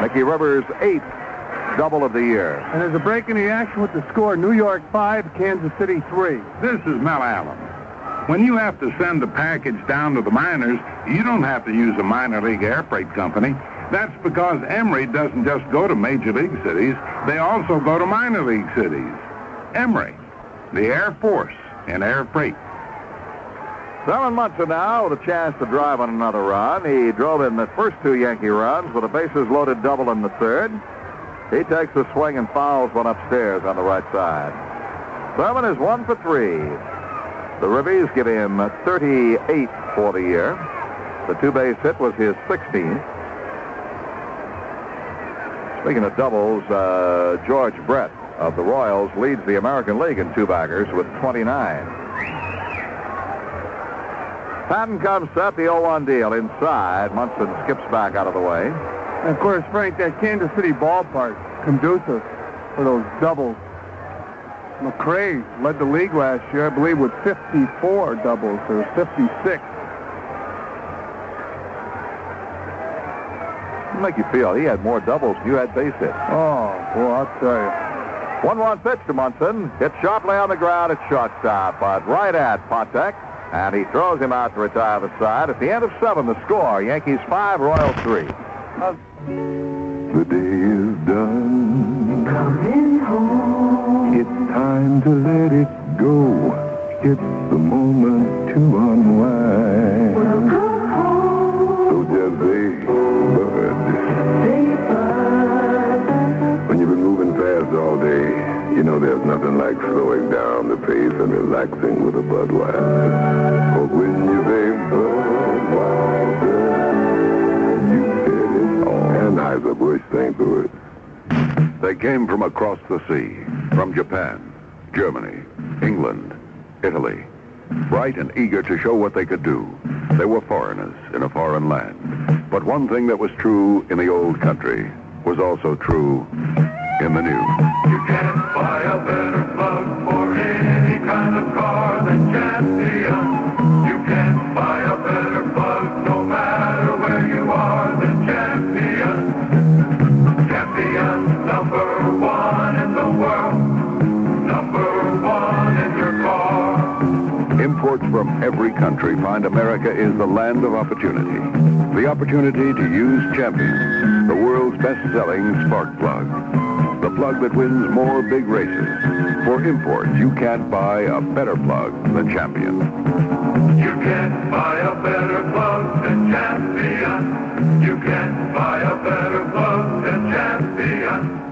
[SPEAKER 3] Mickey Rivers' 8th double of the year.
[SPEAKER 8] And there's a break in the action with the score, New York 5, Kansas City 3.
[SPEAKER 15] This is Mel Allen. When you have to send a package down to the minors, you don't have to use a minor league air freight company. That's because Emery doesn't just go to major league cities, they also go to minor league cities. Emery, the Air Force in air freight.
[SPEAKER 3] 7 Munson now with a chance to drive on another run. He drove in the first 2 Yankee runs with a bases loaded double in the third. He takes a swing and fouls one upstairs on the right side. Thurman is 1 for 3. The Ribbies give him 38 for the year. The 2-base hit was his 16th. Speaking of doubles, George Brett of the Royals leads the American League in 2-baggers with 29. Patton comes set, the 0-1 deal inside. Munson skips back out of the way.
[SPEAKER 8] And of course, Frank, that Kansas City ballpark conducive for those doubles. McRae led the league last year, I believe, with 54 doubles, or 56.
[SPEAKER 3] Make you feel he had more doubles than you had base hits.
[SPEAKER 8] Oh, well, I'll tell you.
[SPEAKER 3] 1-1 pitch to Munson. Hit sharply on the ground at shortstop, but right at Patek. And he throws him out to retire the side. At the end of 7, the score, Yankees 5, Royals 3.
[SPEAKER 4] The day is done. Coming home. It's time to let it go. It's the moment to unwind. We'll go home. So just say, bud. When you've been moving fast all day, you know there's nothing like slowing down the pace and relaxing with a Budweiser. But when you say Budweiser, you said it all. Anheuser-Busch St. Louis.
[SPEAKER 13] They came from across the sea, from Japan, Germany, England, Italy. Bright and eager to show what they could do. They were foreigners in a foreign land. But one thing that was true in the old country was also true in the new.
[SPEAKER 14] You can't buy a better plug for any kind of car than Champion. You can't buy a better plug no matter where you are than Champion. Champion, number 1 in the world. Number 1 in your car.
[SPEAKER 13] Imports from every country find America is the land of opportunity. The opportunity to use Champion, the world's best-selling spark plug. The plug that wins more big races. For imports, you can't buy a better plug than Champion.
[SPEAKER 14] You can't buy a better plug than Champion. You can't buy a better plug than Champion.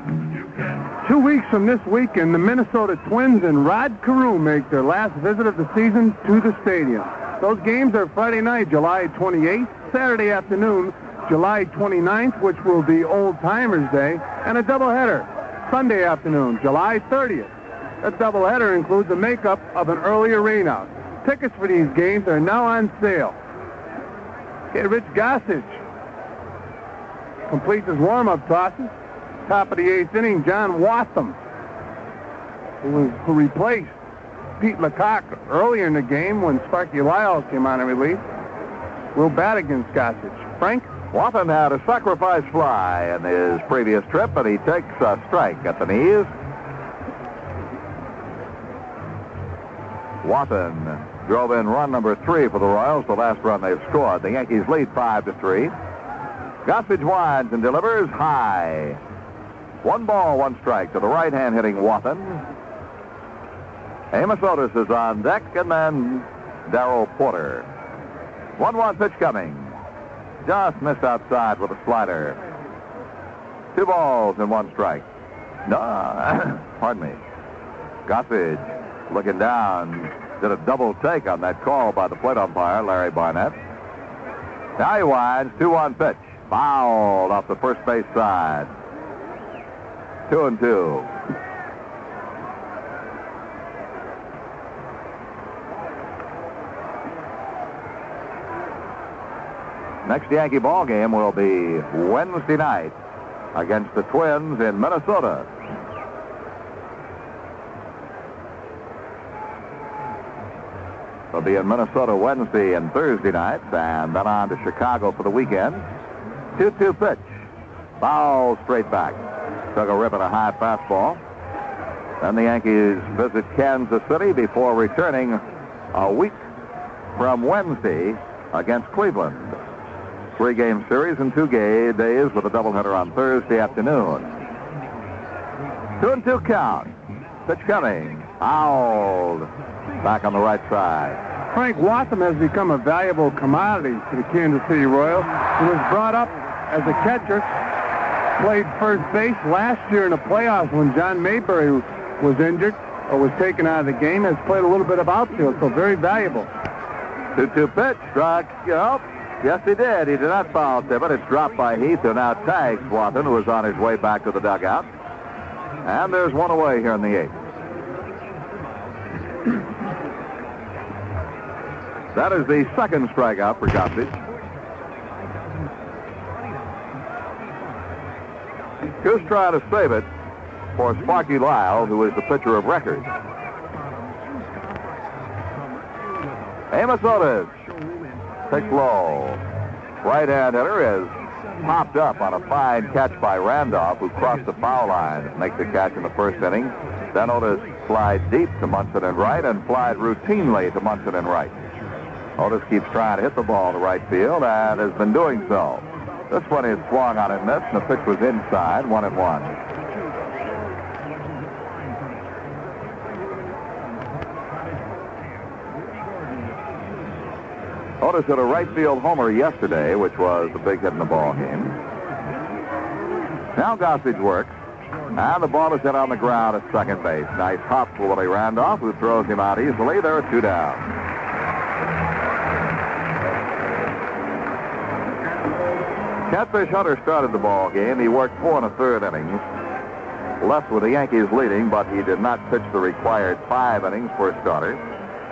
[SPEAKER 8] 2 weeks from this weekend, the Minnesota Twins and Rod Carew make their last visit of the season to the stadium. Those games are Friday night, July 28th, Saturday afternoon, July 29th, which will be Old Timers Day, and a doubleheader, Sunday afternoon, July 30th. That doubleheader includes a makeup of an earlier rainout. Tickets for these games are now on sale. Okay, Rich Gossage completes his warm-up tosses. Top of the 8th inning, John Waltham, who replaced Pete Lecoq earlier in the game when Sparky Lyle came on in relief. will bat against Gossage. Frank?
[SPEAKER 17] Wathan had a sacrifice fly in his previous trip, and he takes a strike at the knees. Wathan drove in run number 3 for the Royals, the last run they've scored. The Yankees lead 5-3. Gossage winds and delivers high. 1 ball, 1 strike to the right-hand hitting Wathan. Amos Otis is on deck, and then Darrell Porter. 1-1 pitch coming. Just missed outside with a slider. 2 balls and 1 strike. No, pardon me. Gossage looking down, did a double take on that call by the plate umpire, Larry Barnett. Now he winds, 2-1 pitch. Fouled off the first base side. 2-2. Next Yankee ball game will be Wednesday night against the Twins in Minnesota. They'll be in Minnesota Wednesday and Thursday nights, and then on to Chicago for the weekend. 2-2 pitch. Foul straight back. Took a rip at a high fastball. Then the Yankees visit Kansas City before returning a week from Wednesday against Cleveland. 3-game series in 2 days with a doubleheader on Thursday afternoon. 2-2 count. Pitch coming. Fouled. Back on the right side.
[SPEAKER 8] Frank Wathan has become a valuable commodity to the Kansas City Royals. He was brought up as a catcher, played first base last year in the playoffs when John Mayberry was injured or was taken out of the game, has played a little bit of outfield, so very valuable.
[SPEAKER 17] 2-2 pitch. Struck. Yes, he did. He did not foul tip it. It's dropped by Heath, who now tags Wathan, who is on his way back to the dugout. And there's 1 away here in the 8th. That is the second strikeout for Gossage. Who's trying to save it for Sparky Lyle, who is the pitcher of record. Amos Otis takes low. Right-hand hitter is popped up on a fine catch by Randolph, who crossed the foul line to make the catch in the first inning. Then Otis flied deep to Munson and right and flied routinely to Munson and right. Otis keeps trying to hit the ball to right field and has been doing so. This one is swung on and missed, and the pitch was inside, 1-1. Otis hit a right field homer yesterday, which was the big hit in the ball game. Now Gossage works, and the ball is hit on the ground at second base. Nice hop for Willie Randolph, who throws him out easily. There are 2 down. Catfish Hunter started the ball game. He worked 4 1/3 innings. Left with the Yankees leading, but he did not pitch the required 5 innings for a starter.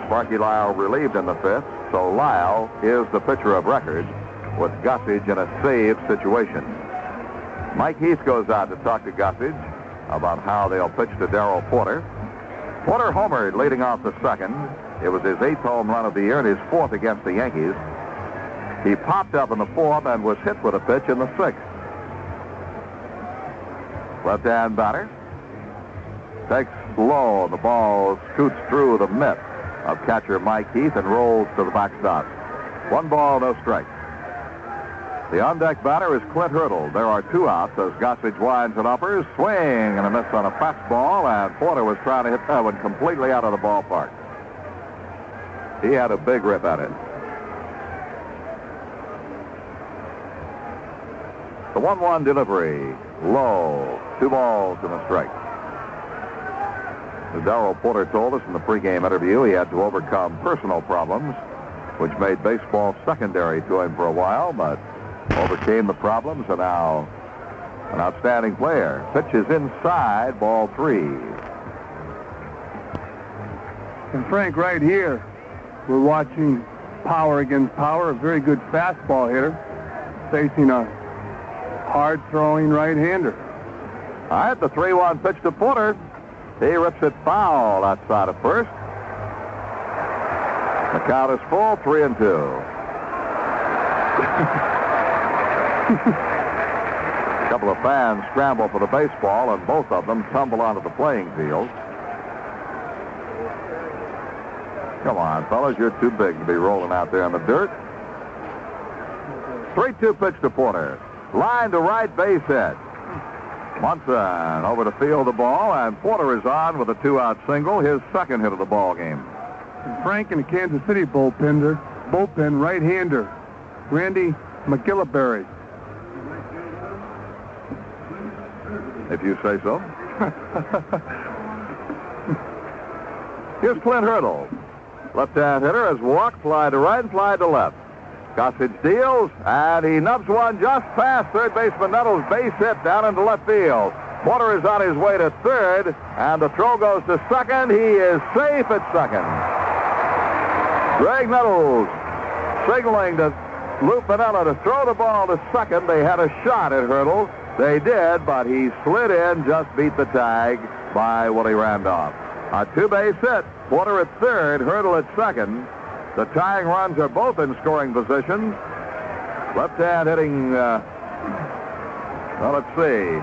[SPEAKER 17] Sparky Lyle relieved in the 5th, so Lyle is the pitcher of record with Gossage in a save situation. Mike Heath goes out to talk to Gossage about how they'll pitch to Darrell Porter. Porter homered leading off the second. It was his 8th home run of the year and his 4th against the Yankees. He popped up in the 4th and was hit with a pitch in the 6th. Left-hand batter takes low. The ball scoots through the mitt of catcher Mike Heath and rolls to the backstop. 1 ball, no strike. The on-deck batter is Clint Hurdle. There are 2 outs as Gossage winds and uppers. Swing and a miss on a fastball, and Porter was trying to hit that one completely out of the ballpark. He had a big rip at it. The 1-1 delivery, low, 2 balls and a strike. As Darrell Porter told us in the pregame interview, he had to overcome personal problems, which made baseball secondary to him for a while, but overcame the problems and now an outstanding player. Pitch is inside, ball 3.
[SPEAKER 8] And Frank, right here, we're watching power against power, a very good fastball hitter facing a hard-throwing right-hander.
[SPEAKER 17] All right, the 3-1 pitch to Porter. He rips it foul outside of first. The count is full, 3-2. A couple of fans scramble for the baseball, and both of them tumble onto the playing field. Come on, fellas, you're too big to be rolling out there in the dirt. 3-2 pitch to Porter. Line to right, base hit. Munson over to field the ball, and Porter is on with a 2-out single, his second hit of the ball game.
[SPEAKER 8] Frank in the Kansas City bullpen, right-hander, Randy McGillivray.
[SPEAKER 17] If you say so. Here's Clint Hurdle. Left-hand hitter has walked, fly to right, and fly to left. Gossage deals, and he nubs one just past third baseman Nettles' base hit down into left field. Porter is on his way to third, and the throw goes to second. He is safe at second. Greg Nettles signaling to Lou Piniella to throw the ball to second. They had a shot at Hurdle. They did, but he slid in, just beat the tag by Willie Randolph. A two-base hit. Porter at third, Hurdle at second. The tying runs are both in scoring position. Left-hand hitting, let's see.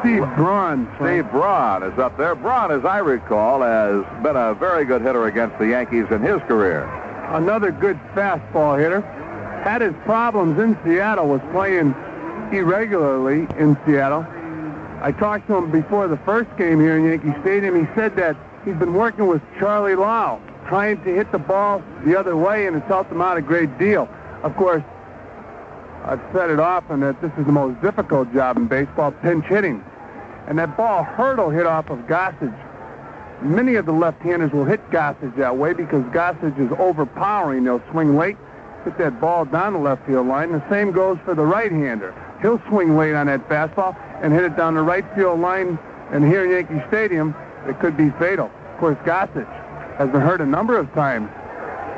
[SPEAKER 8] Steve Braun.
[SPEAKER 17] Steve Braun is up there. Braun, as I recall, has been a very good hitter against the Yankees in his career.
[SPEAKER 8] Another good fastball hitter. Had his problems in Seattle, was playing irregularly in Seattle. I talked to him before the first game here in Yankee Stadium. He said that he's been working with Charlie Lau, trying to hit the ball the other way, and it's helped him out a great deal. Of course, I've said it often that this is the most difficult job in baseball, pinch hitting. And that ball Hurdle hit off of Gossage. Many of the left-handers will hit Gossage that way because Gossage is overpowering. They'll swing late, hit that ball down the left field line. The same goes for the right-hander. He'll swing late on that fastball and hit it down the right field line. And here in Yankee Stadium, it could be fatal. Of course, Gossage has been hurt a number of times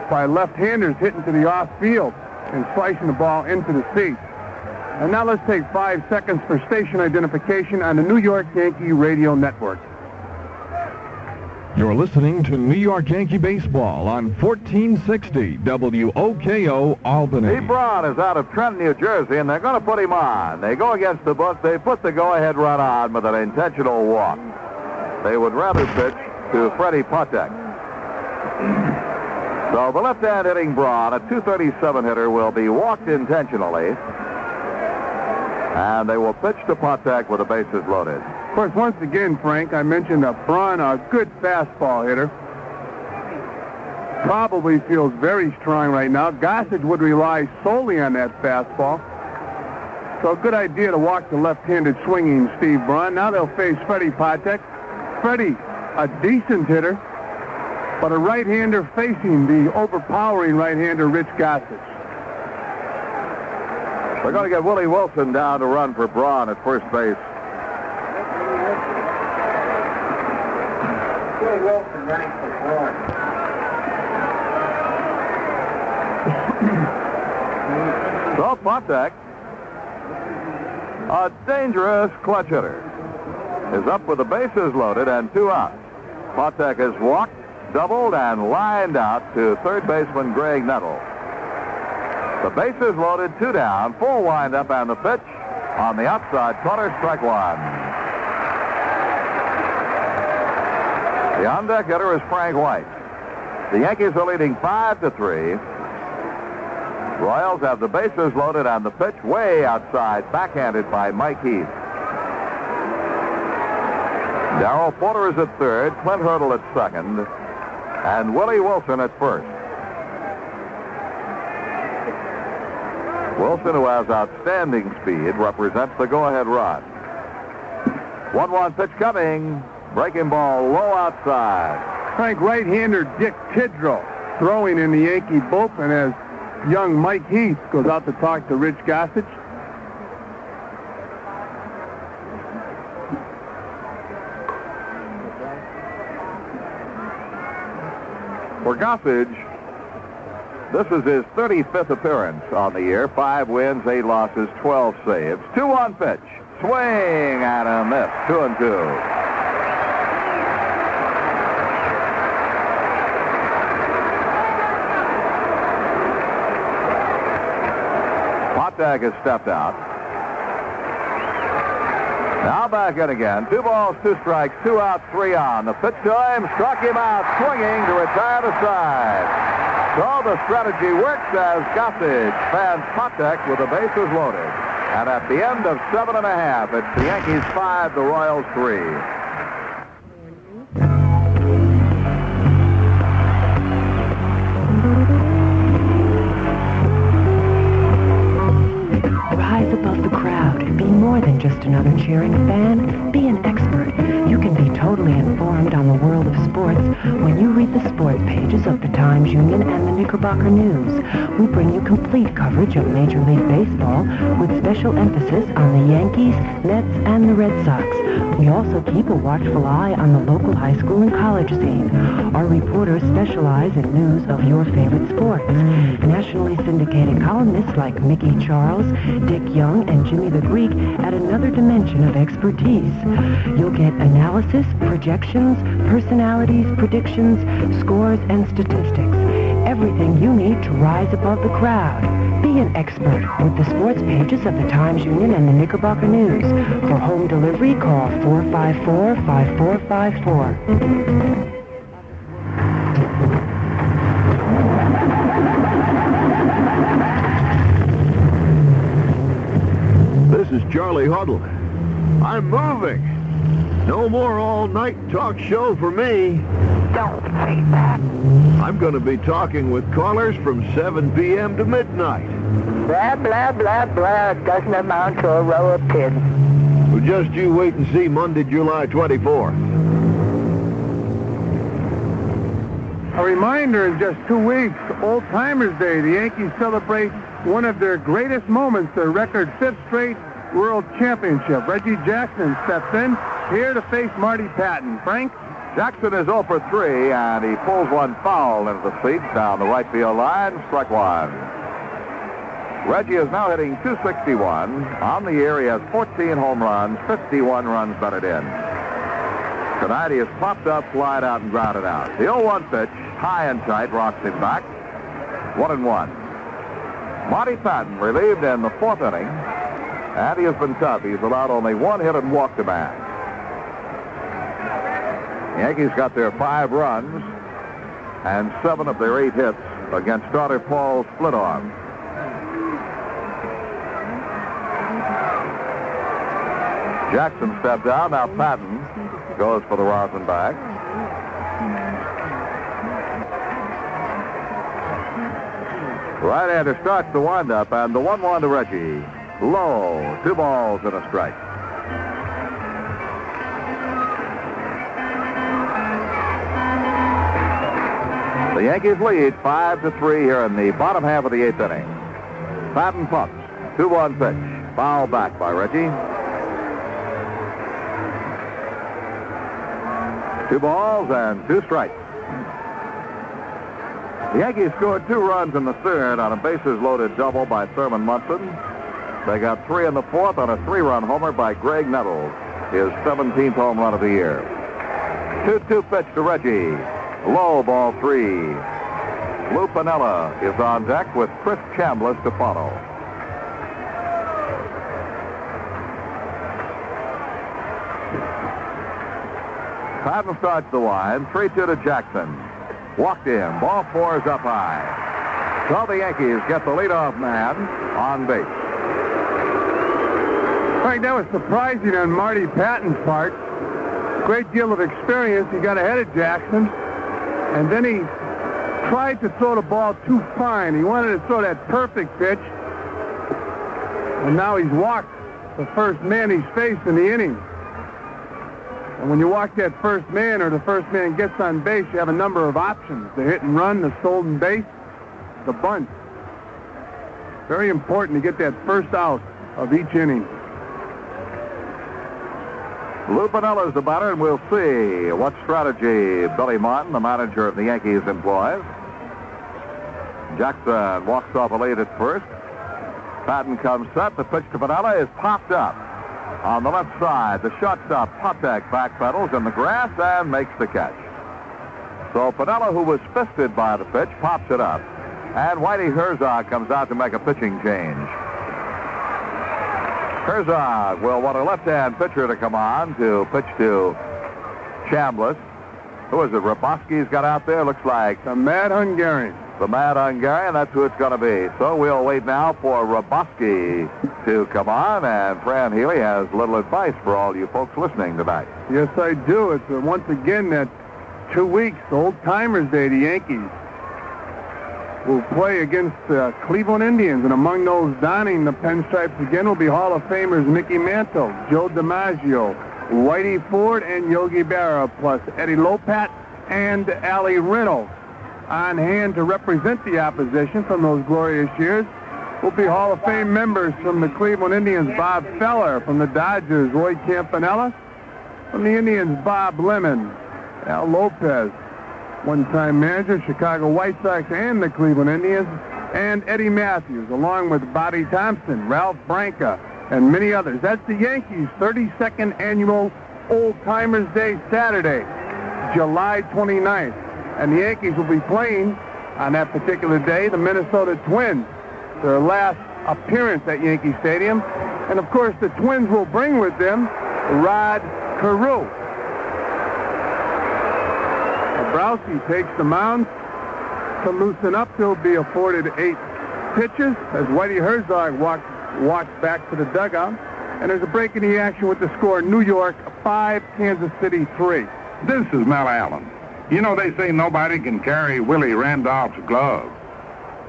[SPEAKER 8] by left-handers hitting to the off field and slicing the ball into the seats. And now let's take 5 seconds for station identification on the New York Yankee Radio Network.
[SPEAKER 1] You're listening to New York Yankee Baseball on 1460 WOKO Albany.
[SPEAKER 17] Steve Braun is out of Trenton, New Jersey, and they're going to put him on. They go against the book. They put the go-ahead run on with an intentional walk. They would rather pitch to Freddie Patek. So the left-hand hitting Braun, a 237 hitter, will be walked intentionally. And they will pitch to Patek with the bases loaded.
[SPEAKER 8] Of course, once again, Frank, I mentioned Braun, a good fastball hitter. Probably feels very strong right now. Gossage would rely solely on that fastball. So a good idea to walk the left-handed swinging Steve Braun. Now they'll face Freddie Patek. Freddie, a decent hitter, but a right-hander facing the overpowering right-hander Rich Gossage.
[SPEAKER 17] We're going to get Willie Wilson down to run for Braun at first base.
[SPEAKER 2] Willie Wilson running for Braun.
[SPEAKER 17] So Patek, a dangerous clutch hitter, is up with the bases loaded and 2 outs. Patek has walked, doubled, and lined out to third baseman Greg Nettles. The bases loaded, 2 down, full windup, and the pitch on the outside corner, strike one. The on-deck hitter is Frank White. The Yankees are leading 5-3. Royals have the bases loaded and the pitch way outside, backhanded by Mike Heath. Darrell Porter is at third, Clint Hurdle at second, and Willie Wilson at first. Wilson, who has outstanding speed, represents the go-ahead run. 1-1 pitch coming. Breaking ball low outside.
[SPEAKER 8] Frank, right-hander Dick Tidrow throwing in the Yankee bullpen as young Mike Heath goes out to talk to Rich Gossage.
[SPEAKER 17] For Gossage, this is his 35th appearance on the year. 5 wins, 8 losses, 12 saves. 2-1 pitch. Swing and a miss. 2-2.
[SPEAKER 3] Potek has stepped out. Now back in again. 2 balls, 2 strikes, 2 out, 3 on. The pitch to him, struck him out, swinging to retire the side. So the strategy works as Gossage fans Potek with the bases loaded. And at the end of 7 1/2, it's the Yankees 5, the Royals 3.
[SPEAKER 9] Rise above the crowd. Be more than just another cheering fan. Be an expert. You can be totally informed on the world of sports when you read the sports pages of the Times-Union and the Knickerbocker News. We bring you complete coverage of Major League Baseball with special emphasis on the Yankees, Mets, and the Red Sox. We also keep a watchful eye on the local high school and college scene. Our reporters specialize in news of your favorite sports. Nationally syndicated columnists like Mickey Charles, Dick Young, and Jimmy the Greek add another dimension of expertise. You'll get analysis, projections, personalities, predictions, scores, and statistics. Everything you need to rise above the crowd. Be an expert with the sports pages of the Times-Union and the Knickerbocker News. For home delivery, call 454-5454.
[SPEAKER 16] This is Charlie Huddle. I'm moving. No more all-night talk show for me.
[SPEAKER 10] Don't say that.
[SPEAKER 16] I'm going to be talking with callers from 7 p.m. to midnight.
[SPEAKER 10] Blah, blah, blah, blah. It doesn't amount to a row of pins.
[SPEAKER 16] Well, just you wait and see Monday, July 24th.
[SPEAKER 8] A reminder, in just 2 weeks, Old Timers Day, the Yankees celebrate one of their greatest moments, their record 5th straight World Championship. Reggie Jackson steps in here to face Marty Patton. Frank?
[SPEAKER 3] Jackson is 0 for 3, and he pulls one foul into the seats down the right field line. Strike one. Reggie is now hitting .261. On the year, he has 14 home runs, 51 runs batted in. Tonight, he has popped up, flied out, and grounded out. The 0-1 pitch, high and tight, rocks him back. 1-1. Marty Patton relieved in the 4th inning, and he has been tough. He's allowed only 1 hit and walked a man. The Yankees got their 5 runs and 7 of their 8 hits against starter Paul Splitorm. Jackson stepped down. Now Patton goes for the rosin bag. Right-hander starts the windup, and the 1-1 to Reggie. Low, 2 balls and a strike. The Yankees lead 5-3 here in the bottom half of the 8th inning. Patton pumps. 2-1 pitch. Foul back by Reggie. 2 balls and 2 strikes. The Yankees scored 2 runs in the 3rd on a bases-loaded double by Thurman Munson. They got 3 in the 4th on a 3-run homer by Greg Nettles, his 17th home run of the year. 2-2 pitch to Reggie. Low, ball 3. Lou Piniella is on deck with Chris Chambliss to follow. Patton starts the wind. 3-2 to Jackson. Walked in. Ball 4 is up high. So the Yankees get the leadoff man on base.
[SPEAKER 8] Frank, that was surprising on Marty Patton's part. Great deal of experience. He got ahead of Jackson, and then he tried to throw the ball too fine. He wanted to throw that perfect pitch, and now he's walked the first man he's faced in the inning. And when you walk that first man, or the first man gets on base, you have a number of options. The hit and run, the stolen base, the bunt. Very important to get that first out of each inning.
[SPEAKER 3] Lou Piniella is the batter, and we'll see what strategy Billy Martin, the manager of the Yankees, employs. Jackson walks off a lead at first. Patton comes set. The pitch to Piniella is popped up. On the left side, the shortstop Potek backpedals in the grass and makes the catch. So Piniella, who was fisted by the pitch, pops it up. And Whitey Herzog comes out to make a pitching change.
[SPEAKER 17] Herzog will want a left-hand pitcher to come on to pitch to Chambliss. Who is it? Roboski's got out there. Looks like
[SPEAKER 8] the Mad Hungarian.
[SPEAKER 17] The Mad Hungarian. That's who it's going to be. So we'll wait now for Roboski to come on, and Fran Healy has a little advice for all you folks listening tonight.
[SPEAKER 8] Yes, I do. It's once again that 2 weeks, Old Timers Day, the Yankees will play against the Cleveland Indians, and among those donning the pinstripes again will be Hall of Famers Mickey Mantle, Joe DiMaggio, Whitey Ford, and Yogi Berra, plus Eddie Lopat and Ali Reynolds. On hand to represent the opposition from those glorious years will be Hall of Fame members from the Cleveland Indians, Bob Feller, from the Dodgers, Roy Campanella, from the Indians, Bob Lemon, Al Lopez, one-time manager, Chicago White Sox and the Cleveland Indians, and Eddie Matthews, along with Bobby Thompson, Ralph Branca, and many others. That's the Yankees' 32nd annual Old Timers Day, Saturday, July 29th. And the Yankees will be playing on that particular day the Minnesota Twins, their last appearance at Yankee Stadium. And, of course, the Twins will bring with them Rod Carew. Dabrowski takes the mound to loosen up. He'll be afforded 8 pitches as Whitey Herzog walks back to the dugout. And there's a break in the action with the score: New York 5, Kansas City 3.
[SPEAKER 15] This is Mel Allen. You know, they say nobody can carry Willie Randolph's glove.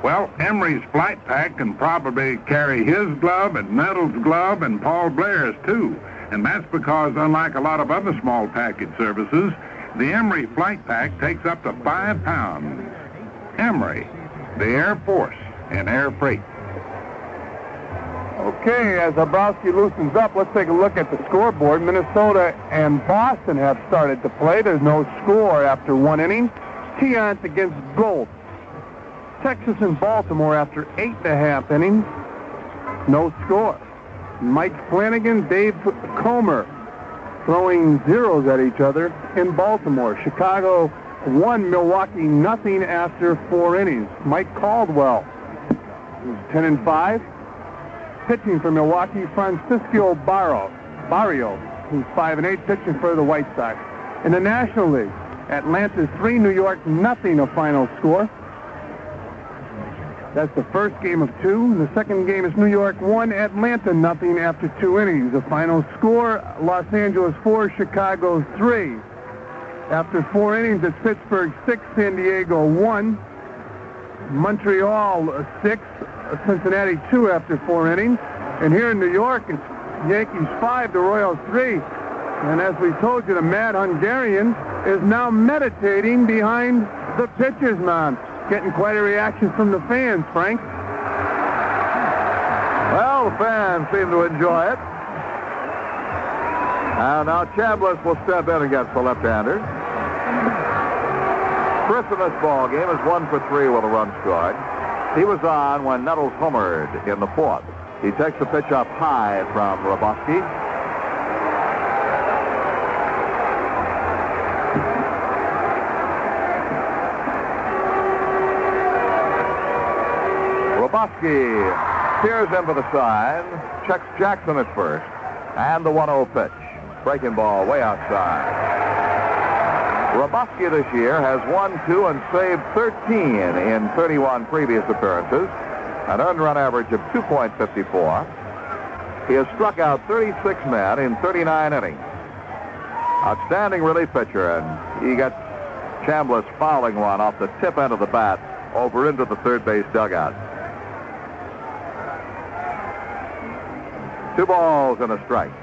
[SPEAKER 15] Well, Emery's flight pack can probably carry his glove and Nettles' glove and Paul Blair's too. And that's because, unlike a lot of other small package services, the Emery flight pack takes up to 5 pounds. Emery, the Air Force and Air Freight.
[SPEAKER 8] Okay, as Dabrowski loosens up, let's take a look at the scoreboard. Minnesota and Boston have started to play. There's no score after 1 inning. Tiant against Gold. Texas and Baltimore after 8.5 innings. No score. Mike Flanagan, Dave Comer throwing zeros at each other in Baltimore. Chicago 1, Milwaukee nothing after 4 innings. Mike Caldwell, who's 10-5. Pitching for Milwaukee, Francisco Barrio, who's 5-8, pitching for the White Sox. In the National League, Atlanta 3, New York nothing, a final score. That's the first game of 2. The second game is New York 1, Atlanta nothing after 2 innings. The final score, Los Angeles 4, Chicago 3. After 4 innings, it's Pittsburgh 6, San Diego 1. Montreal 6, Cincinnati 2 after 4 innings. And here in New York, it's Yankees 5, the Royals 3. And as we told you, the Mad Hungarian is now meditating behind the pitcher's mound. Getting quite a reaction from the fans, Frank.
[SPEAKER 17] Well, the fans seem to enjoy it. And now Chambliss will step in against the left-hander. Chris in this ball game is 1 for 3 with a run scored. He was on when Nettles homered in the 4th. He takes the pitch up high from Roboski. Roboski peers into the sign, checks Jackson at first, and the 1-0 pitch. Breaking ball way outside. Roboski this year has won 2 and saved 13 in 31 previous appearances, an earned run average of 2.54. He has struck out 36 men in 39 innings. Outstanding relief pitcher, and he gets Chambliss fouling one off the tip end of the bat over into the third base dugout. 2 balls and a strike.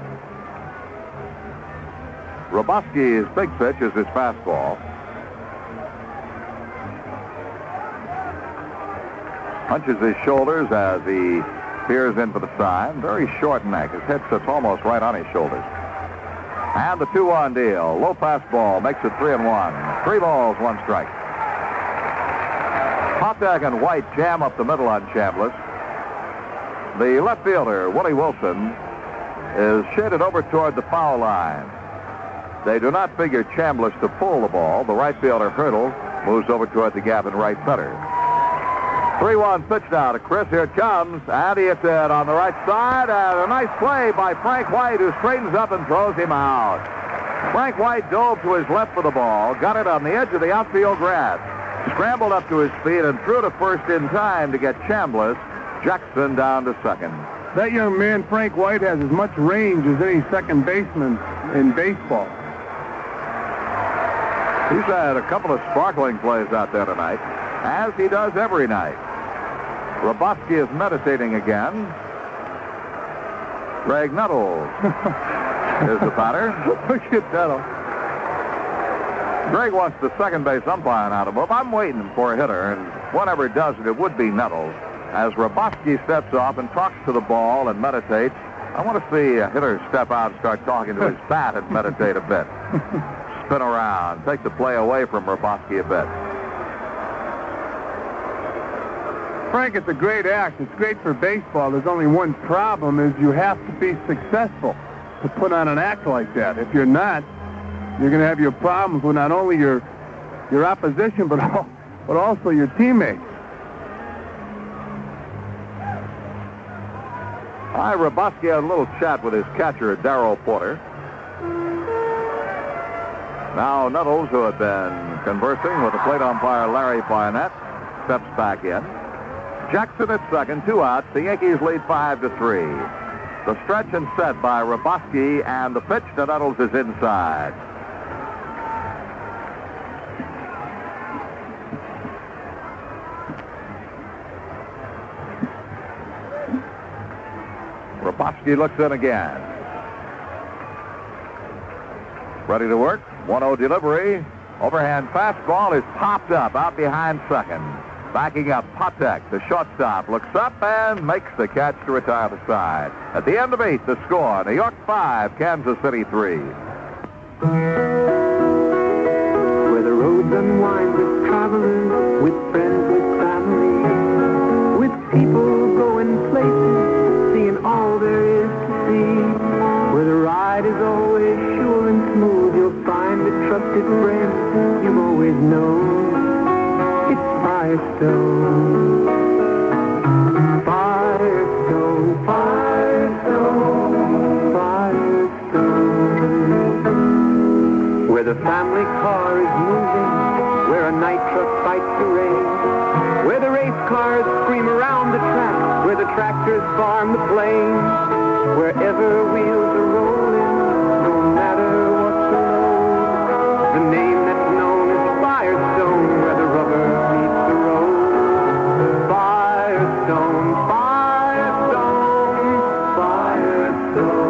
[SPEAKER 17] Roboski's big pitch is his fastball. Hunches his shoulders as he peers in for the sign. Very short neck. His head sits almost right on his shoulders. And the 2-1 deal. Low fastball makes it 3-1. 3 balls, 1 strike. Potak and White jam up the middle on Chambliss. The left fielder, Willie Wilson, is shaded over toward the foul line. They do not figure Chambliss to pull the ball. The right fielder, Hurdle, moves over toward the gap in right center. 3-1 pitch now to Chris. Here it comes, and he hits it on the right side, and a nice play by Frank White, who straightens up and throws him out. Frank White dove to his left for the ball, got it on the edge of the outfield grass, scrambled up to his feet, and threw to first in time to get Chambliss Jackson down to second.
[SPEAKER 8] That young man, Frank White, has as much range as any second baseman in baseball.
[SPEAKER 17] He's had a couple of sparkling plays out there tonight, as he does every night. Robosky is meditating again. Greg Nuttles is the batter.
[SPEAKER 8] Look at Nuttles.
[SPEAKER 17] Greg wants the second base umpire now to move. I'm waiting for a hitter, and whenever it does it would be Nuttles. As Robosky steps off and talks to the ball and meditates, I want to see a hitter step out and start talking to his bat and meditate a bit. Spin around, take the play away from Robosky a bit.
[SPEAKER 8] Frank, it's a great act. It's great for baseball. There's only one problem, is you have to be successful to put on an act like that. If you're not, you're going to have your problems with not only your opposition, but also your teammates.
[SPEAKER 17] Robosky had a little chat with his catcher, Darrell Porter. Now Nuttles, who had been conversing with the plate umpire Larry Barnett, steps back in. Jackson at second, 2 outs. The Yankees lead 5-3. The stretch and set by Robosky, and the pitch to Nuttles is inside. Robosky looks in again. Ready to work. 1-0 delivery. Overhand fastball is popped up out behind second. Backing up, Patek, the shortstop, looks up and makes the catch to retire the side. At the end of 8, the score, New York 5, Kansas City 3.
[SPEAKER 5] Where the roads unwind with travelers, with friends, with family, with people going places, seeing all there is to see. Where the ride is always sure and smooth, you'll find a trusted friend you've always known. It's Firestone. Firestone, Firestone, Firestone. Where the family car is moving, where a night truck fights the rain, where the race cars scream around the track, where the tractors farm the plains, wherever wheels are rolling, no matter what's the road, the name that's known as Firestone, where the rubber meets the road. Firestone, Firestone, Firestone.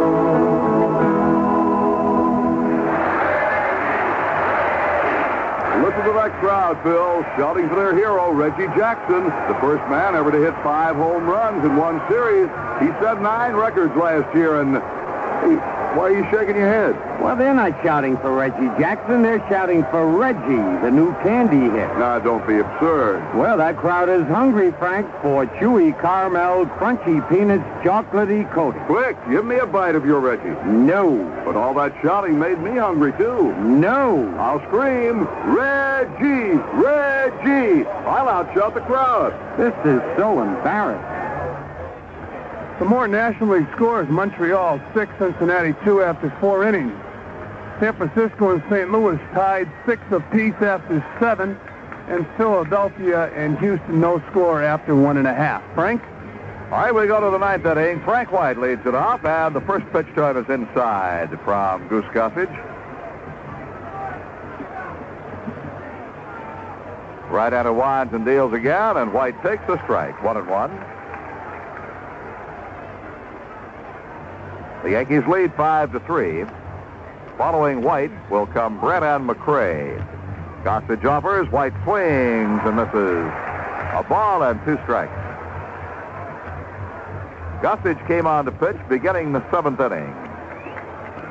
[SPEAKER 3] Listen to that crowd, Phil, shouting for their hero, Reggie Jackson, the first man ever to hit 5 home runs in one series. He set 9 records last year, and hey, why are you shaking your head?
[SPEAKER 2] Well, they're not shouting for Reggie Jackson. They're shouting for Reggie, the new candy hit.
[SPEAKER 3] Now, don't be absurd.
[SPEAKER 2] Well, that crowd is hungry, Frank, for chewy caramel, crunchy peanuts, chocolatey coating.
[SPEAKER 3] Quick, give me a bite of your Reggie.
[SPEAKER 2] No.
[SPEAKER 3] But all that shouting made me hungry, too.
[SPEAKER 2] No.
[SPEAKER 3] I'll scream, Reggie, Reggie. I'll outshout the crowd.
[SPEAKER 2] This is so embarrassing.
[SPEAKER 8] Some more National League scores. Montreal 6, Cincinnati 2 after 4 innings. San Francisco and St. Louis tied 6 apiece after 7. And Philadelphia and Houston no score after 1.5. Frank?
[SPEAKER 17] All right, we go to the 9th inning. Frank White leads it off, and the first pitch to him is inside from Goose Gossage. Right-hander winds and deals again, and White takes a strike. 1-1. The Yankees lead 5-3. Following White will come Brett and McRae. Gossage offers. White swings and misses. A ball and 2 strikes. Gossage came on to pitch beginning the 7th inning.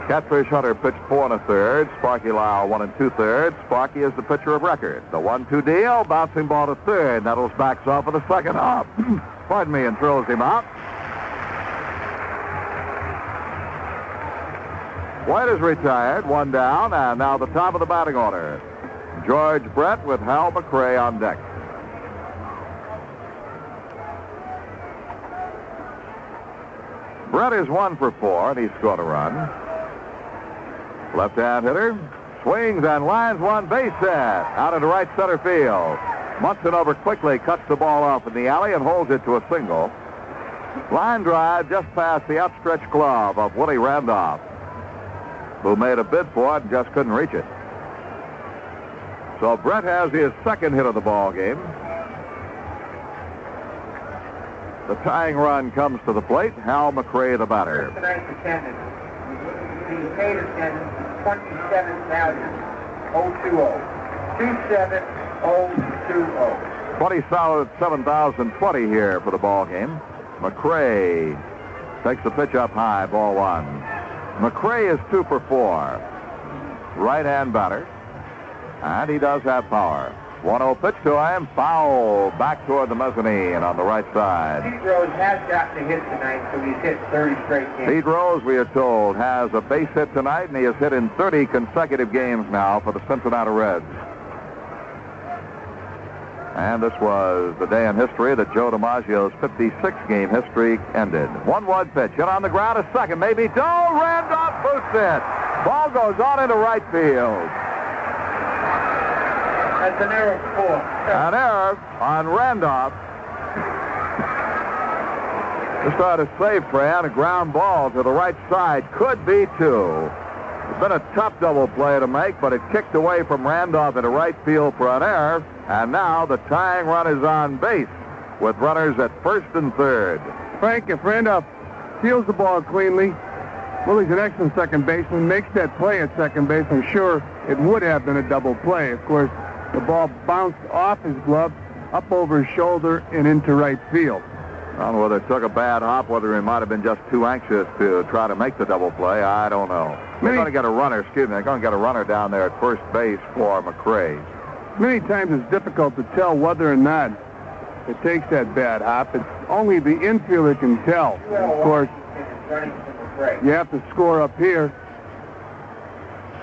[SPEAKER 17] Catfish Hunter pitched 4 1/3. Sparky Lyle 1 2/3. Sparky is the pitcher of record. The 1-2 deal, bouncing ball to third. Nettles backs off for the second hop. Pardon me, and throws him out. White is retired, 1 down, and now the top of the batting order. George Brett with Hal McRae on deck. Brett is 1 for 4, and he scored a run. Left-hand hitter swings and lines one base hit out into right center field. Munson over quickly, cuts the ball off in the alley and holds it to a single. Line drive just past the outstretched glove of Willie Randolph, who made a bid for it and just couldn't reach it. So Brett has his second hit of the ball game. The tying run comes to the plate. Hal McRae, the batter.
[SPEAKER 18] Tonight's attendance. The paid attendance is 27,020. 27020.
[SPEAKER 17] 27,020 here for the ball game. McRae takes the pitch up high, ball 1. McRae is 2 for 4. Right-hand batter. And he does have power. 1-0 pitch to him. Foul back toward the mezzanine on the right side.
[SPEAKER 18] Pete Rose has gotten a hit tonight, so he's hit 30 straight games.
[SPEAKER 17] Pete Rose, we are told, has a base hit tonight, and he has hit in 30 consecutive games now for the Cincinnati Reds. And this was the day in history that Joe DiMaggio's 56-game history ended. 1-1 pitch, hit on the ground, a second, maybe two. Randolph boots it. Ball goes on into right field.
[SPEAKER 18] That's an error 4.
[SPEAKER 17] An error on Randolph. Just tried to save Fran. A ground ball to the right side. Could be 2. It's been a tough double play to make, but it kicked away from Randolph into right field for an error. And now the tying run is on base with runners at first and third.
[SPEAKER 8] Frank, if Randolph steals the ball cleanly, Willie's an excellent second baseman, makes that play at second base, I'm sure it would have been a double play. Of course, the ball bounced off his glove, up over his shoulder, and into right field.
[SPEAKER 17] I don't know whether it took a bad hop, whether he might have been just too anxious to try to make the double play. I don't know. They're going to get a runner, they're going to get a runner down there at first base for McRae.
[SPEAKER 8] Many times it's difficult to tell whether or not it takes that bad hop. It's only the infielder can tell. Of course, you have to score up here.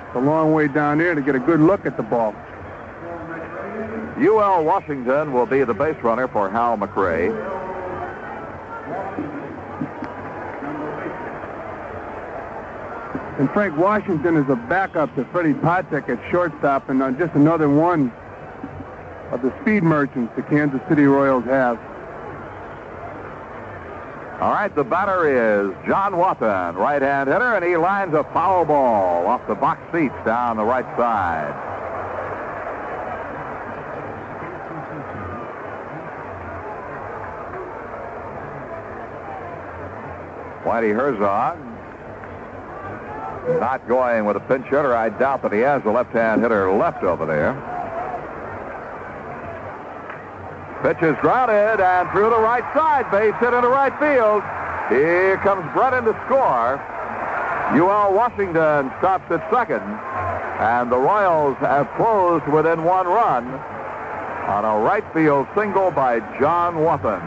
[SPEAKER 8] It's a long way down there to get a good look at the ball.
[SPEAKER 17] UL Washington will be the base runner for Hal McRae.
[SPEAKER 8] And Frank Washington is a backup to Freddie Patek at shortstop, and just another one of the speed merchants the Kansas City Royals have.
[SPEAKER 17] All right, the batter is John Wathan, right-hand hitter, and he lines a foul ball off the box seats down the right side. Whitey Herzog not going with a pinch hitter. I doubt that he has a left-hand hitter left over there. Pitch is grounded and through the right side. Base hit into right field. Here comes Brett in to score. UL Washington stops at second. And the Royals have closed within 1 run on a right field single by John Wathan.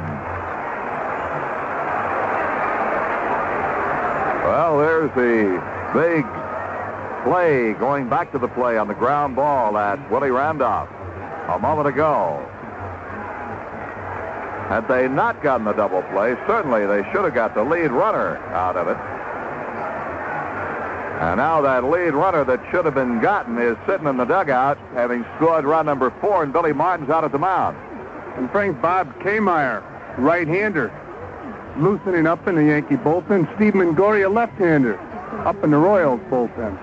[SPEAKER 17] Well, there's the big play going back to the play on the ground ball at Willie Randolph a moment ago. Had they not gotten the double play, certainly they should have got the lead runner out of it. And now that lead runner that should have been gotten is sitting in the dugout, having scored run number 4, and Billy Martin's out at the mound.
[SPEAKER 8] And Frank Bob Kmeyer, right-hander, loosening up in the Yankee bullpen. Steve Mongoria, left-hander, up in the Royals bullpen.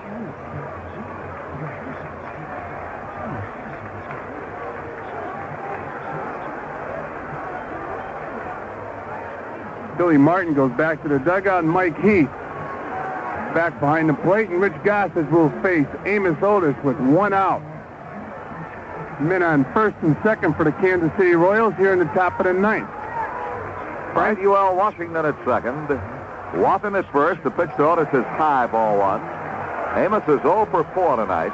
[SPEAKER 8] Billy Martin goes back to the dugout, and Mike Heath back behind the plate, and Rich Gossage will face Amos Otis with 1 out. Men on first and second for the Kansas City Royals here in the top of the 9th.
[SPEAKER 17] Right, UL Washington at second. Wathan is first. The pitch to Otis is high, ball 1. Amos is 0 for 4 tonight.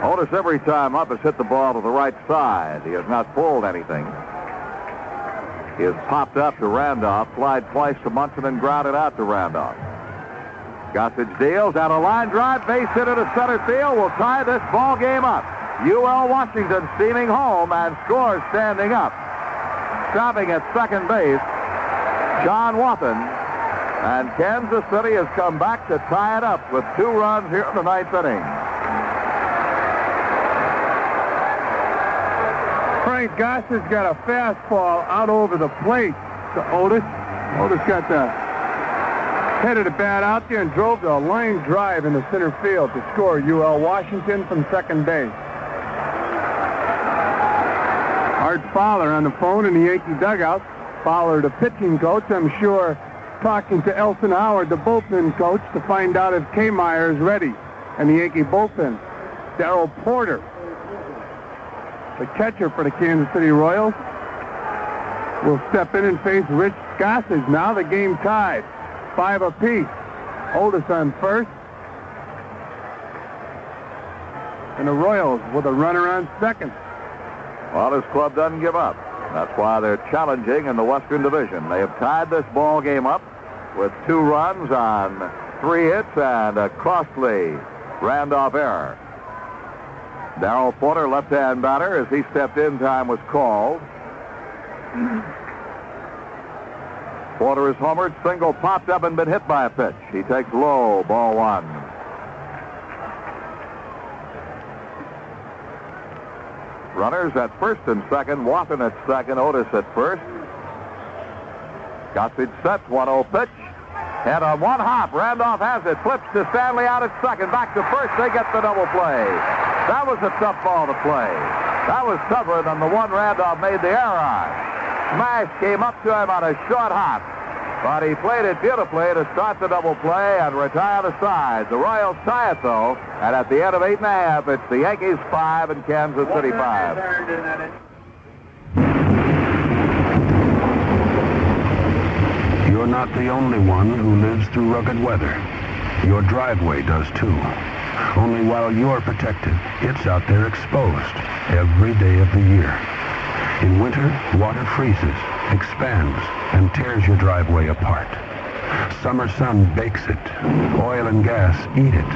[SPEAKER 17] Otis every time up has hit the ball to the right side. He has not pulled anything. He has popped up to Randolph, flied twice to Munson, and grounded out to Randolph. Gossage deals out a line drive, base hit into center field. Will tie this ball game up. UL Washington steaming home and scores standing up. stopping at second base, John Wathan. And Kansas City has come back to tie it up with 2 runs here in the 9th inning.
[SPEAKER 8] Frank Gossage got a fastball out over the plate to Otis. Otis got the head of the bat out there and drove the line drive into center field to score UL Washington from second base. Art Fowler on the phone in the Yankee dugout. Fowler, the pitching coach, I'm sure, talking to Elson Howard, the bullpen coach, to find out if Kmeyer is ready. And the Yankee bullpen, Darrell Porter, the catcher for the Kansas City Royals, will step in and face Rich Gossage. Now the game tied, 5 apiece. Otis on first. And the Royals with a runner on second.
[SPEAKER 17] Well, this club doesn't give up. That's why they're challenging in the Western Division. They have tied this ball game up with 2 runs on 3 hits and a costly Randolph error. Darrell Porter, left-hand batter, as he stepped in, time was called. Porter is homered, single popped up and been hit by a pitch. He takes low, ball 1. Runners at first and second, Wathan at second, Otis at first. Gossage sets, 1-0 pitch. Head on 1 hop, Randolph has it, flips to Stanley out at second, back to first, they get the double play. That was a tough ball to play. That was tougher than the one Randolph made the error on. Smash came up to him on a short hop, but he played it beautifully to start the double play and retire the side. The Royals tie it, though, and at the end of 8 1/2, it's the Yankees 5 and Kansas City 5.
[SPEAKER 19] You're not the only one who lives through rugged weather. Your driveway does, too. Only while you're protected, it's out there exposed every day of the year. In winter, water freezes, expands, and tears your driveway apart. Summer sun bakes it. Oil and gas eat it.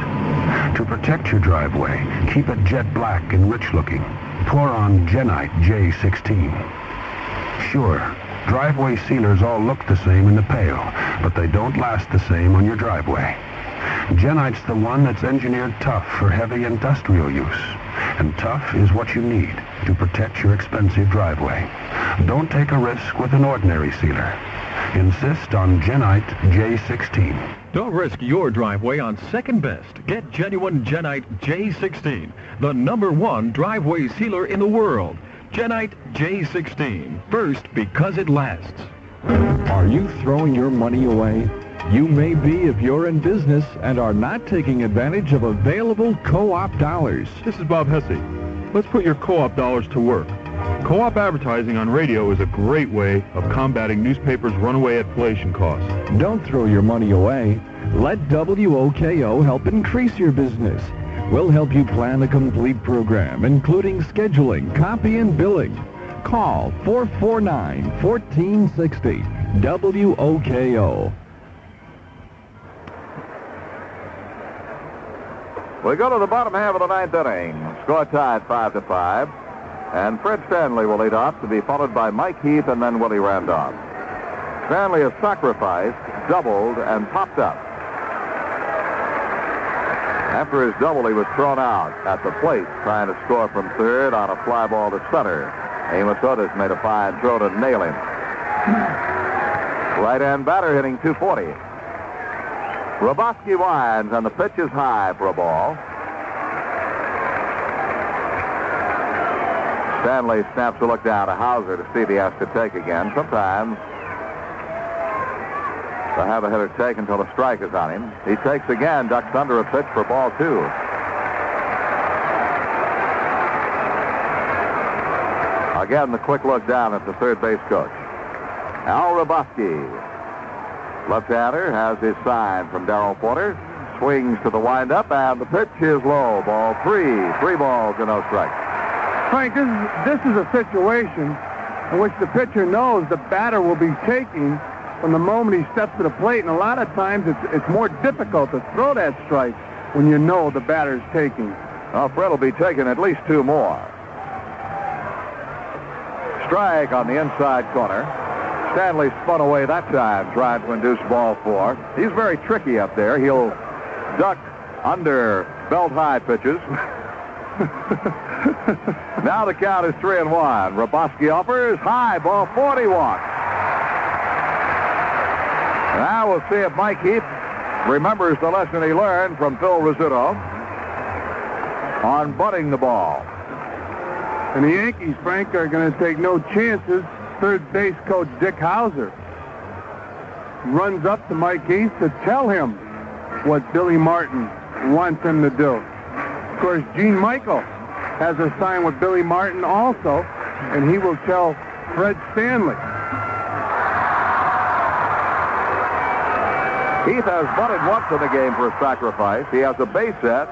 [SPEAKER 19] To protect your driveway, keep it jet black and rich looking. Pour on Genite J16. Sure, driveway sealers all look the same in the pail, but they don't last the same on your driveway. Genite's the one that's engineered tough for heavy industrial use. And tough is what you need to protect your expensive driveway. Don't take a risk with an ordinary sealer. Insist on Genite J16.
[SPEAKER 1] Don't risk your driveway on second best. Get genuine Genite J16, the #1 driveway sealer in the world. Genite J16, first because it lasts. Are you throwing your money away? You may be if you're in business and are not taking advantage of available co-op dollars.
[SPEAKER 21] This is Bob Hesse. Let's put your co-op dollars to work. Co-op advertising on radio is a great way of combating newspapers' runaway inflation costs.
[SPEAKER 1] Don't throw your money away. Let WOKO help increase your business. We'll help you plan a complete program, including scheduling, copy, and billing. Call 449-1460 WOKO.
[SPEAKER 17] We go to the bottom half of the 9th inning. Score tied 5-5. And Fred Stanley will lead off, to be followed by Mike Heath and then Willie Randolph. Stanley is sacrificed, doubled, and popped up. After his double, he was thrown out at the plate, trying to score from third on a fly ball to center. Amos Otis made a fine throw to nail him. Right-hand batter hitting .240. Roboski winds, and the pitch is high for a ball. Stanley snaps a look down to Hauser to see if he has to take again. Sometimes they'll have a hitter take until a strike is on him. He takes again, ducks under a pitch for ball 2. Again, the quick look down at the third base coach. Al Roboski. Left-hander has his sign from Darrell Porter. Swings to the windup, and the pitch is low. Ball 3. 3 balls and no strikes.
[SPEAKER 8] Frank, this is a situation in which the pitcher knows the batter will be taking from the moment he steps to the plate, and a lot of times it's more difficult to throw that strike when you know the batter's taking.
[SPEAKER 17] Well, Fred will be taking at least 2 more. Strike on the inside corner. Stanley spun away that time, trying to induce ball 4. He's very tricky up there. He'll duck under belt-high pitches. Now the count is 3-1. Roboski offers high, ball 41. Now we'll see if Mike Heath remembers the lesson he learned from Phil Rizzuto on bunting the ball.
[SPEAKER 8] And the Yankees, Frank, are going to take no chances. Third base coach Dick Hauser runs up to Mike Heath to tell him what Billy Martin wants him to do. Of course, Gene Michael has a sign with Billy Martin also, and he will tell Fred Stanley.
[SPEAKER 17] Heath has bunted once in the game for a sacrifice. He has a base hit.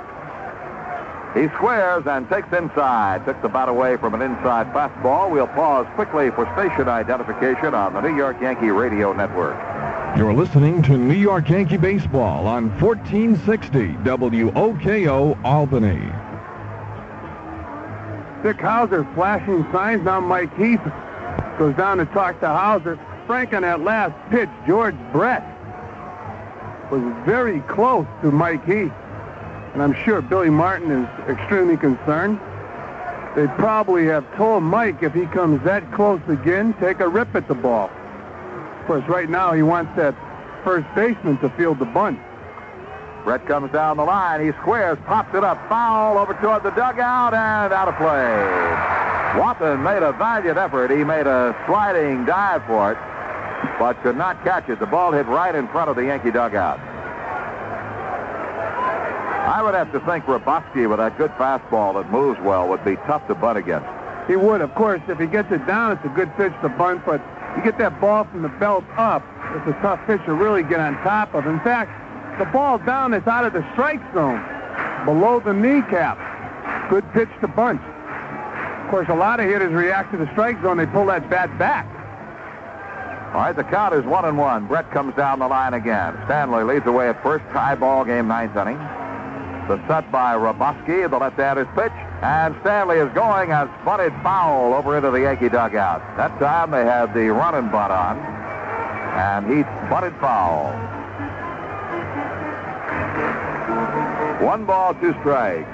[SPEAKER 17] He squares and takes inside. Took the bat away from an inside fastball. We'll pause quickly for station identification on the New York Yankee Radio Network.
[SPEAKER 1] You're listening to New York Yankee Baseball on 1460 WOKO Albany.
[SPEAKER 8] Dick Hauser flashing signs. Now Mike Heath goes down to talk to Hauser. Frank, on that last pitch, George Brett was very close to Mike Heath. And I'm sure Billy Martin is extremely concerned. They probably have told Mike if he comes that close again, take a rip at the ball. Of course, right now he wants that first baseman to field the bunt.
[SPEAKER 17] Brett comes down the line. He squares, pops it up, foul over toward the dugout, and out of play. Watson made a valiant effort. He made a sliding dive for it, but could not catch it. The ball hit right in front of the Yankee dugout. I would have to think Roboski, with that good fastball that moves well, would be tough to bunt against.
[SPEAKER 8] He would, of course. If he gets it down, it's a good pitch to bunt, but you get that ball from the belt up, it's a tough pitch to really get on top of. In fact, the ball down is out of the strike zone, below the kneecap. Good pitch to bunt. Of course, a lot of hitters react to the strike zone. They pull that bat back.
[SPEAKER 17] All right, the count is 1-1. Brett comes down the line again. Stanley leads away at first. Tie ball game, 9th inning. The set by Roboski, the left-hander's pitch, and Stanley is going and bunted foul over into the Yankee dugout. That time they had the run and bunt on, and he bunted foul. 1 ball, 2 strikes.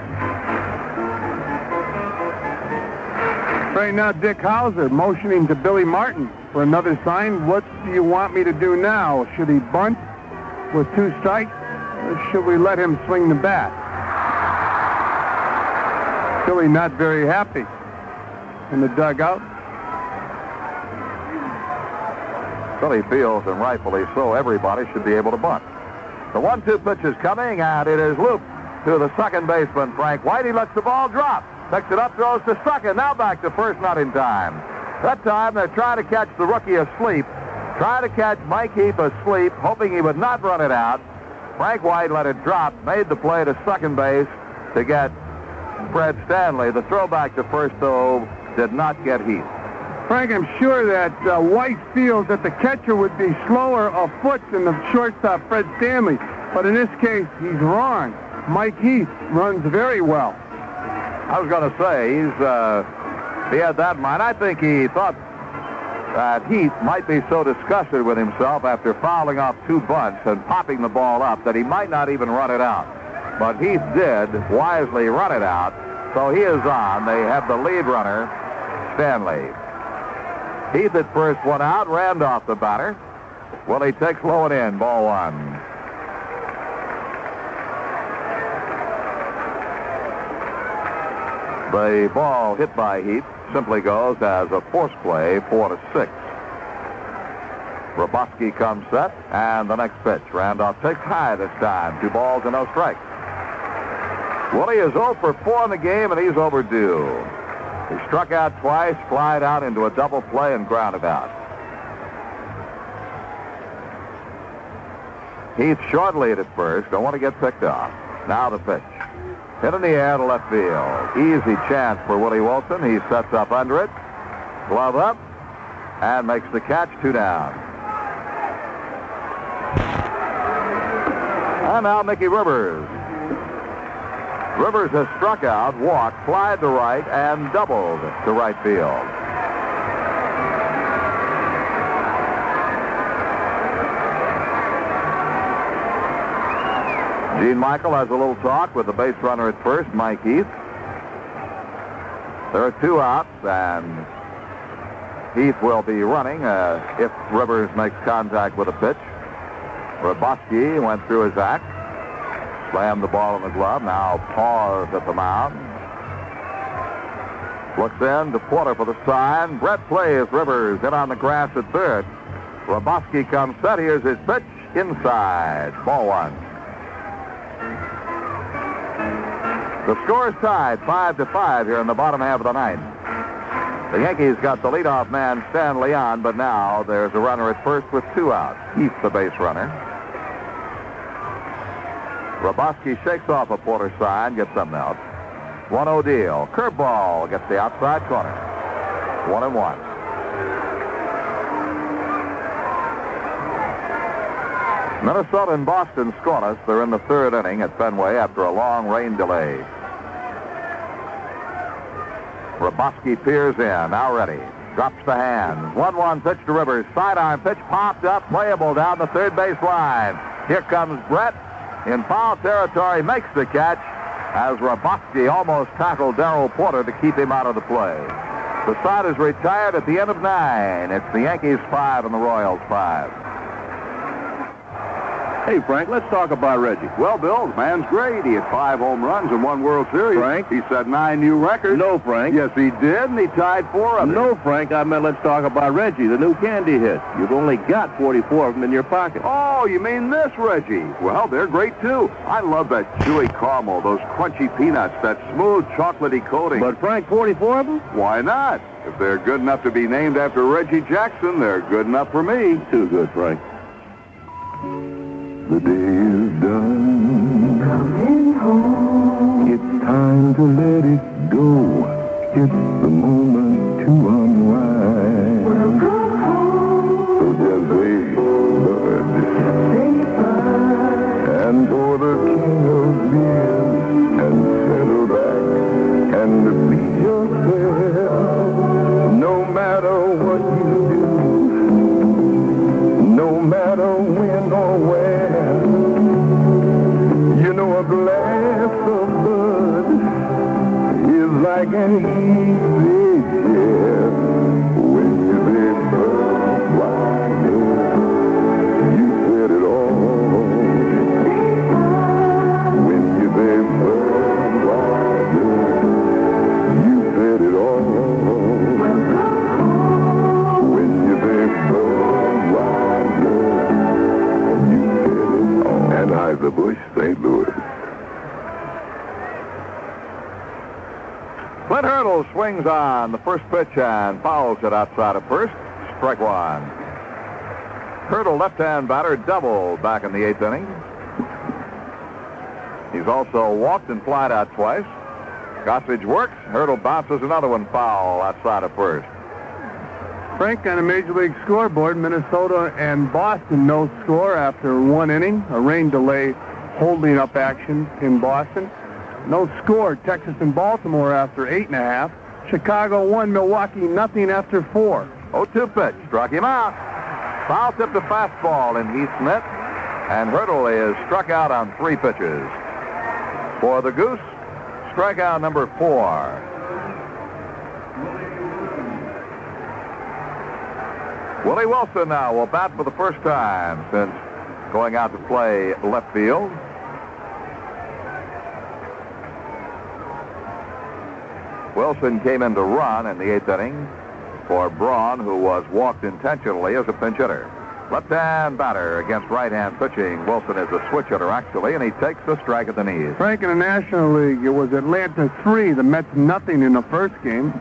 [SPEAKER 8] Right now, Dick Hauser motioning to Billy Martin for another sign. What do you want me to do now? Should he bunt with 2 strikes, or should we let him swing the bat? Billy not very happy in the dugout.
[SPEAKER 17] Billy feels, and rightfully so, everybody should be able to bunt. The 1-2 pitch is coming, and it is looped to the second baseman, Frank White. He lets the ball drop. Picks it up, throws to second. Now back to first, not in time. That time they're trying to catch the rookie asleep. Trying to catch Mike Heath asleep, hoping he would not run it out. Frank White let it drop, made the play to second base to get Fred Stanley. The throwback to first, though, did not get Heath.
[SPEAKER 8] Frank, I'm sure that White feels that the catcher would be slower afoot than the shortstop, Fred Stanley. But in this case, he's wrong. Mike Heath runs very well.
[SPEAKER 17] I was going to say, he had that in mind. I think he thought that Heath might be so disgusted with himself after fouling off 2 bunts and popping the ball up that he might not even run it out. But Heath did wisely run it out, so he is on. They have the lead runner, Stanley. Heath at first, 1 out. Randolph, the batter. Willie takes low and in, ball 1. The ball hit by Heath simply goes as a force play, 4-6. Roboski comes set, and the next pitch. Randolph takes high this time. 2 balls and no strikes. Willie is 0 for 4 in the game, and he's overdue. He struck out twice, flied out into a double play, and grounded out. Heath short lead at first. Don't want to get picked off. Now the pitch. Hit in the air to left field. Easy chance for Willie Wilson. He sets up under it. Glove up, and makes the catch. 2 down. And now Mickey Rivers. Rivers has struck out, walked, flied to right, and doubled to right field. Gene Michael has a little talk with the base runner at first, Mike Heath. There are 2 outs, and Heath will be running if Rivers makes contact with a pitch. Rybowski went through his act, slammed the ball in the glove, now paused at the mound. Looks in to Porter for the sign. Brett plays Rivers in on the grass at third. Rybowski comes set. Here's his pitch inside. Ball 1. The score is tied 5-5 here in the bottom half of the ninth. The Yankees got the leadoff man, Stan Leon, but now there's a runner at first with 2 outs. Heath, the base runner. Rybowski shakes off a Porter sign, gets something else. 1-0 deal. Curveball gets the outside corner. 1-1. Minnesota and Boston scoreless. They're in the 3rd inning at Fenway after a long rain delay. Rybowski peers in, now ready. Drops the hands. 1-1 pitch to Rivers. Sidearm pitch popped up, playable down the third base line. Here comes Brett in foul territory, makes the catch as Rybowski almost tackled Darrell Porter to keep him out of the play. The side is retired at the end of 9. It's the Yankees 5 and the Royals 5.
[SPEAKER 16] Hey, Frank, let's talk about Reggie. Well, Bill, the man's great. He had 5 home runs and 1 World Series.
[SPEAKER 8] Frank?
[SPEAKER 16] He set 9 new records.
[SPEAKER 8] No, Frank.
[SPEAKER 16] Yes, he did, and he tied 4 others.
[SPEAKER 8] No, Frank, I meant let's talk about Reggie, the new candy hit. You've only got 44 of them in your pocket.
[SPEAKER 16] Oh, you mean this, Reggie? Well, they're great, too. I love that chewy caramel, those crunchy peanuts, that smooth chocolatey coating.
[SPEAKER 8] But, Frank, 44 of them?
[SPEAKER 16] Why not? If they're good enough to be named after Reggie Jackson, they're good enough for me.
[SPEAKER 8] Too good, Frank.
[SPEAKER 4] The day is done. Coming home. It's time to let it go. It's the moment to unwind. Welcome home. So just say bud. Say bud. And for the king of beers. And settle back and be yourself. No matter what you do. No matter when or where. You know a glass of bud is like an easy chair. When you say Budweiser, you said it all. When you say Budweiser, you said it all. When you say Budweiser, you said it all. Anheuser-Busch, St. Louis.
[SPEAKER 17] Clint Hurdle swings on the first pitch and fouls it outside of first. Strike 1. Hurdle, left-hand batter, doubled back in the 8th inning. He's also walked and flied out twice. Gossage works. Hurdle bounces another one foul outside of first.
[SPEAKER 8] Frank, on a Major League scoreboard, Minnesota and Boston no score after 1 inning. A rain delay holding up action in Boston. No score, Texas and Baltimore after 8.5. Chicago 1, Milwaukee nothing after 4.
[SPEAKER 17] 0-2 pitch, struck him out. Foul tipped a fastball in Heath Smith, and Hurdle is struck out on 3 pitches. For the Goose, strikeout number 4. Willie Wilson now will bat for the first time since going out to play left field. Wilson came in to run in the 8th inning for Braun, who was walked intentionally as a pinch hitter. Left-hand batter against right-hand pitching. Wilson is a switch hitter, actually, and he takes the strike at the knees.
[SPEAKER 8] Frank, in the National League, it was Atlanta 3, the Mets nothing in the first game.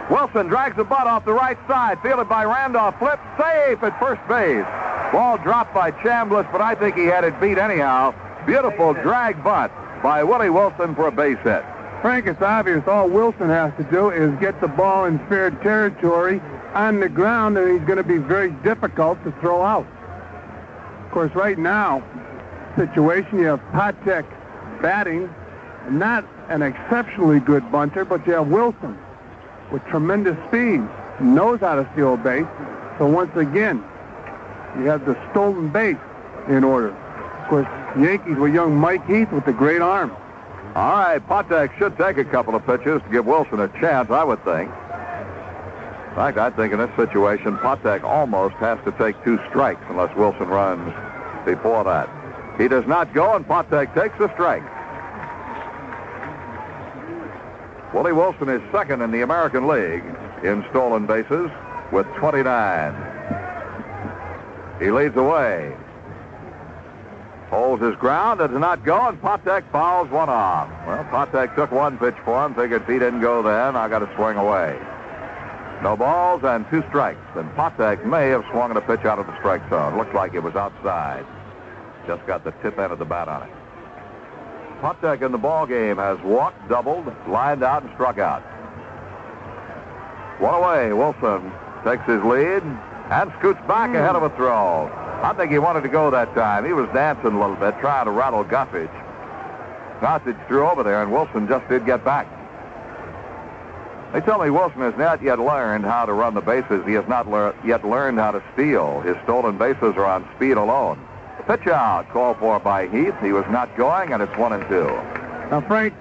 [SPEAKER 17] Wilson drags the bunt off the right side, fielded by Randolph. Flip, safe at first base. Ball dropped by Chambliss, but I think he had it beat anyhow. Beautiful drag bunt by Willie Wilson for a base hit.
[SPEAKER 8] Frank, it's obvious all Wilson has to do is get the ball in fair territory on the ground, and he's going to be very difficult to throw out. Of course, right now, situation, you have Patek batting, not an exceptionally good bunter, but you have Wilson with tremendous speed, knows how to steal a base. So once again, you have the stolen base in order. Of course, Yankees with young Mike Heath with the great arm.
[SPEAKER 17] All right, Patek should take a couple of pitches to give Wilson a chance, I would think. In fact, I think in this situation, Patek almost has to take 2 strikes unless Wilson runs before that. He does not go, and Patek takes a strike. Willie Wilson is second in the American League in stolen bases with 29. He leads away. Holds his ground, does not go, and Patek fouls one off. Well, Patek took 1 pitch for him, figured if he didn't go then, I got to swing away. No balls and 2 strikes, and Patek may have swung at a pitch out of the strike zone. Looked like it was outside. Just got the tip end of the bat on it. Patek in the ball game has walked, doubled, lined out, and struck out. 1 away. Wilson takes his lead and scoots back ahead of a throw. I think he wanted to go that time. He was dancing a little bit, trying to rattle Gossage. Gossage threw over there, and Wilson just did get back. They tell me Wilson has not yet learned how to run the bases. He has not yet learned how to steal. His stolen bases are on speed alone. Pitch out, called for by Heath. He was not going, and it's 1-2.
[SPEAKER 8] Now, Frank,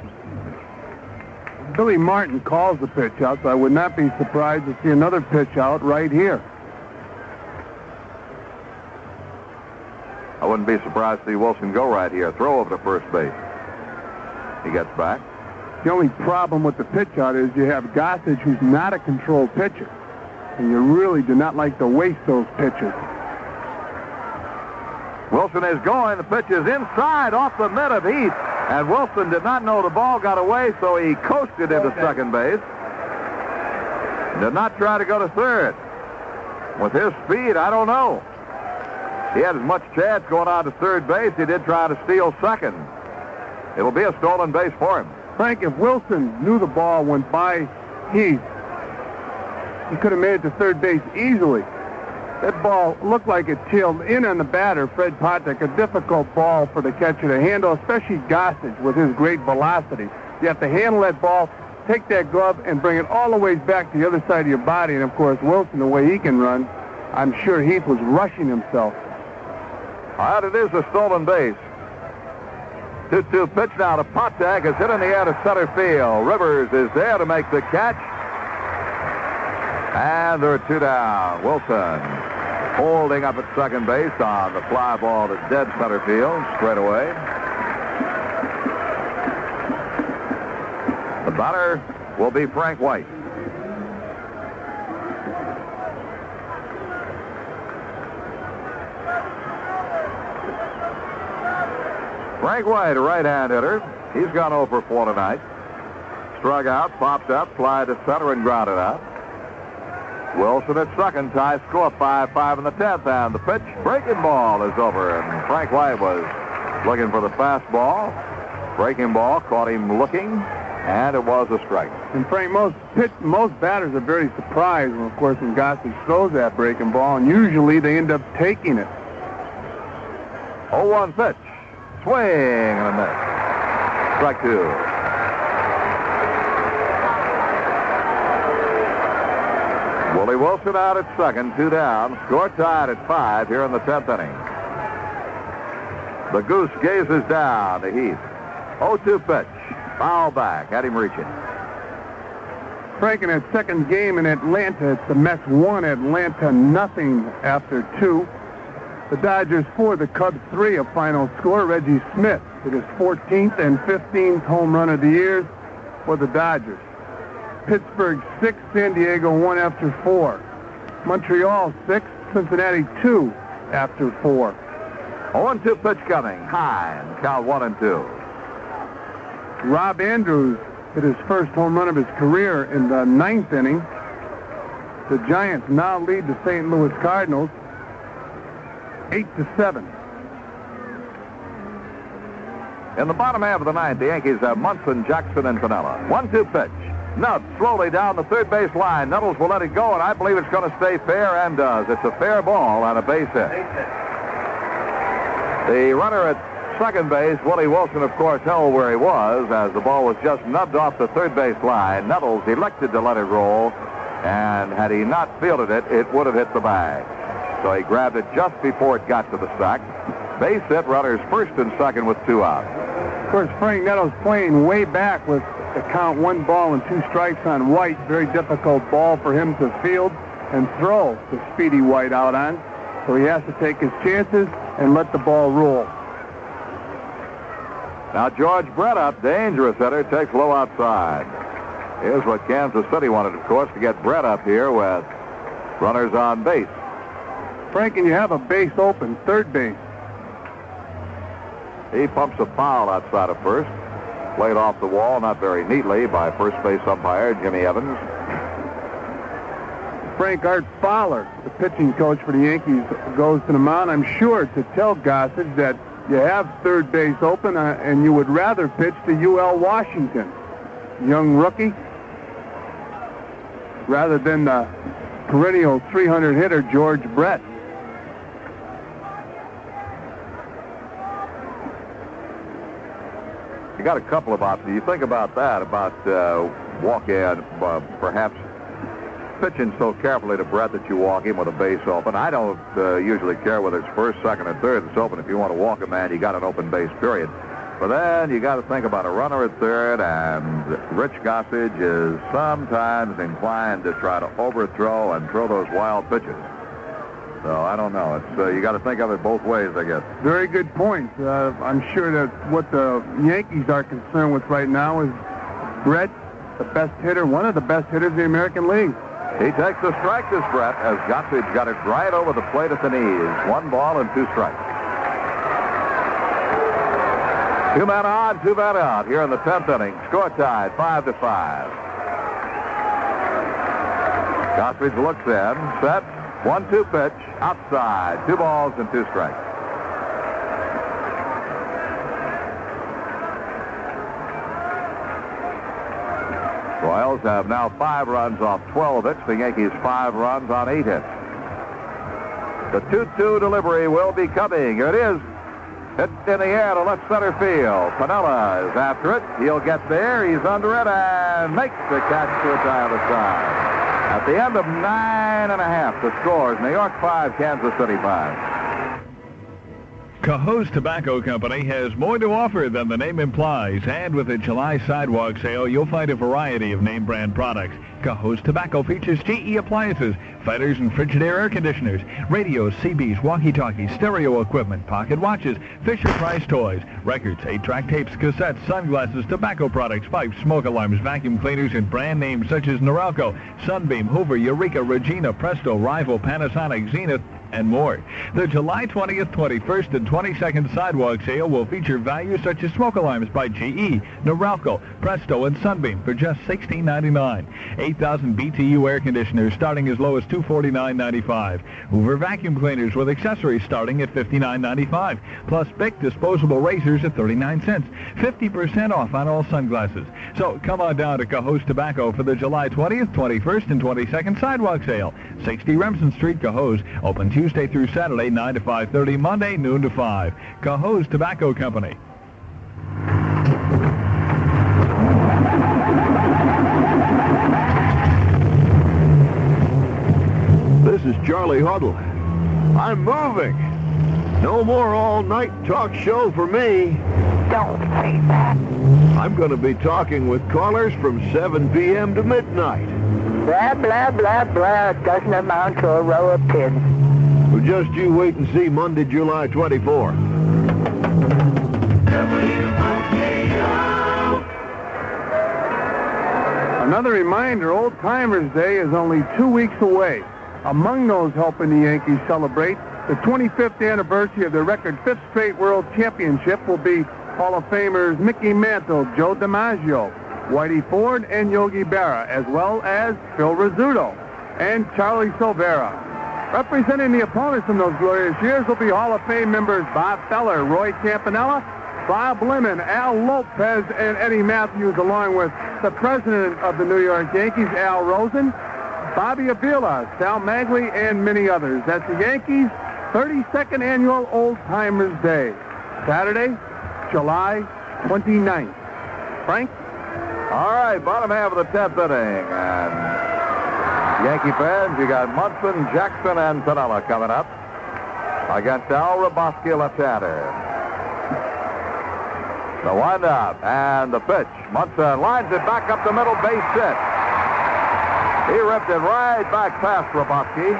[SPEAKER 8] Billy Martin calls the pitch out, so I would not be surprised to see another pitch out right here.
[SPEAKER 17] I wouldn't be surprised to see Wilson go right here. Throw over to first base. He gets back.
[SPEAKER 8] The only problem with the pitch out is you have Gossage, who's not a controlled pitcher, and you really do not like to waste those pitches.
[SPEAKER 17] Wilson is going. The pitch is inside off the mitt of Heath, and Wilson did not know the ball got away, so he coasted into second base. Did not try to go to third. With his speed, I don't know. He had as much chance going on to third base. He did try to steal second. It'll be a stolen base for him.
[SPEAKER 8] Frank, if Wilson knew the ball went by Heath, he could have made it to third base easily. That ball looked like it tailed in on the batter, Fred Patek, a difficult ball for the catcher to handle, especially Gossage with his great velocity. You have to handle that ball, take that glove, and bring it all the way back to the other side of your body. And, of course, Wilson, the way he can run, I'm sure Heath was rushing himself.
[SPEAKER 17] All right, it is a stolen base. 2-2 pitch now to Patek. It's hit in the air to center field. Rivers is there to make the catch. And there are 2 down. Wilson holding up at second base on the fly ball to dead center field straight away. The batter will be Frank White. Frank White, a right-hand hitter. He's gone 0 for 4 tonight. Struck out, popped up, fly to center, and grounded out. Wilson at second, tie score 5-5 in the 10th, and the pitch, breaking ball is over, and Frank White was looking for the fastball. Breaking ball caught him looking, and it was a strike.
[SPEAKER 8] And Frank, most batters are very surprised when, of course, when Gossage throws that breaking ball, and usually they end up taking it.
[SPEAKER 17] 0-1 pitch. Swing and a miss. Strike 2. Willie Wilson out at second, 2 down. Score tied at 5 here in the 10th inning. The Goose gazes down to Heath. 0-2 pitch. Foul back. Had him reaching.
[SPEAKER 8] Frank, in that second game in Atlanta, it's the Mets 1, Atlanta nothing after 2. The Dodgers 4, the Cubs 3, a final score. Reggie Smith hit his 14th and 15th home run of the year for the Dodgers. Pittsburgh 6, San Diego 1 after 4. Montreal 6, Cincinnati 2 after 4.
[SPEAKER 17] 0-2 pitch coming. High, and count 1-2.
[SPEAKER 8] Rob Andrews hit his first home run of his career in the 9th inning. The Giants now lead the St. Louis Cardinals 8-7.
[SPEAKER 17] In the bottom half of the 9th, the Yankees have Munson, Jackson, and Piniella. 1-2 pitch. Nutt slowly down the third base line. Nettles will let it go, and I believe it's going to stay fair, and does. It's a fair ball and a base hit. The runner at second base, Willie Wilson, of course, held where he was as the ball was just nubbed off the third base line. Nettles elected to let it roll, and had he not fielded it, it would have hit the bag. So he grabbed it just before it got to the sack. Base hit, runners first and second with 2 outs.
[SPEAKER 8] Of course, Frank Nettles playing way back with the count 1 ball and 2 strikes on White. Very difficult ball for him to field and throw the speedy White out on. So he has to take his chances and let the ball roll.
[SPEAKER 17] Now George Brett up, dangerous hitter, takes low outside. Here's what Kansas City wanted, of course, to get Brett up here with runners on base.
[SPEAKER 8] Frank, and you have a base open, third base.
[SPEAKER 17] He pumps a foul outside of first. Played off the wall, not very neatly, by first base umpire Jimmy Evans.
[SPEAKER 8] Frank, Art Fowler, the pitching coach for the Yankees, goes to the mound, I'm sure, to tell Gossage that you have third base open and you would rather pitch to UL Washington, young rookie, rather than the perennial 300 hitter George Brett.
[SPEAKER 17] You got a couple of options. You think about that, about walk-in, perhaps pitching so carefully to Brett that you walk in with a base open. I don't usually care whether it's first, second, or third. It's open. If you want to walk a man, you got an open base, period. But then you got to think about a runner at third, and Rich Gossage is sometimes inclined to try to overthrow and throw those wild pitches. So I don't know. It's you got to think of it both ways, I guess.
[SPEAKER 8] Very good point. I'm sure that what the Yankees are concerned with right now is Brett, the best hitter, one of the best hitters in the American League.
[SPEAKER 17] He takes the strike, this Brett, as Gossage got it right over the plate at the knees. 1 ball and 2 strikes. 2 men on, 2 men out here in the 10th inning. Score tied, 5-5. Gossage looks in, set, 1-2 pitch, outside, 2 balls and 2 strikes. Royals have now 5 runs off 12 hits. The Yankees 5 runs on 8 hits. The 2-2 delivery will be coming. Here it is. Hit in the air to left center field. Piniella is after it. He'll get there. He's under it and makes the catch to a tie on the side. At the end of 9.5, the scores: New York 5, Kansas City 5.
[SPEAKER 1] Cahoe's Tobacco Company has more to offer than the name implies, and with the July sidewalk sale, you'll find a variety of name brand products. Cahoe's Tobacco features GE appliances, fighters and Frigidaire air conditioners, radios, CBs, walkie-talkies, stereo equipment, pocket watches, Fisher-Price toys, records, 8-track tapes, cassettes, sunglasses, tobacco products, pipes, smoke alarms, vacuum cleaners, and brand names such as Norelco, Sunbeam, Hoover, Eureka, Regina, Presto, Rival, Panasonic, Zenith, and more. The July 20th, 21st, and 22nd sidewalk sale will feature values such as smoke alarms by GE, Norelco, Presto, and Sunbeam for just $16.99. 8,000 BTU air conditioners starting as low as $249.95. Hoover vacuum cleaners with accessories starting at $59.95. Plus Bic disposable razors at 39 cents. 50% off on all sunglasses. So come on down to Cahoe's Tobacco for the July 20th, 21st, and 22nd sidewalk sale. 60 Remsen Street, Cahoe's. Open Tuesday through Saturday, 9 to 5:30, Monday, noon to 5. Cahoe's Tobacco Company.
[SPEAKER 16] This is Charlie Huddle. I'm moving. No more all-night talk show for me.
[SPEAKER 10] Don't say that.
[SPEAKER 16] I'm going to be talking with callers from 7 p.m. to midnight.
[SPEAKER 10] Blah, blah, blah, blah. It doesn't amount to a row of pins.
[SPEAKER 16] Well, just you wait and see Monday, July 24.
[SPEAKER 8] Another reminder, Old Timers Day is only 2 weeks away. Among those helping the Yankees celebrate the 25th anniversary of their record 5th straight World Championship will be Hall of Famers Mickey Mantle, Joe DiMaggio, Whitey Ford, and Yogi Berra, as well as Phil Rizzuto and Charlie Silvera. Representing the opponents in those glorious years will be Hall of Fame members Bob Feller, Roy Campanella, Bob Lemon, Al Lopez, and Eddie Matthews, along with the president of the New York Yankees, Al Rosen, Bobby Avila, Sal Magley, and many others. That's the Yankees' 32nd annual Old Timers Day, Saturday, July 29th. Frank?
[SPEAKER 17] All right, bottom half of the 10th inning. And Yankee fans, you got Munson, Jackson, and Piniella coming up. against Al Roboski, left-hander. The windup and the pitch. Munson lines it back up the middle, base hit. He ripped it right back past Roboski.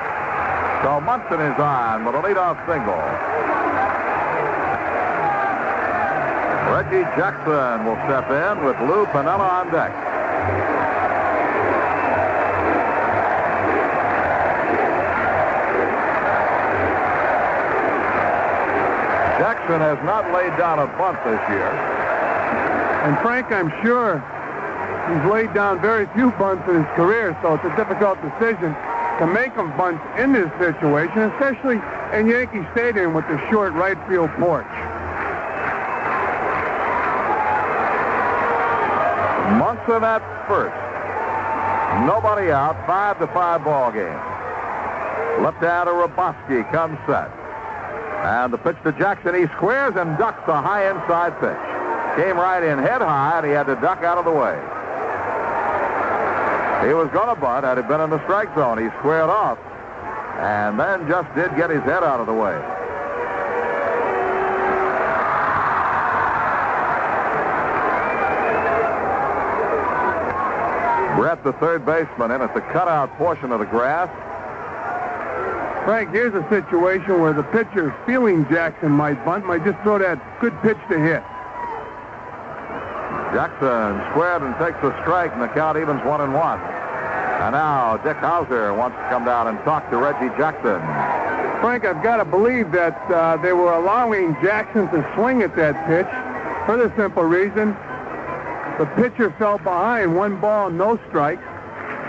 [SPEAKER 17] So Munson is on with a leadoff single. Reggie Jackson will step in with Lou Piniella on deck. Jackson has not laid down a bunt this year.
[SPEAKER 8] And Frank, I'm sure he's laid down very few bunts in his career, so it's a difficult decision to make him bunt in this situation, especially in Yankee Stadium with the short right field porch.
[SPEAKER 17] Munson at first. Nobody out. 5-5 ball game. Left-hander Roboski comes set. And the pitch to Jackson. He squares and ducks a high inside pitch. Came right in head high, and he had to duck out of the way. He was going to bunt had he been in the strike zone. He squared off, and then just did get his head out of the way. Brett, the third baseman, in at the cutout portion of the grass.
[SPEAKER 8] Frank, here's a situation where the pitcher, feeling Jackson might bunt, might just throw that good pitch to hit.
[SPEAKER 17] Jackson squared and takes a strike, and the count evens 1-1. And now Dick Hauser wants to come down and talk to Reggie Jackson.
[SPEAKER 8] Frank, I've got to believe that they were allowing Jackson to swing at that pitch for the simple reason the pitcher fell behind, 1 ball, no strikes.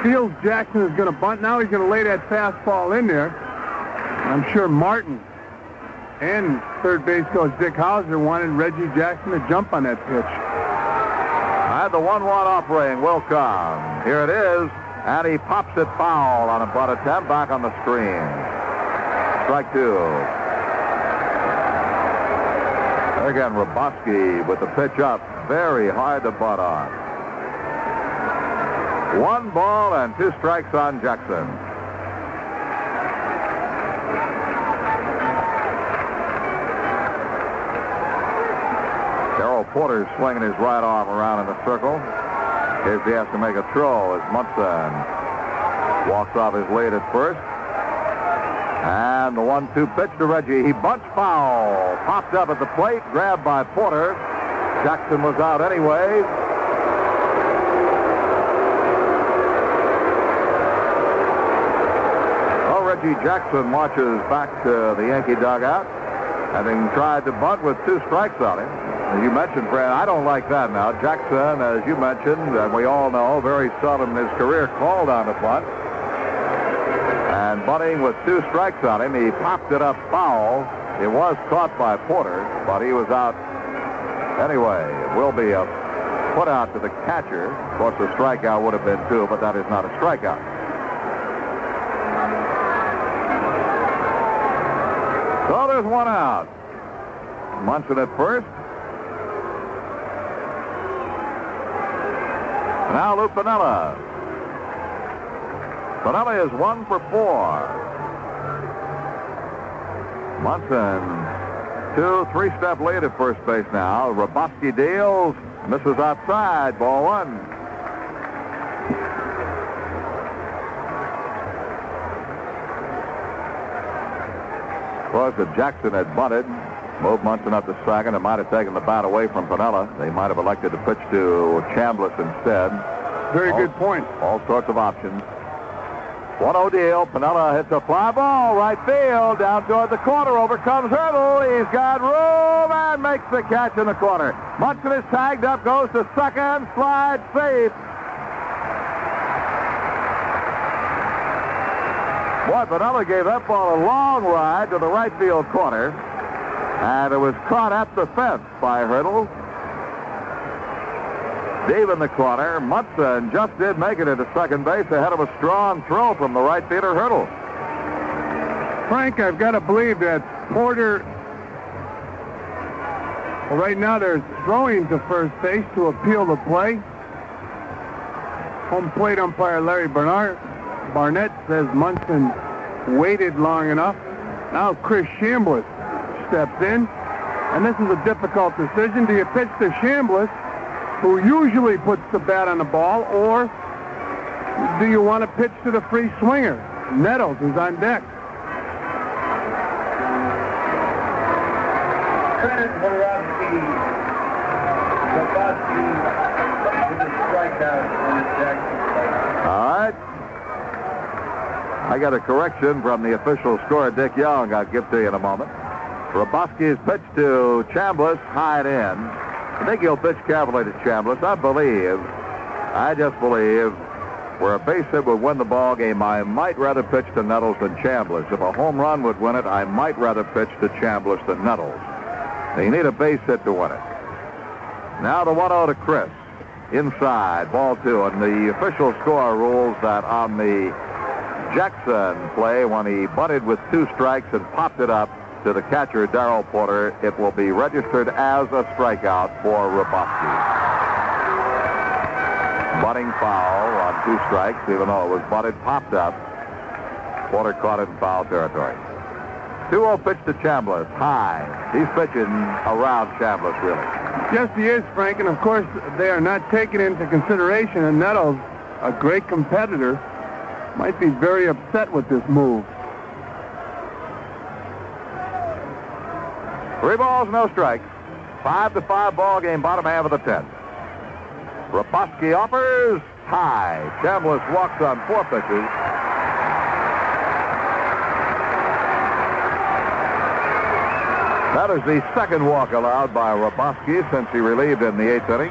[SPEAKER 8] Feels Jackson is going to bunt. Now he's going to lay that fastball in there. I'm sure Martin and third base coach Dick Hauser wanted Reggie Jackson to jump on that pitch.
[SPEAKER 17] And the 1-1 offering will come. Here it is, and he pops it foul on a bunt attempt back on the screen. Strike 2. Again, Roboski with the pitch up. Very hard to bunt on. 1 ball and 2 strikes on Jackson. Darrell Porter's swinging his right arm around in a circle. Here's he has to make a throw as Munson walks off his lead at first. And the 1-2 pitch to Reggie. He bunts foul. Popped up at the plate. Grabbed by Porter. Jackson was out anyway. Well, Reggie Jackson marches back to the Yankee dugout, having tried to bunt with 2 strikes on him. As you mentioned, Fran, I don't like that now. Jackson, as you mentioned, and we all know, very seldom in his career called on a bunt. And bunting with 2 strikes on him, he popped it up foul. It was caught by Porter, but he was out anyway. It will be a put out to the catcher. Of course, the strikeout would have been 2, but that is not a strikeout. So there's 1 out. Munson at first. Now Lou Piniella. Piniella is 1 for 4. Munson, 2-3-step lead at first base now. Roboski deals, misses outside, ball 1. Of course, if Jackson had bunted, moved Munson up to second, it might have taken the bat away from Piniella. They might have elected to pitch to Chambliss instead.
[SPEAKER 8] Very good point.
[SPEAKER 17] All sorts of options. 1-0 deal. Piniella hits a fly ball, right field, down toward the corner. Over comes Hurdle. He's got room and makes the catch in the corner. Munson is tagged up, goes to second, slide safe. Boy, Piniella gave that ball a long ride to the right field corner. And it was caught at the fence by Hurdle. Deep in the corner. Munson just did make it into second base ahead of a strong throw from the right fielder, Hurdle.
[SPEAKER 8] Frank, I've got to believe that Porter, well, right now they're throwing to first base to appeal the play. Home plate umpire Larry Barnett says Munson waited long enough. Now Chris Chambliss steps in, and this is a difficult decision. Do you pitch to Chambliss, who usually puts the bat on the ball, or do you want to pitch to the free swinger, Nettles, who's on deck?
[SPEAKER 18] Trent Borowski with a strikeout on the Jackson.
[SPEAKER 17] All right. I got a correction from the official scorer, Dick Young. I'll give to you in a moment. Roboski's pitch to Chambliss, high and in. I think he'll pitch carefully to Chambliss. I just believe, where a base hit would win the ball game, I might rather pitch to Nettles than Chambliss. If a home run would win it, I might rather pitch to Chambliss than Nettles. You need a base hit to win it. Now the 1-0 to Chris. Inside, ball 2. And the official score rules that on the Jackson play, when he bunted with 2 strikes and popped it up to the catcher, Darrell Porter, it will be registered as a strikeout for Roboski. Bunting foul on 2 strikes, even though it was bunted, popped up. Porter caught it in foul territory. 2-0 pitch to Chambliss, high. He's pitching around Chambliss, really.
[SPEAKER 8] Yes, he is, Frank, and of course they are not taking into consideration, and Nettles, a great competitor, might be very upset with this move.
[SPEAKER 17] 3 balls, no strikes. 5-5 ball game, bottom half of the 10th. Roboski offers, high. Chambliss walks on 4 pitches. That is the second walk allowed by Roboski since he relieved in the 8th inning.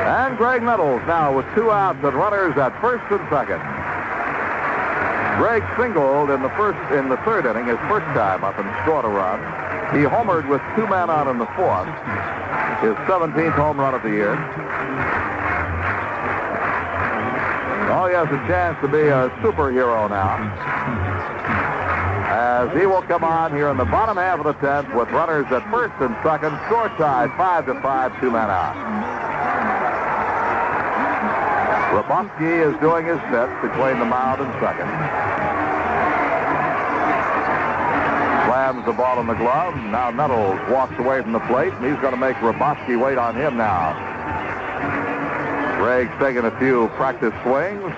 [SPEAKER 17] And Greg Nettles now with 2 outs and runners at first and second. Greg singled in the 3rd inning, his first time up, and scored a run. He homered with 2 men out in the 4th, his 17th home run of the year. Oh, he has a chance to be a superhero now, as he will come on here in the bottom half of the 10th with runners at first and second, score tied 5-5, 2 men out. Roboski is doing his bit between the mound and second. Slams the ball in the glove. Now Nettles walks away from the plate, and he's going to make Roboski wait on him now. Greg's taking a few practice swings.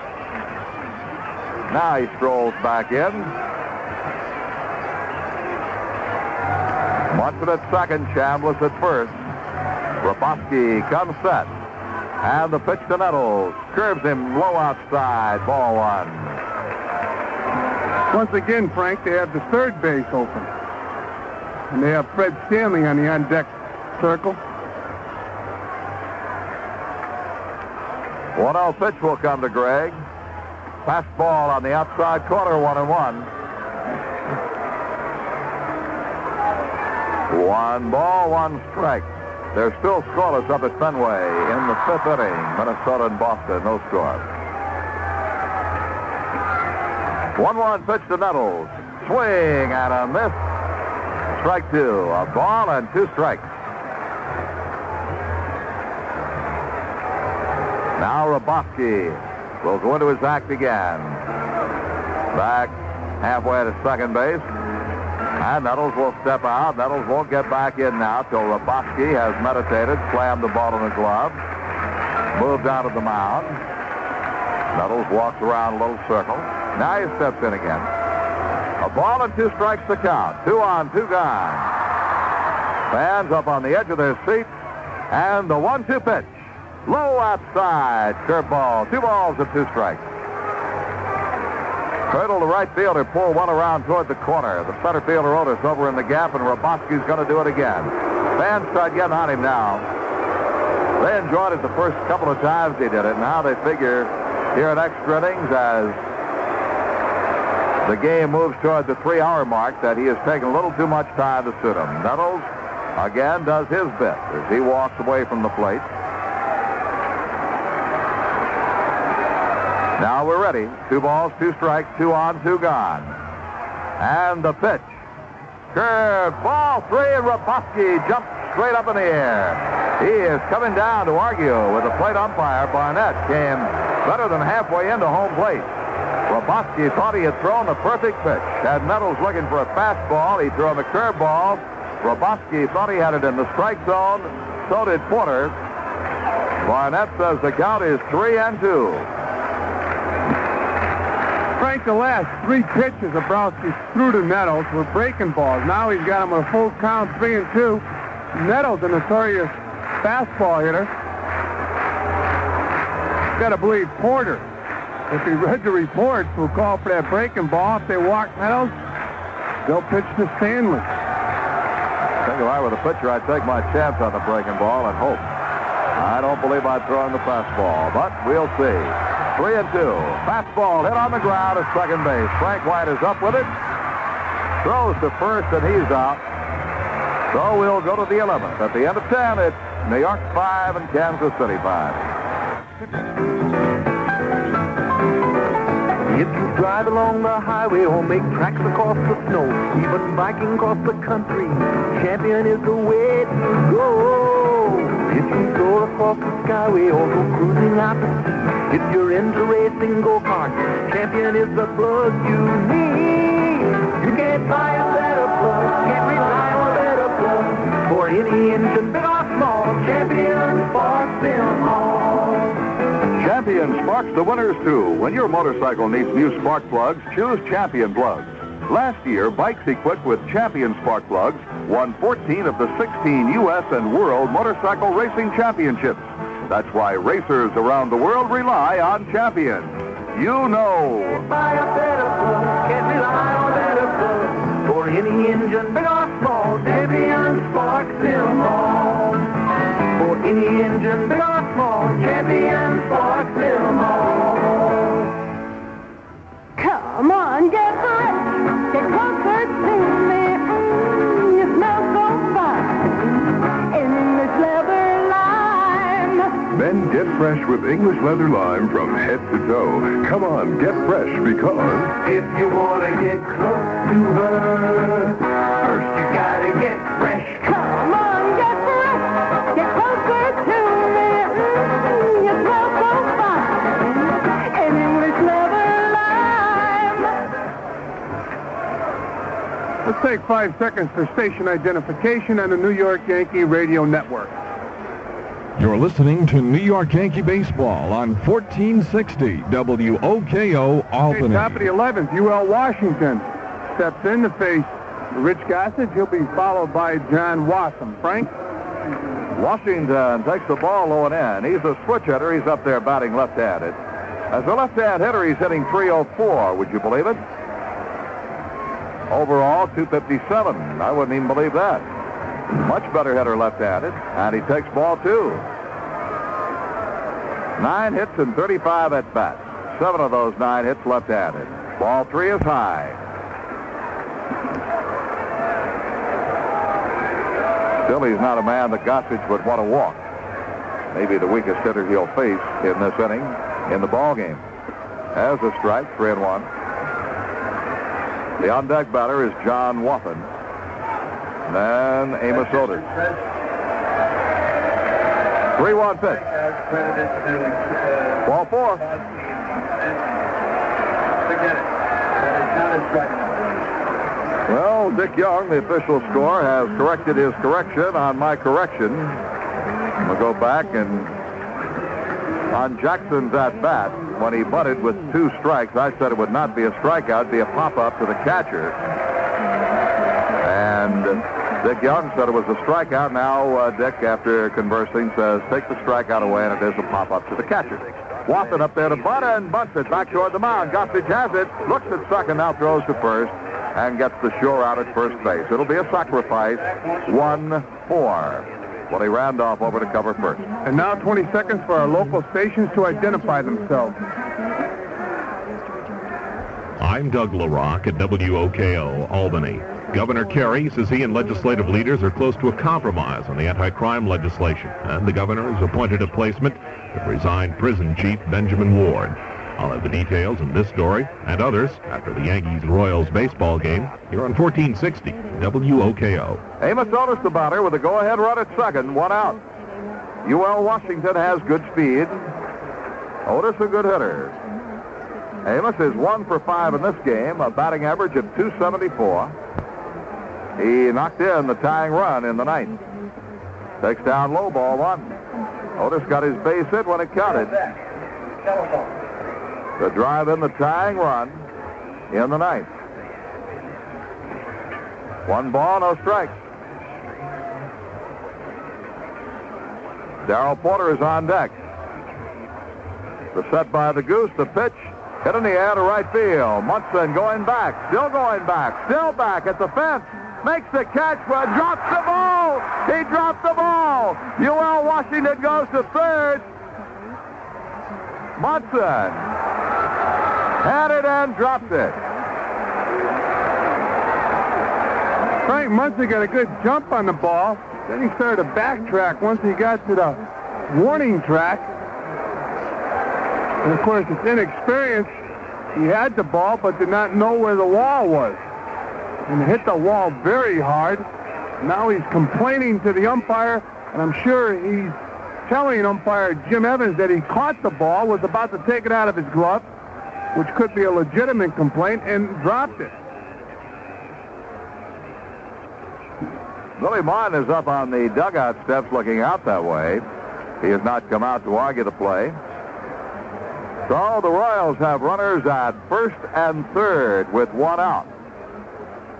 [SPEAKER 17] Now he strolls back in. Munson at second, Chambliss at first. Roboski comes set. And the pitch to Nettles. Curves him low outside. Ball 1.
[SPEAKER 8] Once again, Frank, they have the third base open. And they have Fred Stanley on the on-deck circle.
[SPEAKER 17] 1-0 pitch will come to Greg. Fastball on the outside corner, 1-1. 1 ball, 1 strike. They're still scoreless up at Fenway in the 5th inning. Minnesota and Boston, no score. 1-1 pitch to Nettles. Swing and a miss. Strike 2. A ball and 2 strikes. Now Roboski will go into his act again. Back halfway to second base. And Nettles will step out. Nettles won't get back in now till Roboski has meditated, slammed the ball in the glove, moved out of the mound. Nettles walks around a little circle. Now he steps in again. A ball and 2 strikes to count. 2 on, 2 gone. Fans up on the edge of their seats. And the 1-2 pitch. Low outside. Curveball. 2 balls and 2 strikes. Cradle, the right fielder, pull one around toward the corner. The center fielder, Otis, over in the gap, and Roboski's going to do it again. Fans start getting on him now. They enjoyed it the first couple of times he did it. Now they figure here at extra innings, as the game moves toward the 3-hour mark, that he has taken a little too much time to suit him. Nettles, again, does his bit as he walks away from the plate. Now we're ready. 2 balls, 2 strikes, 2 on, 2 gone. And the pitch. Curve, ball 3, and Roboski jumps straight up in the air. He is coming down to argue with the plate umpire. Barnett came better than halfway into home plate. Robosky thought he had thrown the perfect pitch. Had Nettles looking for a fastball. He threw him a curveball. Robosky thought he had it in the strike zone. So did Porter. Barnett says the count is 3-2.
[SPEAKER 8] Frank, the last 3 pitches Zabrowski threw to Nettles were breaking balls. Now he's got him a full count, 3-2. Nettles, a notorious fastball hitter. Got to believe Porter, if he read the reports, will call for that breaking ball. If they walk Nettles, they'll pitch to Stanley.
[SPEAKER 17] I think if I were the pitcher, I'd take my chance on the breaking ball and hope. I don't believe I'd throw him the fastball, but we'll see. 3-2. Fastball hit on the ground at second base. Frank White is up with it. Throws to first, and he's out. So we'll go to the 11th. At the end of 10, it's New York 5 and Kansas City 5.
[SPEAKER 5] If you drive along the highway or make tracks across the snow, even biking across the country, Champion is the way to go. If you soar across the skyway or go cruising out to sea, if you're into racing go-karts, Champion is the plug you need. You can't buy a better plug, can't rely on a better plug. For any engine, big or small, Champion sparks them all.
[SPEAKER 17] Champion sparks the winners, too. When your motorcycle needs new spark plugs, choose Champion plugs. Last year, bikes equipped with Champion spark plugs won 14 of the 16 U.S. and World Motorcycle Racing Championships. That's why racers around the world rely on Champion. You know.
[SPEAKER 5] Buy a better plug, can't rely on a better plug. For any engine, big or small, Champion sparks them all. For any engine, big or small, Champion sparks them all.
[SPEAKER 10] Come on, get fresh, get closer to me. You smell so fine. English leather lime.
[SPEAKER 4] Men get fresh with English leather lime from head to toe. Come on, get fresh because
[SPEAKER 5] if you want to get close to her, first you gotta get fresh.
[SPEAKER 10] Come on, get fresh, get closer to me. You smell so fine. English leather lime.
[SPEAKER 8] Let's take 5 seconds for station identification on the New York Yankee Radio Network.
[SPEAKER 1] You're listening to New York Yankee Baseball on 1460 WOKO Albany.
[SPEAKER 8] Top of the 11th, UL Washington steps in to face Rich Gossage. He'll be followed by John Wassam. Frank?
[SPEAKER 17] Washington takes the ball low and in. He's a switch hitter. He's up there batting left-handed. As a left-hand hitter, he's hitting .304. Would you believe it? Overall, .257. I wouldn't even believe that. Much better hitter left-handed, and he takes ball 2. 9 hits and 35 at-bats. 7 of those 9 hits left-handed. Ball 3 is high. Still, he's not a man that Gossage would want to walk. Maybe the weakest hitter he'll face in this inning in the ball game. As a strike, 3-1. The on-deck batter is John Wathan. Then Amos Otis. 3-1 pitch. Ball 4. Well, Dick Young, the official score, has corrected his correction on my correction. We'll go back and on Jackson's at-bat, when he bunted with 2 strikes, I said it would not be a strikeout, it'd be a pop-up to the catcher. And Dick Young said it was a strikeout. Now Dick, after conversing, says take the strikeout away, and it is a pop-up to the catcher. Watson up there to bunt and bunts it back toward the mound. Gossage has it, looks at second, now throws to first, and gets the sure out at first base. It'll be a sacrifice, 1-4. Willie Randolph over to cover first.
[SPEAKER 8] And now 20 seconds for our local stations to identify themselves.
[SPEAKER 22] I'm Doug LaRock at WOKO Albany. Governor Kerry says he and legislative leaders are close to a compromise on the anti-crime legislation, and the governor has appointed a placement of resigned prison chief Benjamin Ward. I'll have the details in this story and others after the Yankees-Royals baseball game here on 1460 WOKO.
[SPEAKER 17] Amos Otis, the batter, with a go-ahead run at second, 1 out. UL Washington has good speed. Otis, a good hitter. Amos is 1 for 5 in this game, a batting average of .274. He knocked in the tying run in the ninth. Takes down low, ball 1. Otis got his base hit when it counted. The drive in the tying run in the ninth. 1 ball, no strikes. Darrell Porter is on deck. The set by the Goose, the pitch, hit in the air to right field. Munson going back, still back at the fence. Makes the catch, but drops the ball. He dropped the ball. UL Washington goes to third. Munson had it and dropped it.
[SPEAKER 8] Frank Munson got a good jump on the ball. Then he started to backtrack once he got to the warning track. And of course, it's inexperience. He had the ball, but did not know where the wall was. And hit the wall very hard. Now he's complaining to the umpire, and I'm sure he's telling umpire Jim Evans that he caught the ball, was about to take it out of his glove, which could be a legitimate complaint, and dropped it.
[SPEAKER 17] Billy Martin is up on the dugout steps looking out that way. He has not come out to argue the play. So the Royals have runners at first and third with 1 out.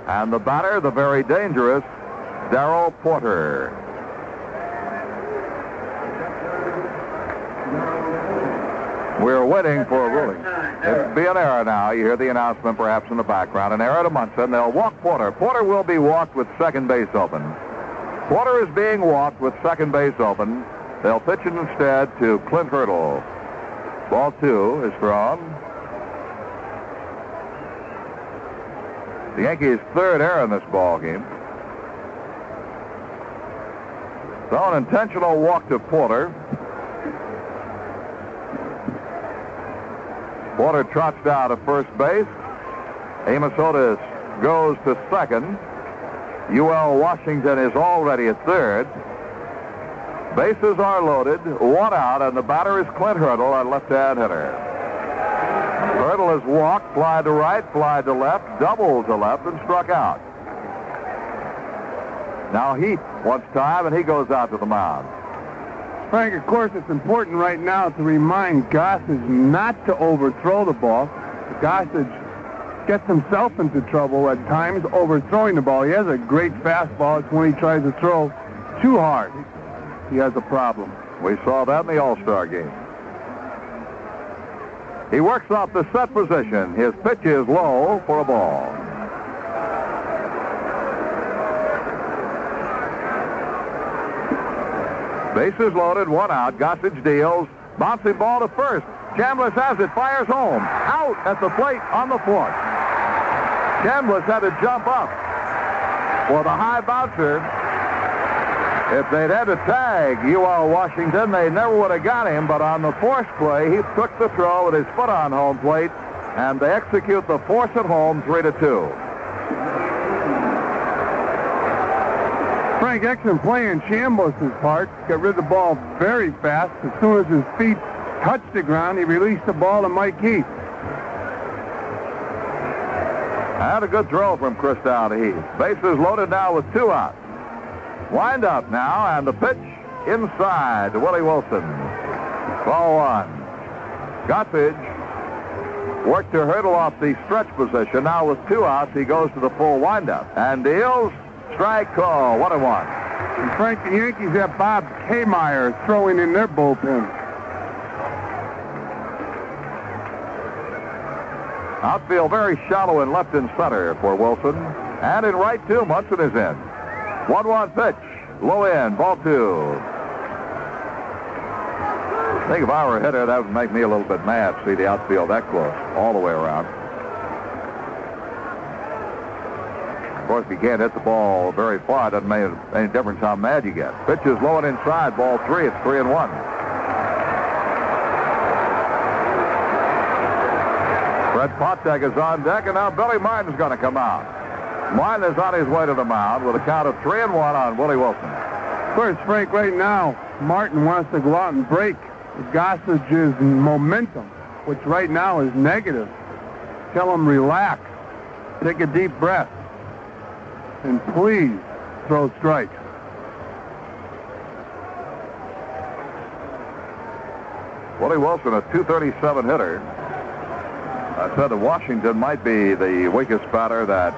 [SPEAKER 17] And the batter, the very dangerous Darrell Porter. We're waiting for a ruling. It'll be an error now. You hear the announcement perhaps in the background. An error to Munson. They'll walk Porter. Porter will be walked with second base open. Porter is being walked with second base open. They'll pitch it instead to Clint Hurdle. Ball 2 is thrown. The Yankees' third error in this ball game. So an intentional walk to Porter. Porter trots down to first base. Amos Otis goes to second. UL Washington is already at third. Bases are loaded, 1 out, and the batter is Clint Hurdle, a left-hand hitter. Hurdle has walked, fly to right, fly to left, double to left, and struck out. Now Heath wants time, and he goes out to the mound.
[SPEAKER 8] Frank, of course, it's important right now to remind Gossage not to overthrow the ball. Gossage gets himself into trouble at times overthrowing the ball. He has a great fastball. It's when he tries to throw too hard. He has a problem.
[SPEAKER 17] We saw that in the All-Star game. He works off the set position. His pitch is low for a ball. Bases loaded, 1 out. Gossage deals. Bouncing ball to first. Chambliss has it. Fires home. Out at the plate on the fourth. Chambliss had to jump up for the high bouncer. If they'd had to tag UL Washington, they never would have got him. But on the force play, he took the throw with his foot on home plate, and they execute the force at home 3-2.
[SPEAKER 8] Frank, excellent play in Chambliss' part. Got rid of the ball very fast. As soon as his feet touched the ground, he released the ball to Mike Heath.
[SPEAKER 17] And a good throw from Chris down to Heath. Bases loaded now with 2 outs. Wind up now, and the pitch inside to Willie Wilson. Ball 1. Gossage worked to Hurdle off the stretch position. Now with 2 outs, he goes to the full windup and deals. Strike call, 1-1.
[SPEAKER 8] And Frank, the Yankees have Bob Kmeyer throwing in their bullpen.
[SPEAKER 17] Outfield very shallow in left and center for Wilson. And in right, too, Munson is in. 1-1 pitch. Low end, ball 2. I think if I were a hitter, that would make me a little bit mad to see the outfield that close, all the way around. Of course, if you can't hit the ball very far, it doesn't make any difference how mad you get. Pitch is low and inside, ball 3. It's 3-1. Fred Potek is on deck, and now Billy Martin's going to come out. Martin is on his way to the mound with a count of 3-1 on Willie Wilson.
[SPEAKER 8] Of course, Frank, right now, Martin wants to go out and break Gossage's momentum. which right now is negative. Tell him relax. Take a deep breath. And please throw strikes.
[SPEAKER 3] Willie Wilson, a .237 hitter. I said that Washington might be the weakest batter that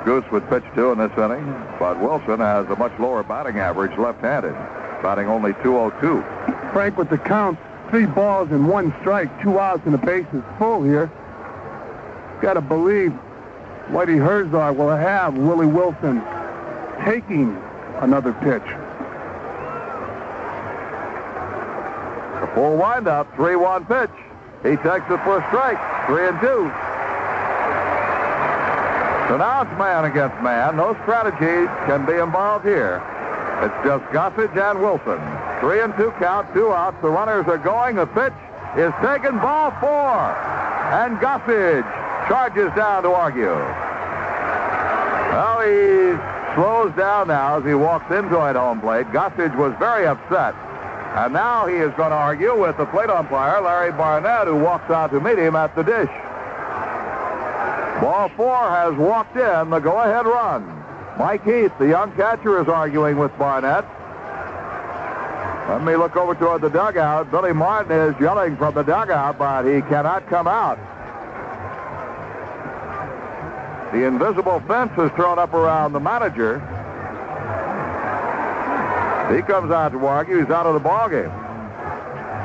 [SPEAKER 3] Goose would pitch to in this inning, but Wilson has a much lower batting average left-handed, batting only .202.
[SPEAKER 8] Frank, with the count, 3 balls and 1 strike, 2 outs and the bases full here. Got to believe Whitey Herzog will have Willie Wilson taking another pitch.
[SPEAKER 3] A full windup, 3-1 pitch. He takes it for a strike, 3-2. So now it's man against man. No strategy can be involved here. It's just Gossage and Wilson. 3-2 count, 2 outs. The runners are going. The pitch is taken, ball 4. And Gossage charges down to argue. Well, he slows down now as he walks into it home plate. Gossage was very upset. And now he is going to argue with the plate umpire, Larry Barnett, who walks out to meet him at the dish. Ball 4 has walked in, the go-ahead run. Mike Heath, the young catcher, is arguing with Barnett. Let me look over toward the dugout. Billy Martin is yelling from the dugout, but he cannot come out. The invisible fence is thrown up around the manager. He comes out to argue. He's out of the ballgame.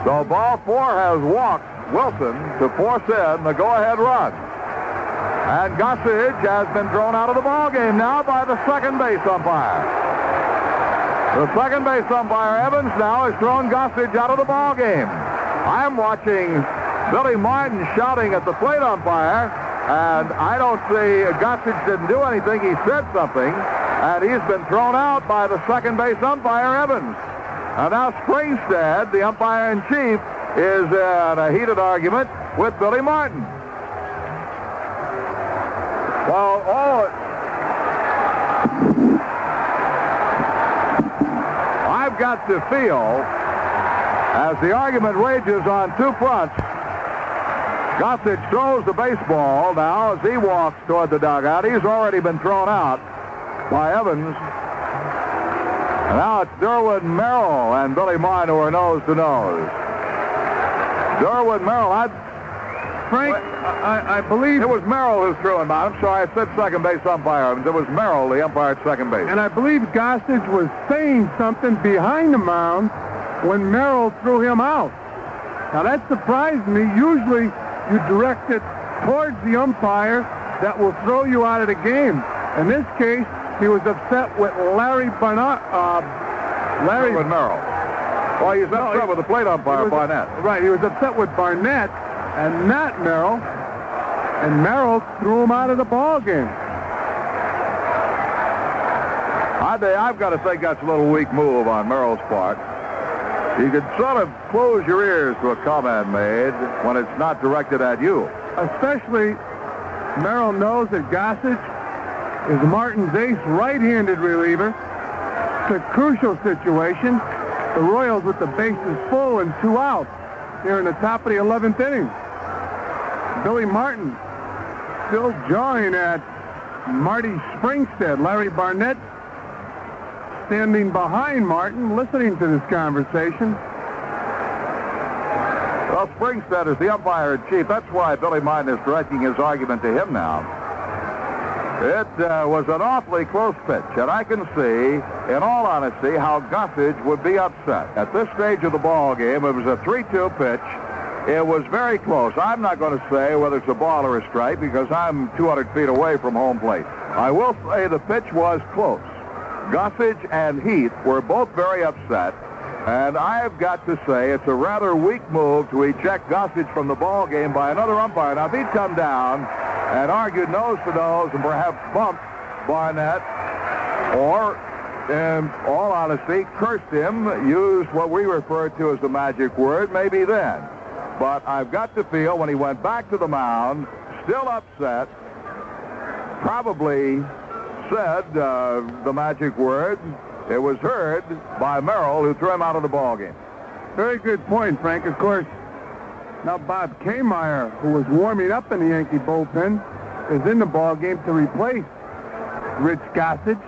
[SPEAKER 3] So ball 4 has walked Wilson to force in the go-ahead run. And Gossage has been thrown out of the ballgame now by the second base umpire. The second base umpire, Evans, now has thrown Gossage out of the ballgame. I'm watching Billy Martin shouting at the plate umpire, and I don't see Gossage didn't do anything. He said something. And he's been thrown out by the second base umpire, Evans. And now Springstead, the umpire-in-chief, is in a heated argument with Billy Martin. Well, I've got to feel, as the argument rages on 2 fronts, Gossage throws the baseball now as he walks toward the dugout. He's already been thrown out by Evans. And now it's Derwin Merrill and Billy Martin who are nose to nose. Derwin Merrill,
[SPEAKER 8] Frank, I believe
[SPEAKER 3] it was Merrill who threw him out. I'm sorry, I said second base umpire. It was Merrill, the umpire at second base.
[SPEAKER 8] And I believe Gossage was saying something behind the mound when Merrill threw him out. Now that surprised me. Usually you direct it towards the umpire that will throw you out of the game. In this case, he was upset with Larry Barnett.
[SPEAKER 3] With Merrill. Well, he's upset with the plate umpire, Barnett.
[SPEAKER 8] Right, he was upset with Barnett and not Merrill. And Merrill threw him out of the ball game.
[SPEAKER 3] I've got to think that's a little weak move on Merrill's part. You could sort of close your ears to a comment made when it's not directed at you.
[SPEAKER 8] Especially, Merrill knows that Gossage is Martin's ace right-handed reliever. It's a crucial situation. The Royals with the bases full and 2 outs here in the top of the 11th inning. Billy Martin still jawing at Marty Springstead. Larry Barnett standing behind Martin, listening to this conversation.
[SPEAKER 3] Well, Springstead is the umpire-in-chief. That's why Billy Martin is directing his argument to him now. It was an awfully close pitch, and I can see, in all honesty, how Gossage would be upset. At this stage of the ball game, it was a 3-2 pitch. It was very close. I'm not going to say whether it's a ball or a strike because I'm 200 feet away from home plate. I will say the pitch was close. Gossage and Heath were both very upset, and I've got to say it's a rather weak move to eject Gossage from the ball game by another umpire. Now, if he'd come down and argued nose to nose and perhaps bumped Barnett, or, in all honesty, cursed him, used what we refer to as the magic word, maybe then. But I've got to feel when he went back to the mound, still upset, probably said the magic word. It was heard by Merrill, who threw him out of the ball game.
[SPEAKER 8] Very good point, Frank. Of course, Now Bob Kmeyer, who was warming up in the Yankee bullpen, is in the ball game to replace Rich Gossage.